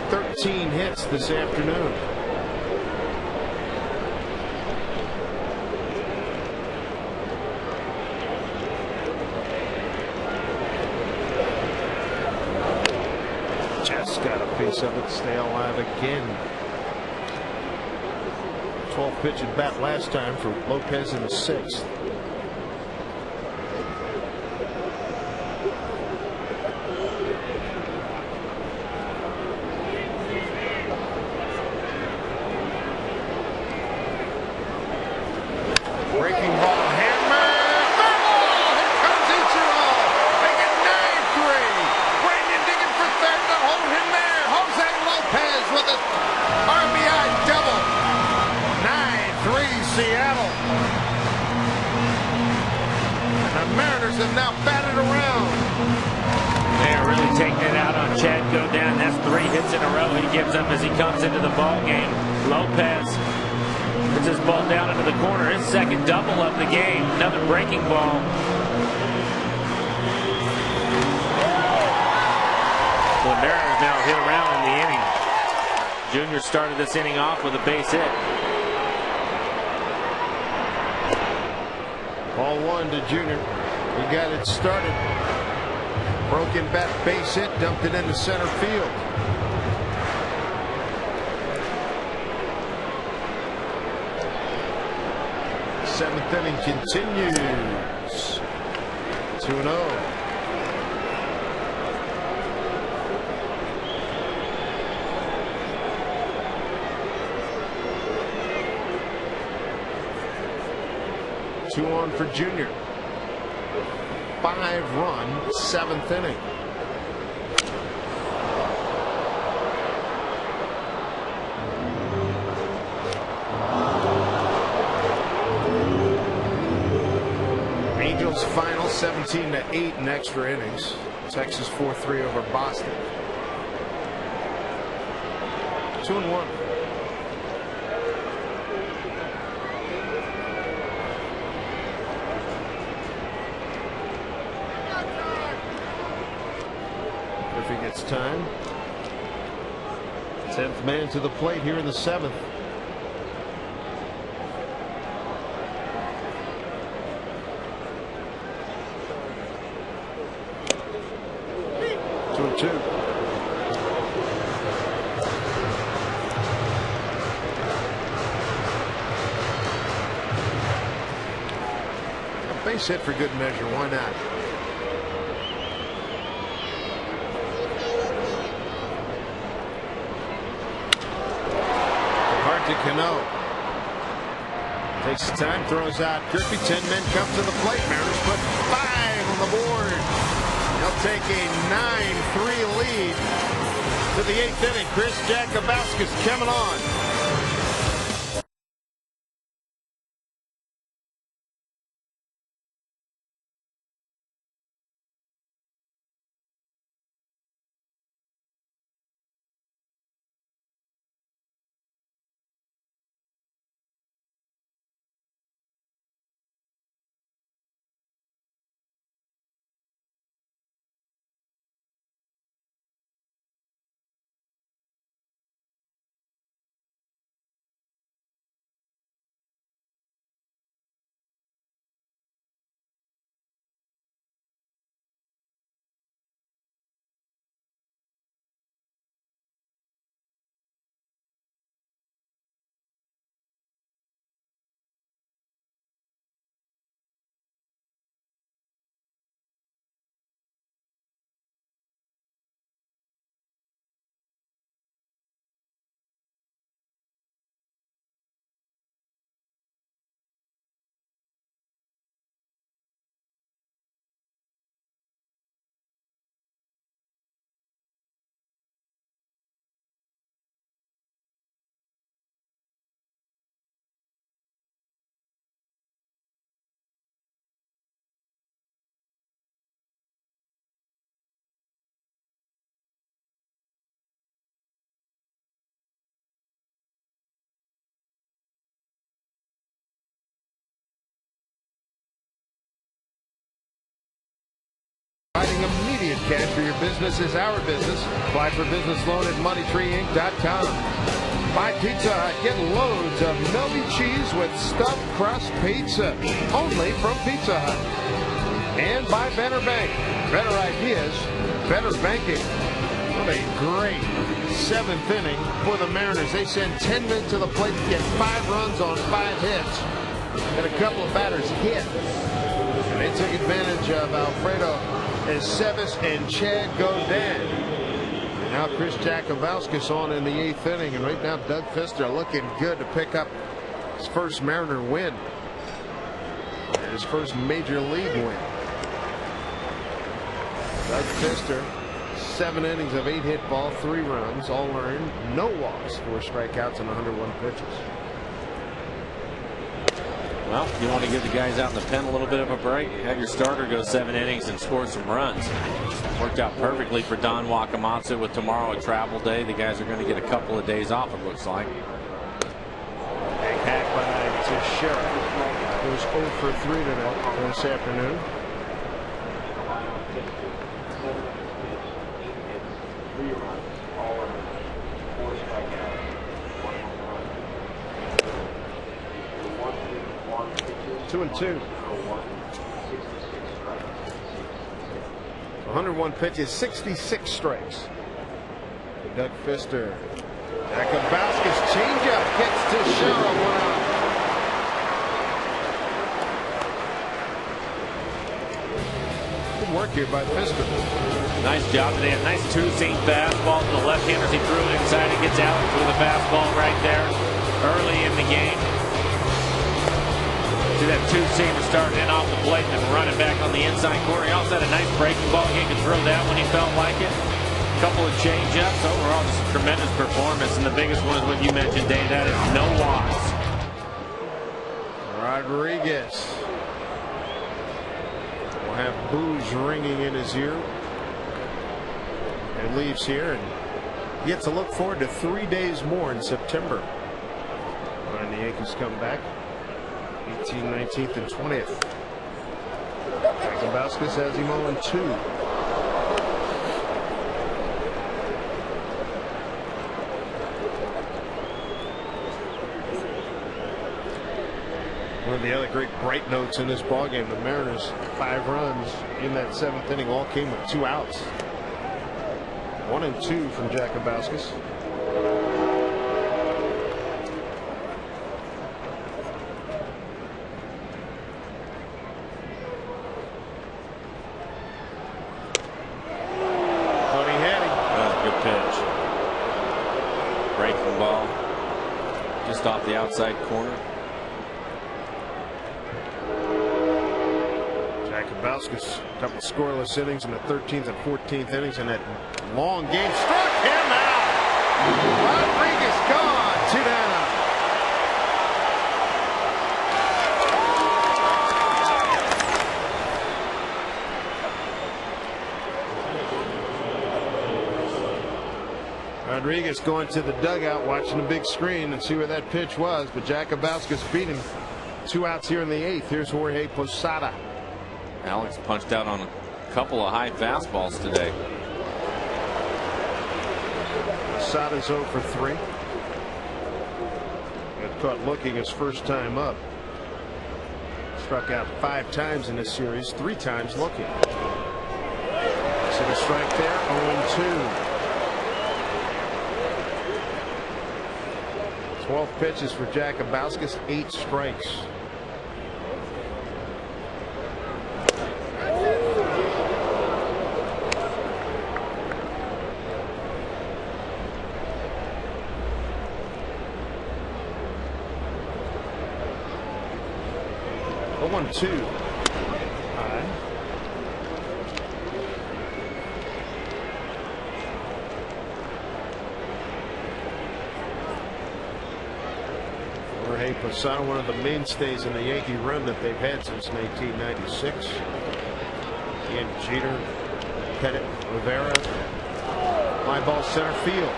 13 hits this afternoon. got a piece of it. Stay alive again. 12 pitch at bat last time for Lopez in the 6th. Breaking ball, hammer, foul! Here comes Ichiro, make it 9-3. Brandon digging for third to hold him there. Jose Lopez with an RBI double. 9-3 Seattle. And the Mariners have now batted around. They're really taking it out on Chad Godin. That's 3 hits in a row he gives up as he comes into the ball game. Lopez puts his ball down into the corner. His second double of the game. Another breaking ball. The Mariners now hit around in the inning. Junior started this inning off with a base hit. Ball 1 to Junior. He got it started. Broken bat base hit, dumped it into center field. Seventh inning continues. 2-0. Two on for Junior. 5-run 7th inning. Angels final 17-8 in extra innings. Texas 4-3 over Boston. 2-1. If he gets time. 10th man to the plate here in the 7th. A base hit for good measure. Why not? Hard to Cano. Takes the time, throws out Griffey. 10 men come to the plate. Mariners put 5 on the board. They'll take a 9-3 lead to the 8th inning. Chris Jakubowski's coming on. Providing immediate cash for your business is our business. Apply for business loan at moneytreeinc.com. Buy Pizza Hut. Get loads of melty cheese with stuffed crust pizza. Only from Pizza Hut. And buy Better Bank. Better ideas, better banking. What a great 7th inning for the Mariners. They sent 10 men to the plate to get 5 runs on 5 hits. And a couple of batters hit. And they took advantage of Alfredo Estevez and Chad Godin. And now Chris Jakubowski's on in the 8th inning. And right now Doug Fister looking good to pick up his first Mariner win. And his first major league win. Doug Fister, 7 innings of 8 hit ball, 3 runs, all earned, no walks, 4 strikeouts, and 101 pitches. Well, you want to give the guys out in the pen a little bit of a break. Have your starter go 7 innings and score some runs. Worked out perfectly for Don Wakamatsu with tomorrow a travel day. The guys are going to get a couple of days off, it looks like. Big hack by Teixeira. Goes 0 for 3 tonight this afternoon. Two and 2. 101 pitches, 66 strikes. Doug Fister. Jakubowski's changeup gets Teixeira 1 out. Good work here by Fister. Nice job today. A nice 2-seam fastball to the left-handers. He threw it inside. It gets out with a fastball right there early in the game. See that 2-seamer starting in off the plate and then running back on the inside corner. He also had a nice breaking ball. He could throw that when he felt like it. A couple of change-ups. Overall, just a tremendous performance. And the biggest one is what you mentioned, Dave. That is no walks. Rodriguez will have boos ringing in his ear. And leaves here and gets to look forward to 3 days more in September when the Yankees come back. 18th, 19th, and 20th. Jakubowski has him 0-2. One of the other great bright notes in this ballgame, the Mariners 5 runs in that 7th inning all came with 2 outs. 1 and 2 from Jakubowski. Off the outside corner. Jakubowski's couple scoreless innings in the 13th and 14th innings, and that long game struck him out. Rodriguez gone. 2 down. Rodriguez going to the dugout, watching the big screen and see where that pitch was, but Jakubowski's beat him. 2 outs here in the 8th. Here's Jorge Posada. Alex punched out on a couple of high fastballs today. Posada's 0 for 3. Got caught looking his first time up. Struck out 5 times in this series, 3 times looking. See the strike there, 0-2. 12 pitches for Jakubowski, 8 strikes. The 1-2. High. Jorge Posada, one of the mainstays in the Yankee run that they've had since 1996. Ian Jeter, Pettit, Rivera. Fly ball center field.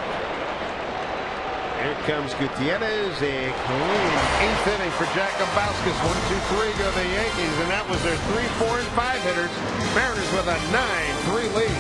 Here comes Gutierrez. A clean 8th inning for Jakubowski. 1-2-3 go the Yankees, and that was their 3, 4, and 5 hitters. Mariners with a 9-3 lead.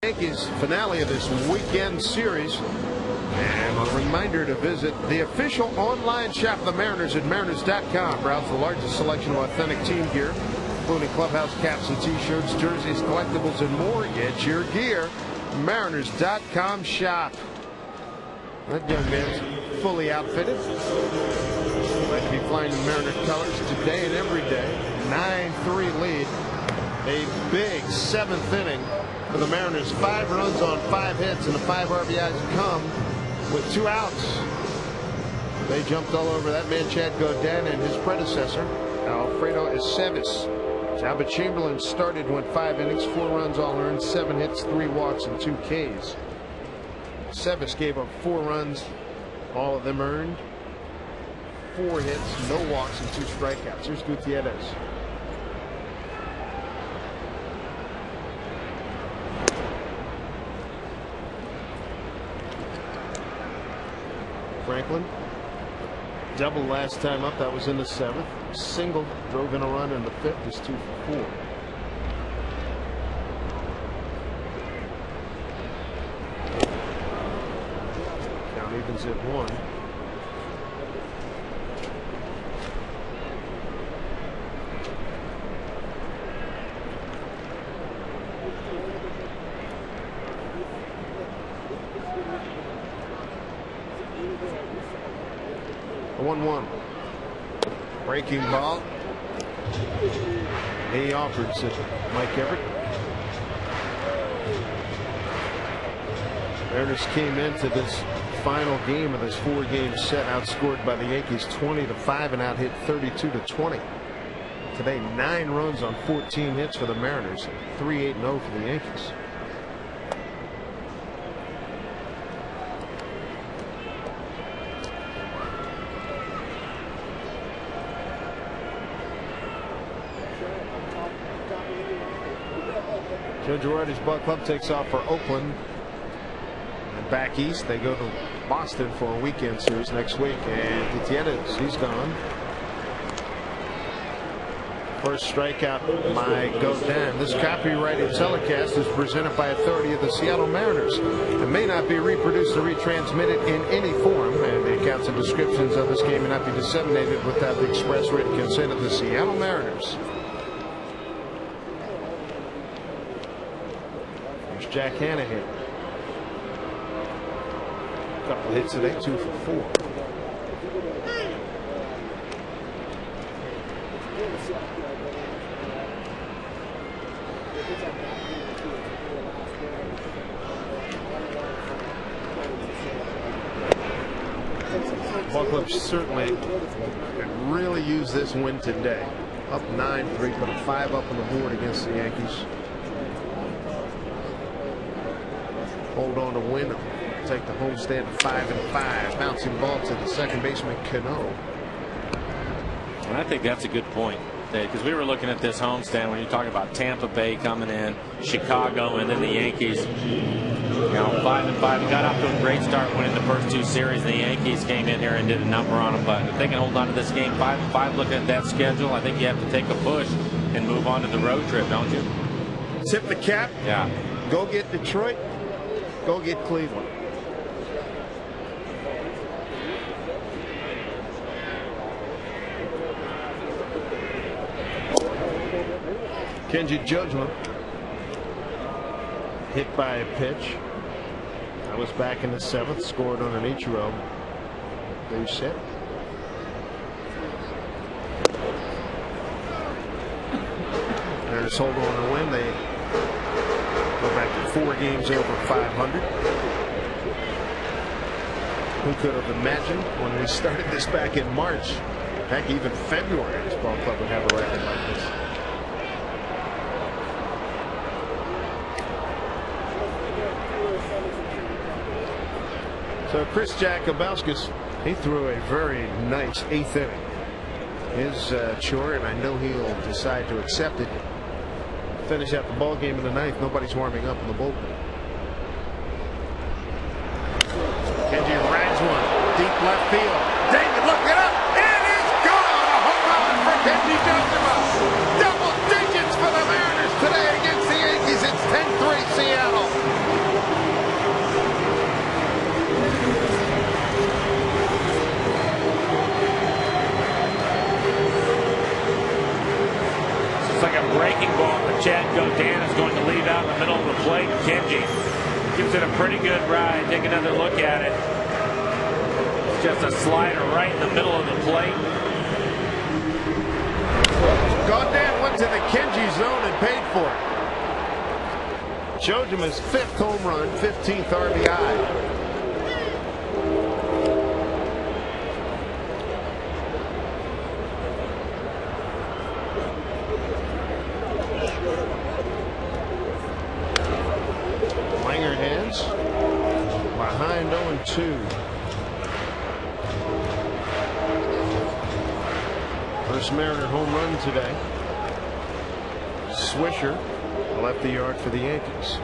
Yankees finale of this weekend series. And a reminder to visit the official online shop of the Mariners at mariners.com. Browse the largest selection of authentic team gear, including clubhouse caps and t-shirts, jerseys, collectibles, and more. Get your gear. Mariners.com shop. That young man's fully outfitted. Like to be flying the Mariner colors today and every day. 9-3 lead. A big 7th inning for the Mariners. 5 runs on 5 hits, and the 5 RBIs come with 2 outs. They jumped all over that man Chad Godin and his predecessor Alfredo Aceves. Albert Chamberlain started, went 5 innings, 4 runs all earned, 7 hits, 3 walks, and 2 Ks. Aceves gave up 4 runs, all of them earned, 4 hits, no walks, and 2 strikeouts. Here's Gutierrez. Franklin, double last time up. That was in the 7th. Single, drove in a run in the 5th. Is 2 for 4. Count evens at 1. A 1-1. Breaking ball. He offered to Mike Everett. Mariners came into this final game of this 4-game set outscored by the Yankees 20-5 and out hit 32-20. Today 9 runs on 14 hits for the Mariners. 3-8-0 for the Yankees. Joe Girardi's ball club takes off for Oakland. And back east, they go to Boston for a weekend series next week. And Gutierrez, he's gone. First strikeout by Godin. This copyrighted telecast is presented by authority of the Seattle Mariners and may not be reproduced or retransmitted in any form. And the accounts and descriptions of this game may not be disseminated without the express written consent of the Seattle Mariners. Jack Hanahan. Couple hits today, 2 for 4. Ball club certainly could really use this win today. Up 9-3, put a 5 up on the board against the Yankees. Hold on to win them. Take the homestand to 5-5. Bouncing ball to the second baseman Cano. And I think that's a good point, Dave, because we were looking at this homestand when you talk about Tampa Bay coming in, Chicago, and then the Yankees. You know, 5-5. We got off to a great start winning the first 2 series. The Yankees came in here and did a number on them. But if they can hold on to this game 5-5, looking at that schedule, I think you have to take a push and move on to the road trip, don't you? Tip the cap. Yeah. Go get Detroit. Go get Cleveland. Kenji Judgment hit by a pitch. I was back in the 7th, scored on an Ichiro base hit. Mariners hold on to win. They go back to 4 games over 500. Who could have imagined when we started this back in March, heck, even February, this ball club would have a record like this. So Chris Jakubowskis, he threw a very nice 8th inning. His chore, and I know he'll decide to accept it. Finish out the ball game in the 9th. Nobody's warming up in the bullpen. Kenji rides one deep left field. David, look it up. It is gone. A home run for Kenji Judgment. Double digits for the Mariners today against the Yankees. It's 10-3 Seattle. in a pretty good ride. Take another look at it. It's just a slider right in the middle of the plate. Gone down, went to the Kenji zone and paid for it. Jojima's 5th home run, 15th RBI. Behind 0-2. First Mariner home run today. Swisher left the yard for the Yankees.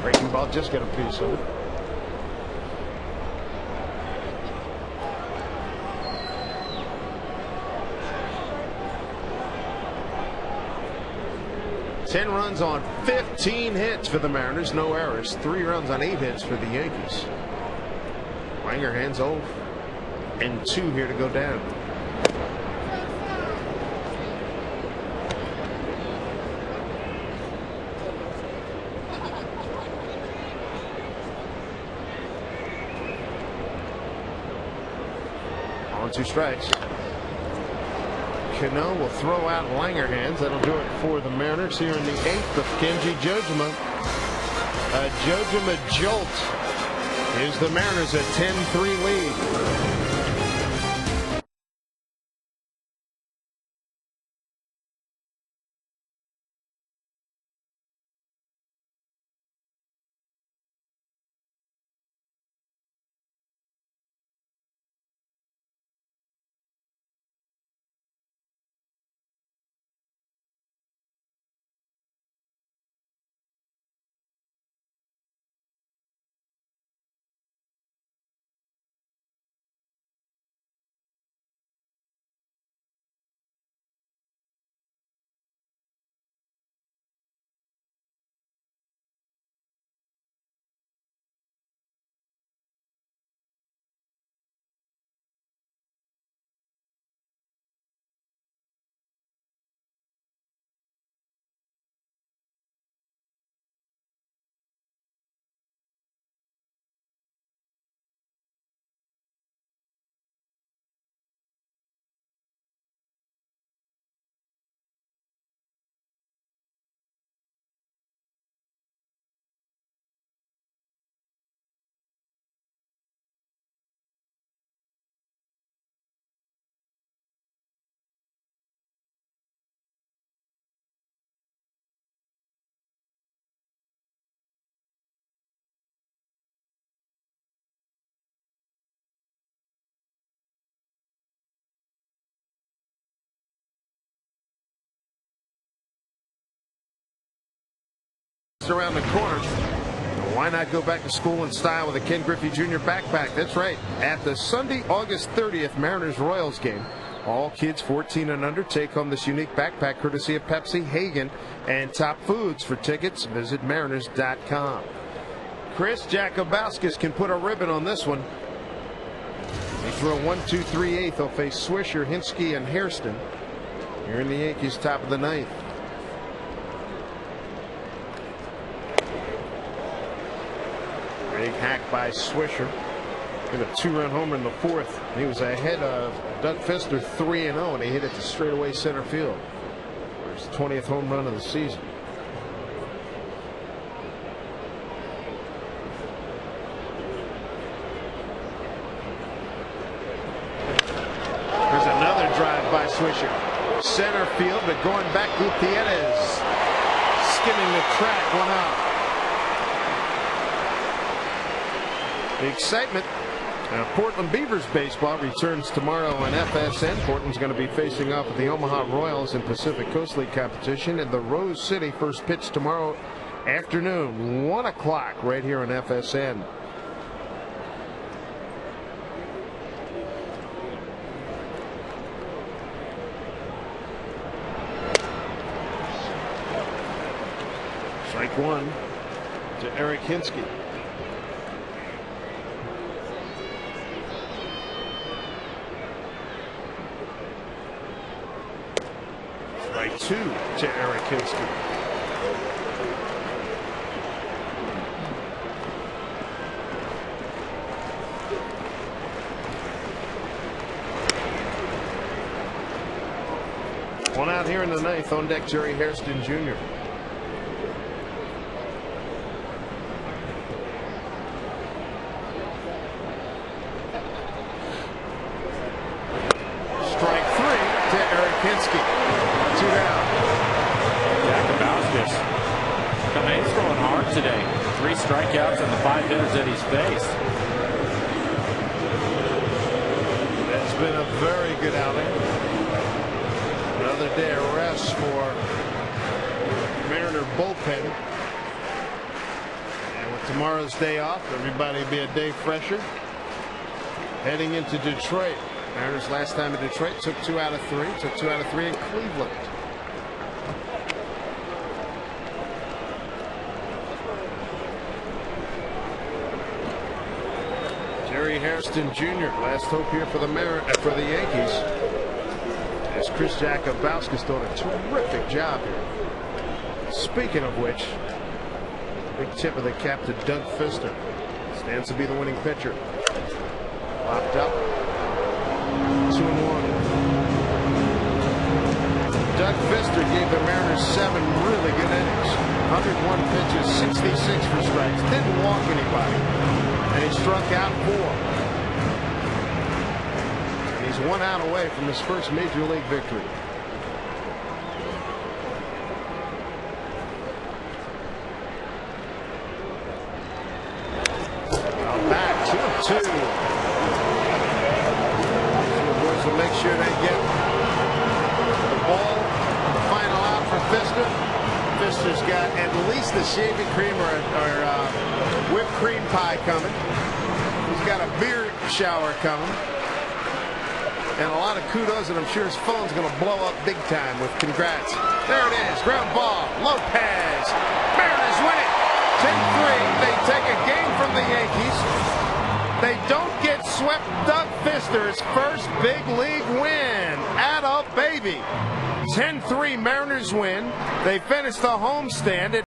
Breaking ball just got a piece of it. Ten runs on 15 hits for the Mariners, no errors. 3 runs on 8 hits for the Yankees. Langer hands 0-2 here to go down. On 2 strikes. Cano will throw out Langer hands. That'll do it for the Mariners here in the 8th of Kenji Jojima. A Jojima jolt gives the Mariners a 10-3 lead. Around the corner. Why not go back to school in style with a Ken Griffey Jr. backpack? That's right. At the Sunday, August 30th Mariners-Royals game, all kids 14 and under take home this unique backpack courtesy of Pepsi, Hagen, and Top Foods. For tickets, visit Mariners.com. Chris Jakubowskis can put a ribbon on this one. They throw 1-2-3-8. They'll face Swisher, Hinsky, and Hairston here in the Yankees' top of the 9th. Big hack by Swisher. Hit a 2-run homer in the 4th. He was ahead of Doug Fister 3-0, and he hit it to straightaway center field. His 20th home run of the season. There's another drive by Swisher. Center field, but going back, Gutierrez skimming the track, 1 out. The excitement. Portland Beavers baseball returns tomorrow on FSN. Portland's going to be facing off with the Omaha Royals in Pacific Coast League competition in the Rose City. First pitch tomorrow afternoon, 1 o'clock, right here on FSN. Strike 1 to Eric Hinsky. Strike 2 to Eric Hinsky. One out here in the ninth. On deck, Jerry Hairston Jr. Strike three to Eric Hinsky. 2 down. Jakubowskis. He's throwing hard today. 3 strikeouts in the 5 hitters that he's faced. It's been a very good outing. Another day of rest for Mariner bullpen. And with tomorrow's day off, everybody will be a day fresher. Heading into Detroit. Mariners last time in Detroit took 2 out of 3. Took 2 out of 3 in Cleveland. Jerry Hairston Jr. last hope here for the Yankees. As Chris Jakubowski's doing a terrific job here. Speaking of which, big tip of the cap to Doug Fister. Stands to be the winning pitcher. Popped up. 2-1. Doug Fister gave the Mariners 7 really good innings. 101 pitches, 66 for strikes. Didn't walk anybody. And he struck out 4. And he's 1 out away from his first major league victory. Now back 2-2. The boys will make sure they get the ball. The final out for Fister. Fister's got at least a shaving cream or whipped cream pie coming. He's got a beer shower coming. And a lot of kudos, and I'm sure his phone's going to blow up big time with congrats. There it is. Ground ball. Lopez. Mariners win it. 10-3. They take a game from the Yankees. They don't get swept. Doug Fister's first big league win. Atta baby. 10-3 Mariners win. They finish the homestand at